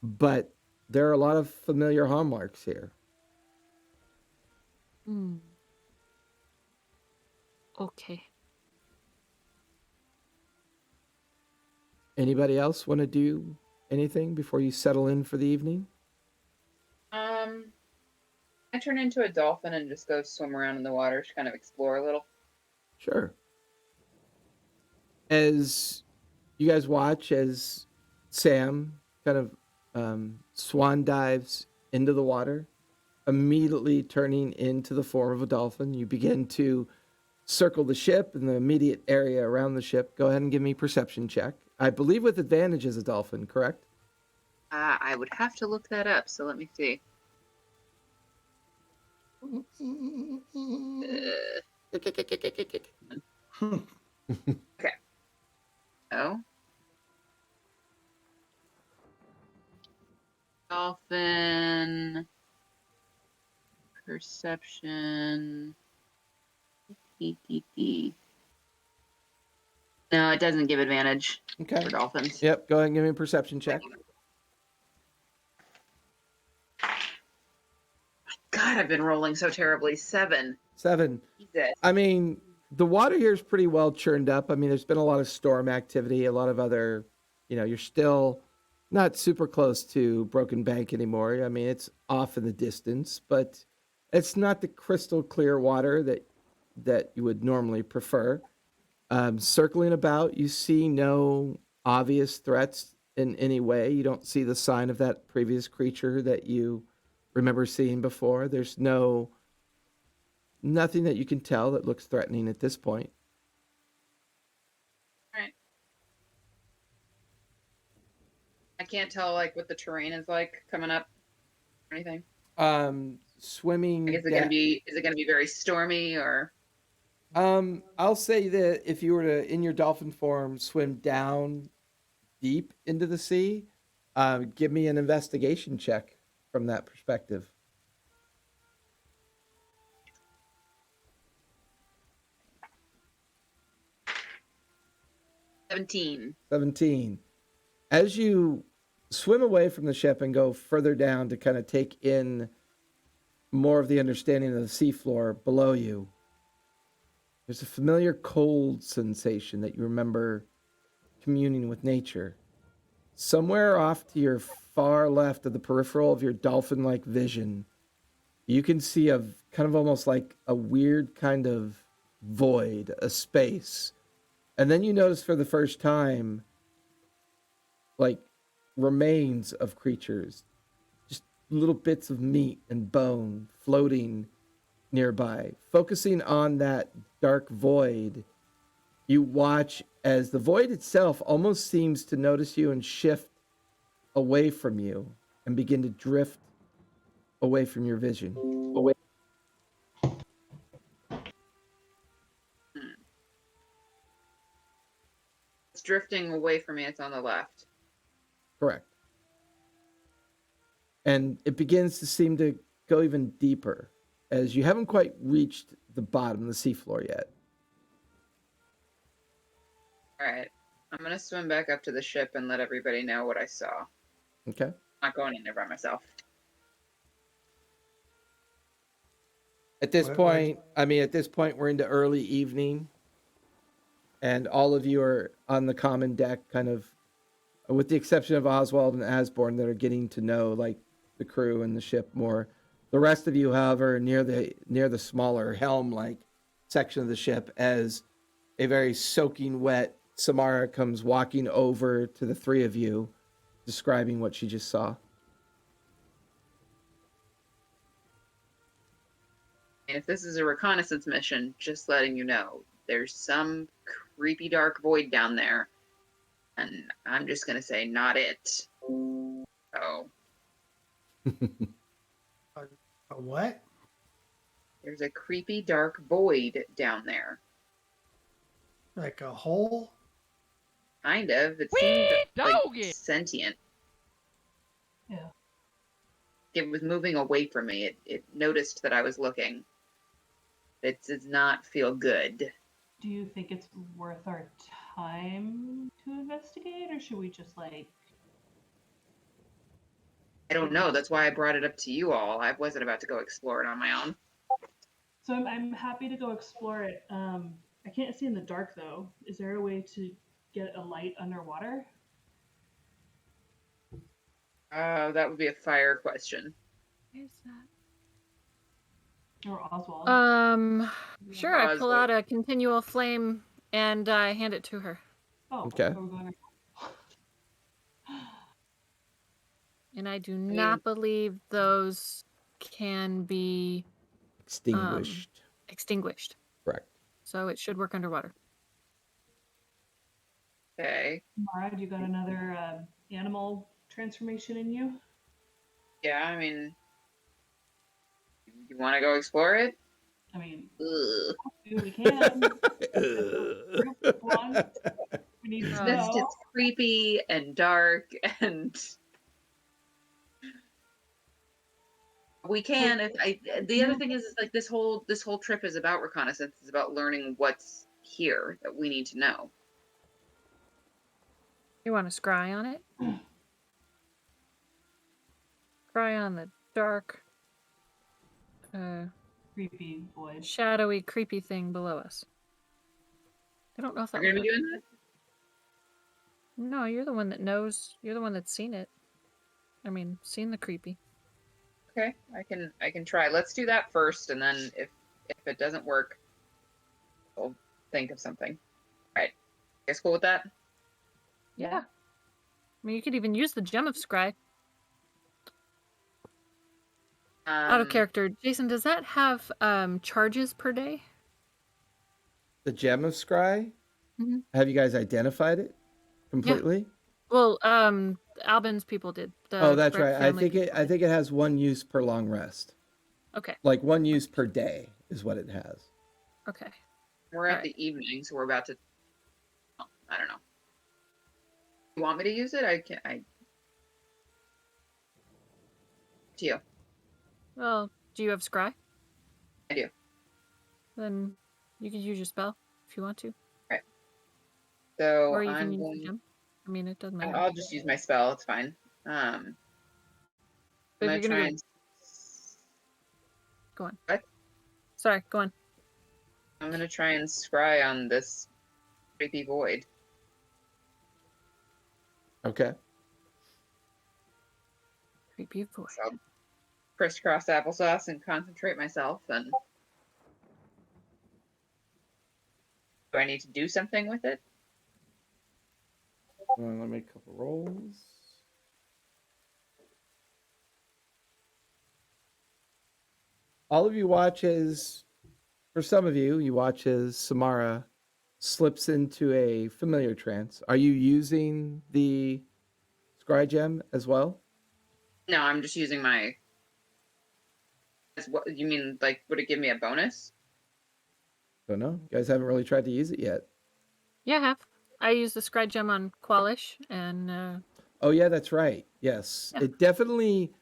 But there are a lot of familiar hallmarks here. Okay. Anybody else want to do anything before you settle in for the evening? I turn into a dolphin and just go swim around in the water to kind of explore a little. Sure. As you guys watch as Sam kind of swan dives into the water, immediately turning into the form of a dolphin, you begin to circle the ship and the immediate area around the ship. Go ahead and give me a perception check. I believe with advantage as a dolphin, correct? I would have to look that up, so let me see. Okay. Oh. Dolphin. Perception. No, it doesn't give advantage for dolphins. Yep, go ahead and give me a perception check. God, I've been rolling so terribly. 7. 7. Jesus. I mean, the water here is pretty well churned up. I mean, there's been a lot of storm activity, a lot of other, you're still not super close to Broken Bank anymore. I mean, it's off in the distance, but it's not the crystal clear water that you would normally prefer. Circling about, you see no obvious threats in any way. You don't see the sign of that previous creature that you remember seeing before. There's nothing that you can tell that looks threatening at this point. All right. I can't tell like what the terrain is like coming up or anything. Swimming. Like, is it gonna be very stormy or? I'll say that if you were to, in your dolphin form, swim down deep into the sea, give me an investigation check from that perspective. 17. As you swim away from the ship and go further down to kind of take in more of the understanding of the seafloor below you, there's a familiar cold sensation that you remember communing with nature. Somewhere off to your far left of the peripheral of your dolphin-like vision, you can see a kind of almost like a weird kind of void, a space. And then you notice for the first time, like remains of creatures, just little bits of meat and bone floating nearby. Focusing on that dark void, you watch as the void itself almost seems to notice you and shift away from you and begin to drift away from your vision. It's drifting away from me. It's on the left. Correct. And it begins to seem to go even deeper as you haven't quite reached the bottom of the seafloor yet. All right. I'm going to swim back up to the ship and let everybody know what I saw. Okay. I'm not going in there by myself. At this point, we're into early evening, and all of you are on the common deck, kind of, with the exception of Oswald and Asborn, that are getting to know like the crew and the ship more. The rest of you, however, are near the smaller helm-like section of the ship, as a very soaking wet Samara comes walking over to the three of you, describing what she just saw. And if this is a reconnaissance mission, just letting you know, there's some creepy dark void down there. And I'm just going to say, not it. Oh. A what? There's a creepy dark void down there. Like a hole? Kind of. It seemed like sentient. Yeah. It was moving away from me. It noticed that I was looking. It does not feel good. Do you think it's worth our time to investigate, or should we just like... I don't know. That's why I brought it up to you all. I wasn't about to go explore it on my own. So I'm happy to go explore it. I can't see in the dark though. Is there a way to get a light underwater? That would be a fire question. Where's that? Or Oswald? Sure. I pull out a continual flame and I hand it to her. Oh, Okay. so we're going... And I do not believe those can be extinguished. Correct. So it should work underwater. Okay. Mara, do you got another animal transformation in you? Yeah, I mean, you want to go explore it? I mean, Ugh. we can. We need to It's know. creepy and dark, and we can. The other thing is like this whole trip is about reconnaissance. It's about learning what's here that we need to know. You want to scry on it? Scry on the dark, Creepy void. shadowy, creepy thing below us. I don't know if that We're gonna be would doing that. No, you're the one that knows. You're the one that's seen it. I mean, seen the creepy. Okay, I can try. Let's do that first, and then if it doesn't work, we'll think of something. All right, you guys cool with that? Yeah. I mean, you could even use the gem of scry. Out of character, Jason, does that have charges per day? The gem of scry? Mm-hmm. Have you guys identified it completely? Yeah. Well, Albin's people did. Oh, that's right. I think people it has one use per long rest. Okay. Like one use per day is what it has. Okay. We're at Alright. the evening, so we're about to. Oh, I don't know. You want me to use it? I can. To you. Well, do you have scry? I do. Then you can use your spell if you want to. So Or you can I'm use the going. gem. I mean, it doesn't matter. I'll just use my spell. It's fine. But I'm if gonna you're gonna try go, and. go on. What? Sorry, go on. I'm gonna try and scry on this creepy void. Okay. Creepy void. So I'll crisscross applesauce and concentrate myself. And do I need to do something with it? Let me make a couple rolls. All of you watch as, for some of you, you watch as Samara slips into a familiar trance. Are you using the scry gem as well? No, I'm just using my. What you mean? Like, would it give me a bonus? Don't know. You guys haven't really tried to use it yet. Yeah, I have. I used the scry gem on Qualish, and Oh yeah, that's right. Yes. Yeah. It definitely,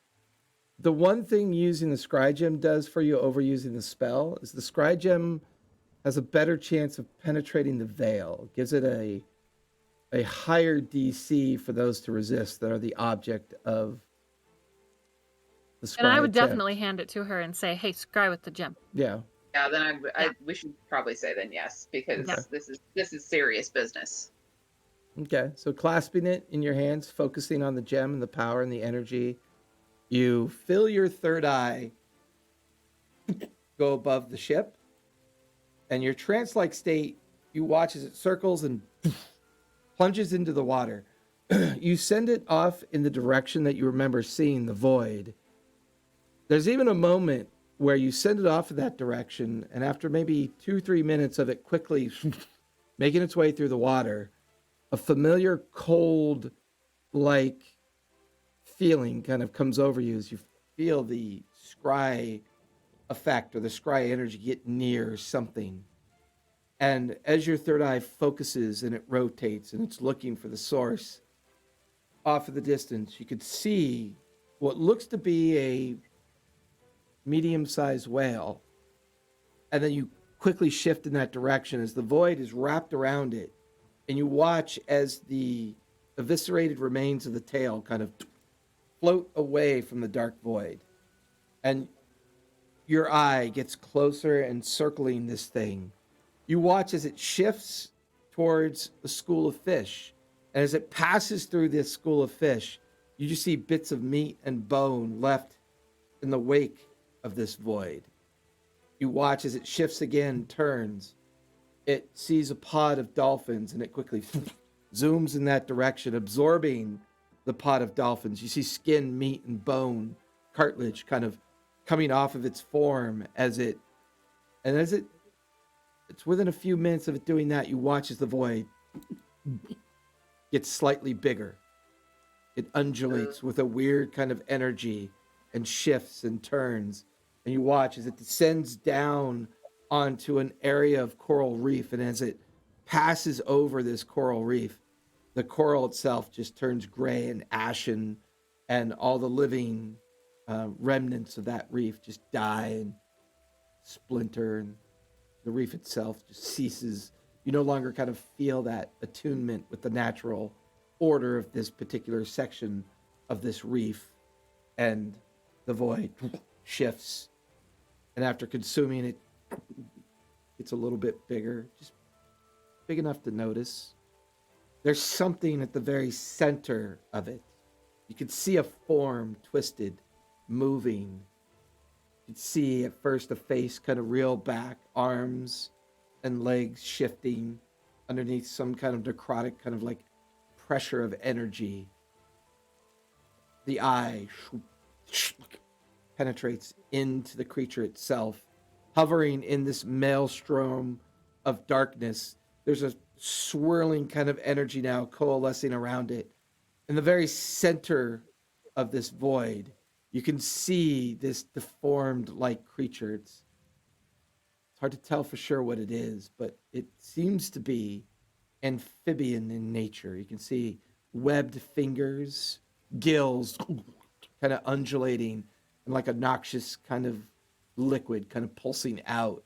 the one thing using the scry gem does for you over using the spell is the scry gem has a better chance of penetrating the veil. It gives it a higher DC for those to resist that are the object of the scry and I would attempt. definitely hand it to her and say, "Hey, scry with the gem." Yeah. Yeah, then we should probably say then yes, because Yeah. this is serious business. Okay. So clasping it in your hands, focusing on the gem and the power and the energy, you feel your third eye go above the ship, and your trance-like state, you watch as it circles and plunges into the water. You send it off in the direction that you remember seeing the void. There's even a moment where you send it off in that direction, and after maybe 2-3 minutes of it quickly making its way through the water, a familiar cold like feeling kind of comes over you as you feel the scry effect or the scry energy get near something. And as your third eye focuses and it rotates and it's looking for the source, off in the distance, you could see what looks to be a medium-sized whale. And then you quickly shift in that direction as the void is wrapped around it. And you watch as the eviscerated remains of the tail kind of float away from the dark void. And your eye gets closer and circling this thing. You watch as it shifts towards a school of fish. And as it passes through this school of fish, you just see bits of meat and bone left in the wake of this void. You watch as it shifts again, turns. It sees a pod of dolphins and it quickly zooms in that direction, absorbing the pod of dolphins. You see skin, meat, and bone, cartilage kind of coming off of its form as it's within a few minutes of it doing that, you watch as the void gets slightly bigger. It undulates with a weird kind of energy and shifts and turns. And you watch as it descends down onto an area of coral reef. And as it passes over this coral reef, the coral itself just turns gray and ashen, and all the living remnants of that reef just die and splinter, and the reef itself just ceases. You no longer kind of feel that attunement with the natural order of this particular section of this reef, and the void shifts. And after consuming it, it's a little bit bigger, just big enough to notice. There's something at the very center of it. You could see a form twisted, moving. You could see at first a face kind of reel back, arms and legs shifting underneath some kind of necrotic kind of like pressure of energy. The eye penetrates into the creature itself, hovering in this maelstrom of darkness. There's a swirling kind of energy now coalescing around it. In the very center of this void, you can see this deformed like creature. It's hard to tell for sure what it is, but it seems to be amphibian in nature. You can see webbed fingers, gills kind of undulating, and like a noxious kind of liquid kind of pulsing out.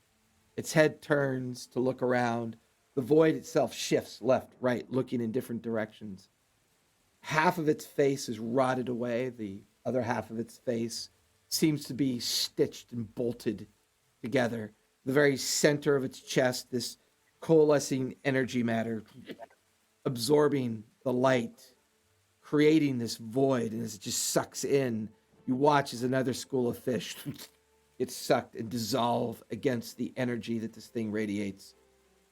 Its head turns to look around. The void itself shifts left, right, looking in different directions. Half of its face is rotted away. The other half of its face seems to be stitched and bolted together. The very center of its chest, this coalescing energy matter absorbing the light, creating this void, and as it just sucks in, you watch as another school of fish gets sucked and dissolve against the energy that this thing radiates.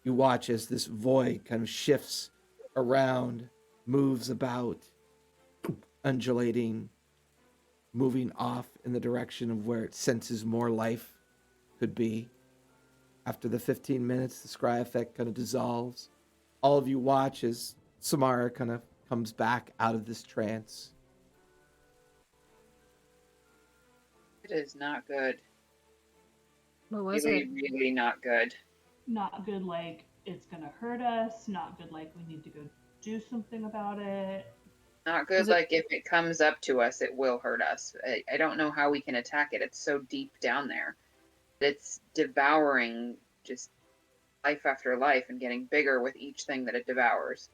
You watch as this void kind of shifts around, moves about, undulating, moving off in the direction of where it senses more life could be. After the 15 minutes, the scry effect kind of dissolves. All of you watch as Samara kind of comes back out of this trance. It is not good. What was Really, it? really not good. Not good like it's gonna hurt us, not good like we need to go do something about it. Not good. Is it- Like if it comes up to us, it will hurt us. I don't know how we can attack it. It's so deep down there. It's devouring just life after life and getting bigger with each thing that it devours.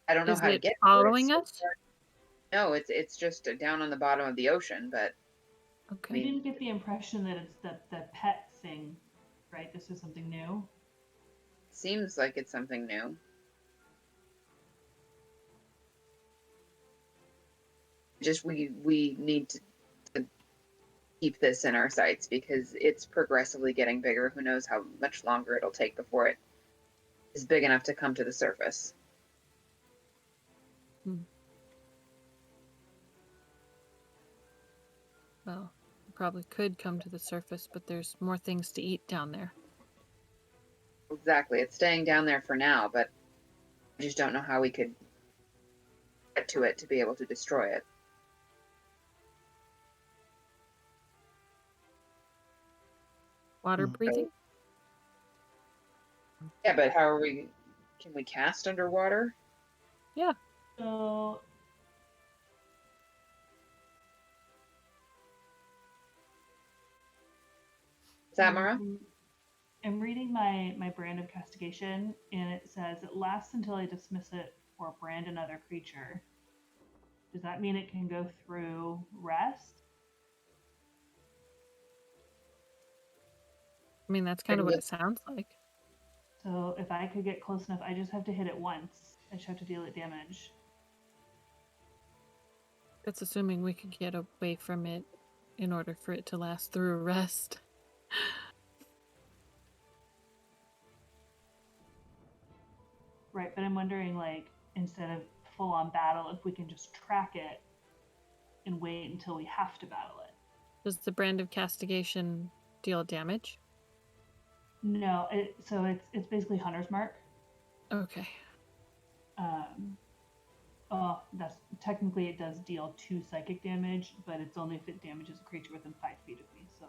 I don't know Is how to it get following to it. us? No, it's just down on the bottom of the ocean, but Okay. We didn't get the impression that it's the pet thing, right? This is something new. it seems like it's something new. Just we need to keep this in our sights because it's progressively getting bigger. Who knows how much longer it'll take before it is big enough to come to the surface. Well, it probably could come to the surface, but there's more things to eat down there. Exactly. It's staying down there for now, but I just don't know how we could get to it to be able to destroy it. Water breathing? Yeah, but how are we? Can we cast underwater? Yeah. So Samara? I'm reading my brand of castigation, and it says it lasts until I dismiss it or brand another creature. Does that mean it can go through rest? I mean, that's kind of what it sounds like. So if I could get close enough, I just have to hit it once. I just have to deal it damage. That's assuming we could get away from it in order for it to last through rest. Right, but I'm wondering, like, instead of full on battle, if we can just track it and wait until we have to battle it. Does the brand of castigation deal damage? No, so it's basically Hunter's Mark. Okay. That's technically it does deal 2 psychic damage, but it's only if it damages a creature within 5 feet of me, so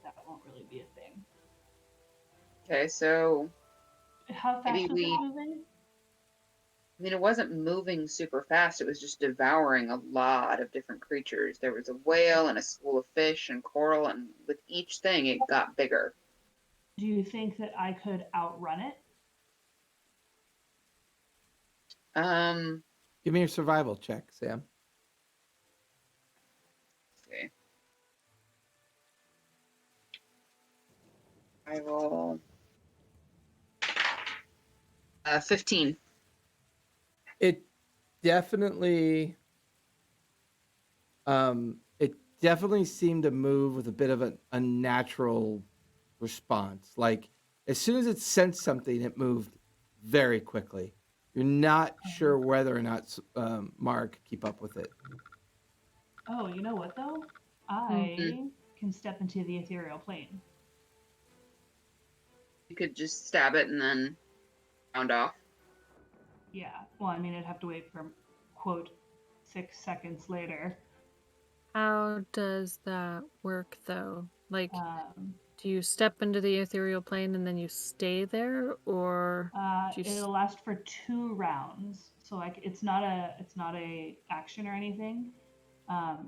that won't really be a thing. Okay, so How fast maybe was it moving? I mean, it wasn't moving super fast. It was just devouring a lot of different creatures. There was a whale and a school of fish and coral, and with each thing, it got bigger. Do you think that I could outrun it? Give me your survival check, Sam. See. I roll 15. It definitely seemed to move with a bit of an unnatural response. Like as soon as it sensed something, it moved very quickly. You're not sure whether or not Mark could keep up with it. Oh, you know what though? I can step into the ethereal plane. You could just stab it and then round off. Yeah. Well, I mean, I'd have to wait for quote 6 seconds later. How does that work, though? Like, Um, do you step into the ethereal plane and then you stay there, or do you? it'll last for 2 rounds, so like it's not a action or anything.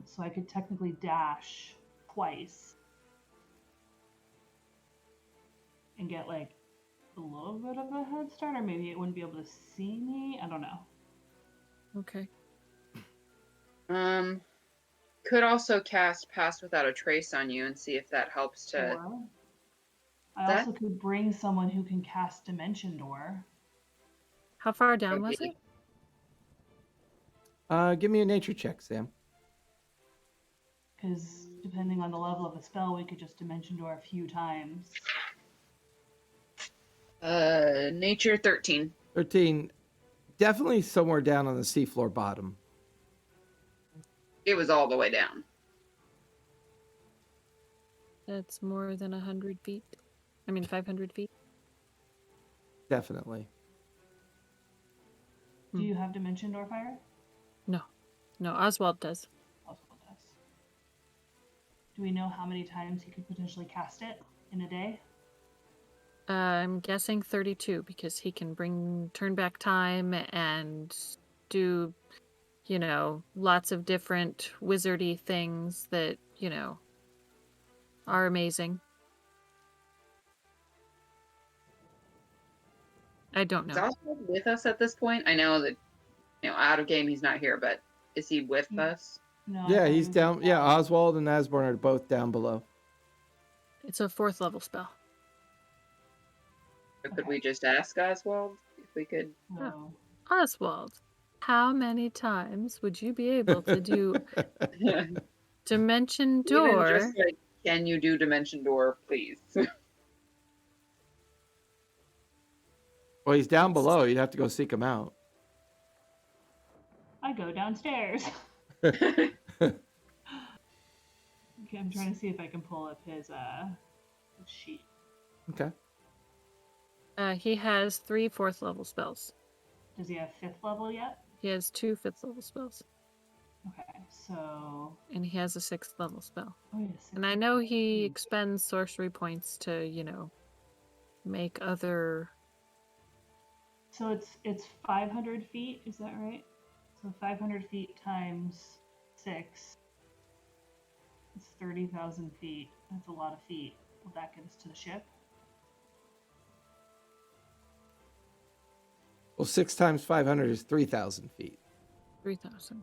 So I could technically dash twice and get like a little bit of a head start, or maybe it wouldn't be able to see me. I don't know. Okay. Could also cast Pass Without a Trace on you and see if that helps to. Or I That also could bring someone who can cast Dimension Door. How far down would was be- it? Give me a nature check, Sam. Because depending on the level of the spell, we could just Dimension Door a few times. Nature 13. 13. Definitely somewhere down on the seafloor bottom. It was all the way down. That's more than 100 feet. I mean, 500 feet. Definitely. Do you have Dimension Door fire? No, Oswald does. Oswald does. Do we know how many times he could potentially cast it in a day? I'm guessing 32 because he can turn back time and do, lots of different wizardy things that, are amazing. I don't Is know. Oswald with us at this point? I know that, out of game he's not here, but is he with us? No. I Yeah, thought he he's was down. with Yeah, Oswald. Oswald and Asborn are both down below. It's a 4th level spell. Or could Okay. we just ask Oswald if we could? No. Oswald, how many times would you be able to do Dimension Even Door? just like, can you do Dimension Door, please? Well, he's down below. You'd have to go seek him out. I go downstairs. Okay. Okay, I'm trying to see if I can pull up his sheet. He has 3 4th level spells. Does he have 5th level yet? He has 2 5th level spells. Okay, so And he has a 6th level spell. oh yes. And I know he expends sorcery points to, make other. So it's 500 feet. Is that right? So 500 feet times 6. It's 30,000 feet. That's a lot of feet. Will that get us to the ship? Well, 6 times 500 is 3,000 feet. 3,000.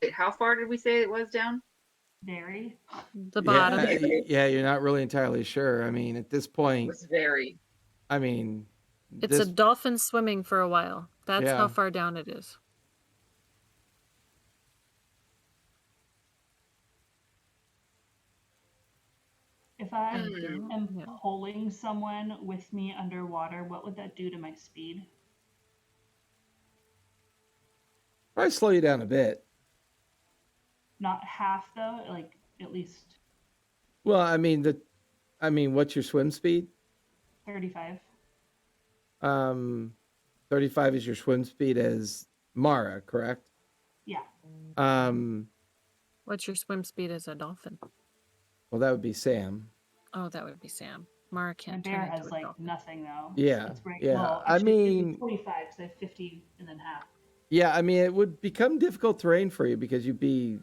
Wait, how far did we say it was down? Very. The bottom. Yeah, you're not really entirely sure. I mean, at this It point, was very. I mean, It's a dolphin swimming for a while. That's Yeah. how far down it is. If I Hmm. am Yeah. pulling someone with me underwater, what would that do to my speed? probably slow you down a bit. Not half though, like at least Well, I mean, what's your swim speed? 35. 35 is your swim speed as Mara, correct? Yeah. What's your swim speed as a dolphin? Well, that would be Sam. Oh, that would be Sam. Mara My can't bear turn into has a like dolphin. nothing though. Yeah, It's great. yeah. Well, I actually, it'd be mean- 25 because I have 50 and then half. Yeah, I mean, it would become difficult terrain for you because you'd be,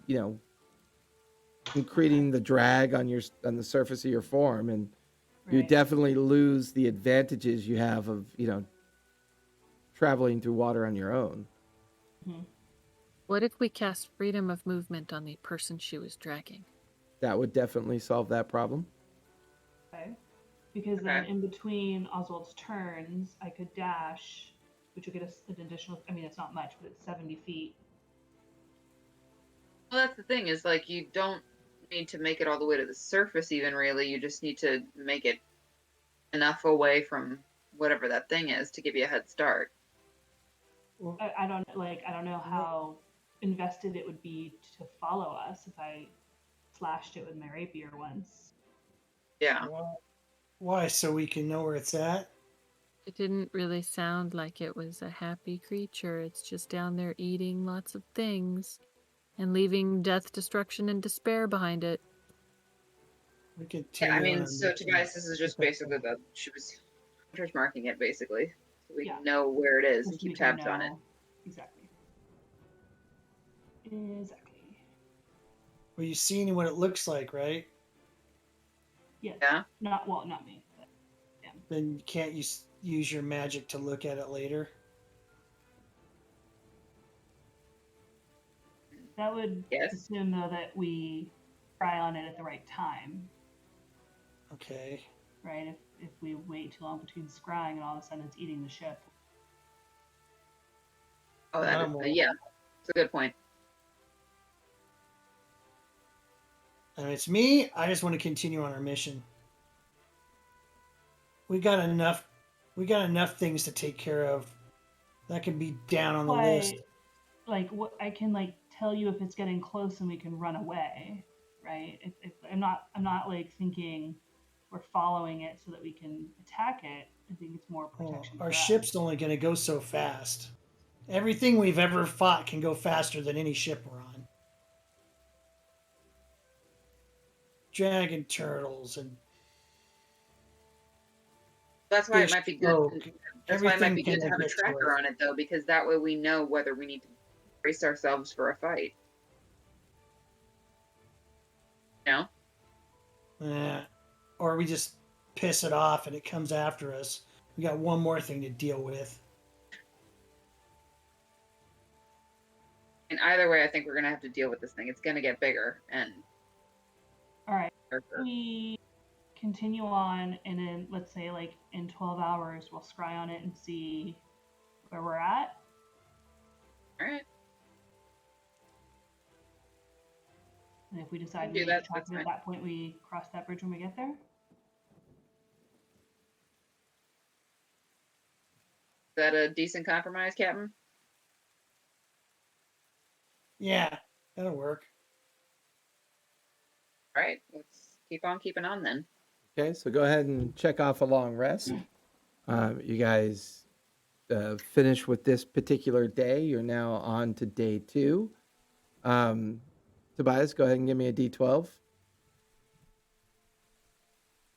increasing the drag on the surface of your form, and you Right. definitely lose the advantages you have of, traveling through water on your own. What if we cast freedom of movement on the person she was dragging? That would definitely solve that problem. Okay. Because then Okay. in between Oswald's turns, I could dash, which would get us an additional. I mean, it's not much, but it's 70 feet. Well, that's the thing is like you don't need to make it all the way to the surface even really. You just need to make it enough away from whatever that thing is to give you a head start. I don't know how invested it would be to follow us if I slashed it with my rapier once. Yeah. Why? So we can know where it's at? It didn't really sound like it was a happy creature. It's just down there eating lots of things and leaving death, destruction, and despair behind it. We Yeah, continue I on mean, our so to mission. guys, this is just basically the she was hunter's marking it basically, so we Yeah. know where it is and Just so we keep can tabs on it. know. Exactly. Exactly. Well, you seen what it looks like, right? Yes. Yeah. Not me. But Then you can't use your magic to look at it later. that would Yes. assume though that we try on it at the right time, Okay. right? If we wait too long between scrying and all of a sudden it's eating the ship. Oh, that is, Animal. yeah, it's a good point. And it's me. I just want to continue on our mission. We got enough. We got enough things to take care of. That can be down on the list. Like what I can like tell you if it's getting close and we can run away, right? If I'm not like thinking we're following it so that we can attack it. I think it's more Well, protection. our for ship's us. only going to go so fast. Everything we've ever fought can go faster than any ship we're on. Dragon turtles and That's why it fish might be good. folk. That's why it might Everything be good to can have a get to tracker us. on it though, because that way we know whether we need to brace ourselves for a fight. You know? Or we just piss it off and it comes after us. We got one more thing to deal with. And either way, I think we're gonna have to deal with this thing. It's gonna get bigger and. All right. darker. We continue on, and then let's say like in 12 hours we'll scry on it and see where we're at. All right. And if we decide to do make that, a track that's at fine. that point, we cross that bridge when we get there. Is that a decent compromise, Captain? Yeah, that'll work. All right, let's keep on keeping on then. Okay, so go ahead and check off a long rest. You guys finish with this particular day. You're now on to day 2. Tobias, go ahead and give me a D12.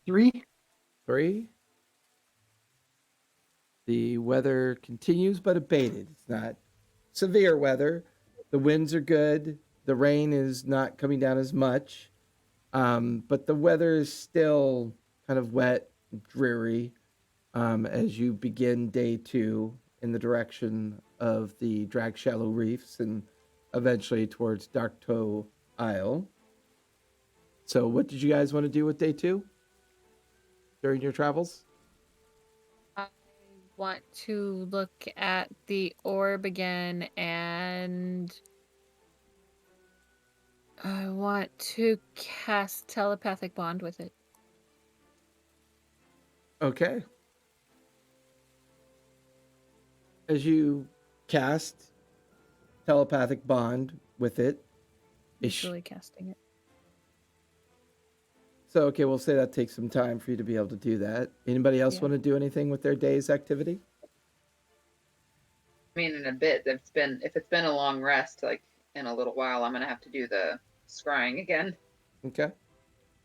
3. 3. The weather continues but abated. It's not severe weather. The winds are good. The rain is not coming down as much. But the weather is still kind of wet, dreary, as you begin day 2 in the direction of the Drag Shallow Reefs and eventually towards Dark Toe Isle. So what did you guys want to do with day 2 during your travels? I want to look at the orb again, and I want to cast telepathic bond with it. Okay. As you cast telepathic bond with it, Visually casting it. so okay, we'll say that takes some time for you to be able to do that. Anybody else Yeah. want to do anything with their day's activity? I mean, in a bit, if it's been a long rest, like in a little while, I'm gonna have to do the scrying again. Okay.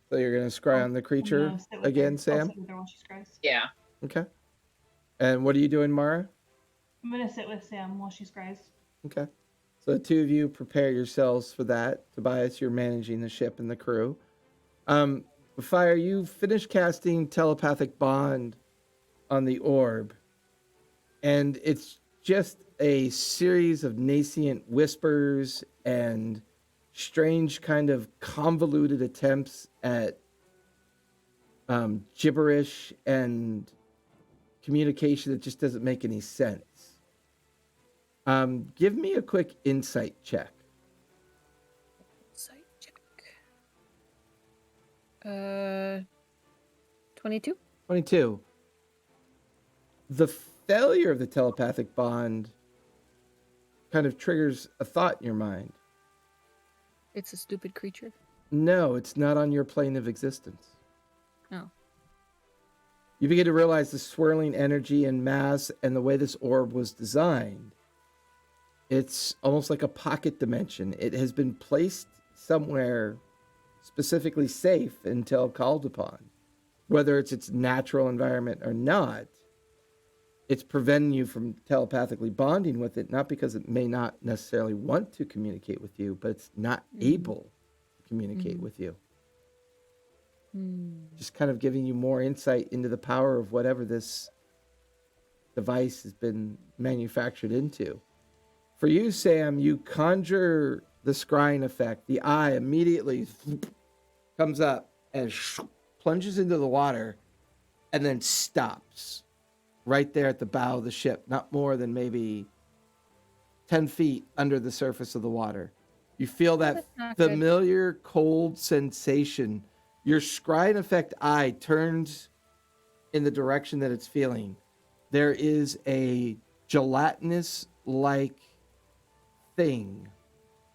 So you're gonna scry on the creature again, I'll Sam? sit with her while she scries. Yeah. Okay. And what are you doing, Mara? I'm gonna sit with Sam while she scries. Okay. So the two of you prepare yourselves for that. Tobias, you're managing the ship and the crew. Fire, you finish casting telepathic bond on the orb, and it's just a series of nascent whispers and strange kind of convoluted attempts at gibberish and communication that just doesn't make any sense. Give me a quick insight check. Insight check. 22. 22. The failure of the telepathic bond kind of triggers a thought in your mind. It's a stupid creature. No, it's not on your plane of existence. Oh. You begin to realize the swirling energy and mass and the way this orb was designed. It's almost like a pocket dimension. It has been placed somewhere specifically safe until called upon. Whether it's its natural environment or not, it's preventing you from telepathically bonding with it, not because it may not necessarily want to communicate with you, but it's not able to communicate with you. Just kind of giving you more insight into the power of whatever this device has been manufactured into. For you, Sam, you conjure the scrying effect. The eye immediately comes up and plunges into the water and then stops right there at the bow of the ship, not more than maybe 10 feet under the surface of the water. You feel that That's not good. familiar cold sensation. Your scrying effect eye turns in the direction that it's feeling. There is a gelatinous-like thing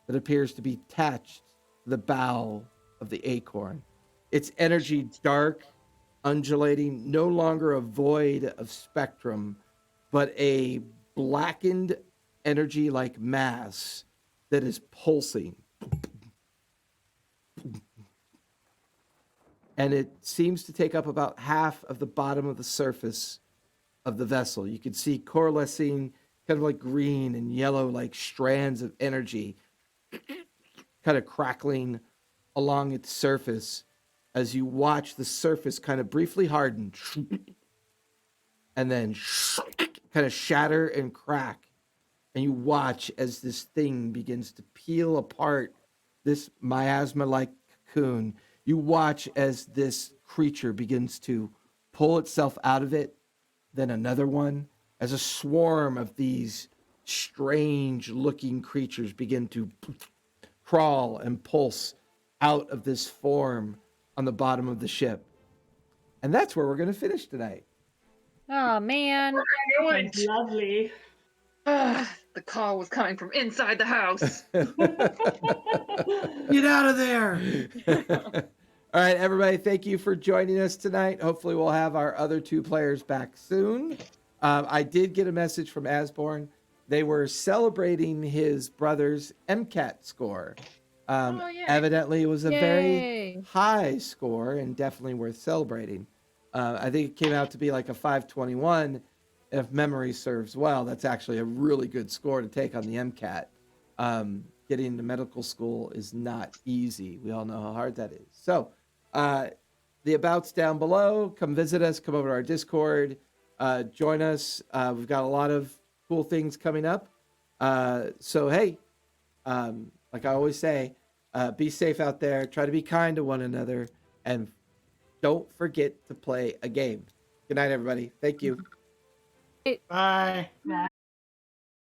that appears to be attached to the bow of the acorn. Its energy dark, undulating, no longer a void of spectrum, but a blackened energy like mass that is pulsing. And it seems to take up about half of the bottom of the surface of the vessel. You can see coalescing kind of like green and yellow like strands of energy kind of crackling along its surface as you watch the surface kind of briefly harden and then kind of shatter and crack. And you watch as this thing begins to peel apart this miasma-like cocoon. You watch as this creature begins to pull itself out of it, then another one, as a swarm of these strange-looking creatures begin to crawl and pulse out of this form on the bottom of the ship. And that's where we're going to finish tonight. Oh man. Sounds lovely. The call was coming from inside the house. Get out of there. All right, everybody, thank you for joining us tonight. Hopefully we'll have our other two players back soon. I did get a message from Asborn. They were celebrating his brother's MCAT score. Evidently, it was a very Yay. high score and definitely worth celebrating. I think it came out to be like a 521. If memory serves well, that's actually a really good score to take on the MCAT. Getting into medical school is not easy. We all know how hard that is. So the about's down below. Come visit us. Come over to our Discord. Join us. We've got a lot of cool things coming up. So, hey, like I always say, be safe out there. Try to be kind to one another. And don't forget to play a game. Good night, everybody. Thank you. Bye. Bye.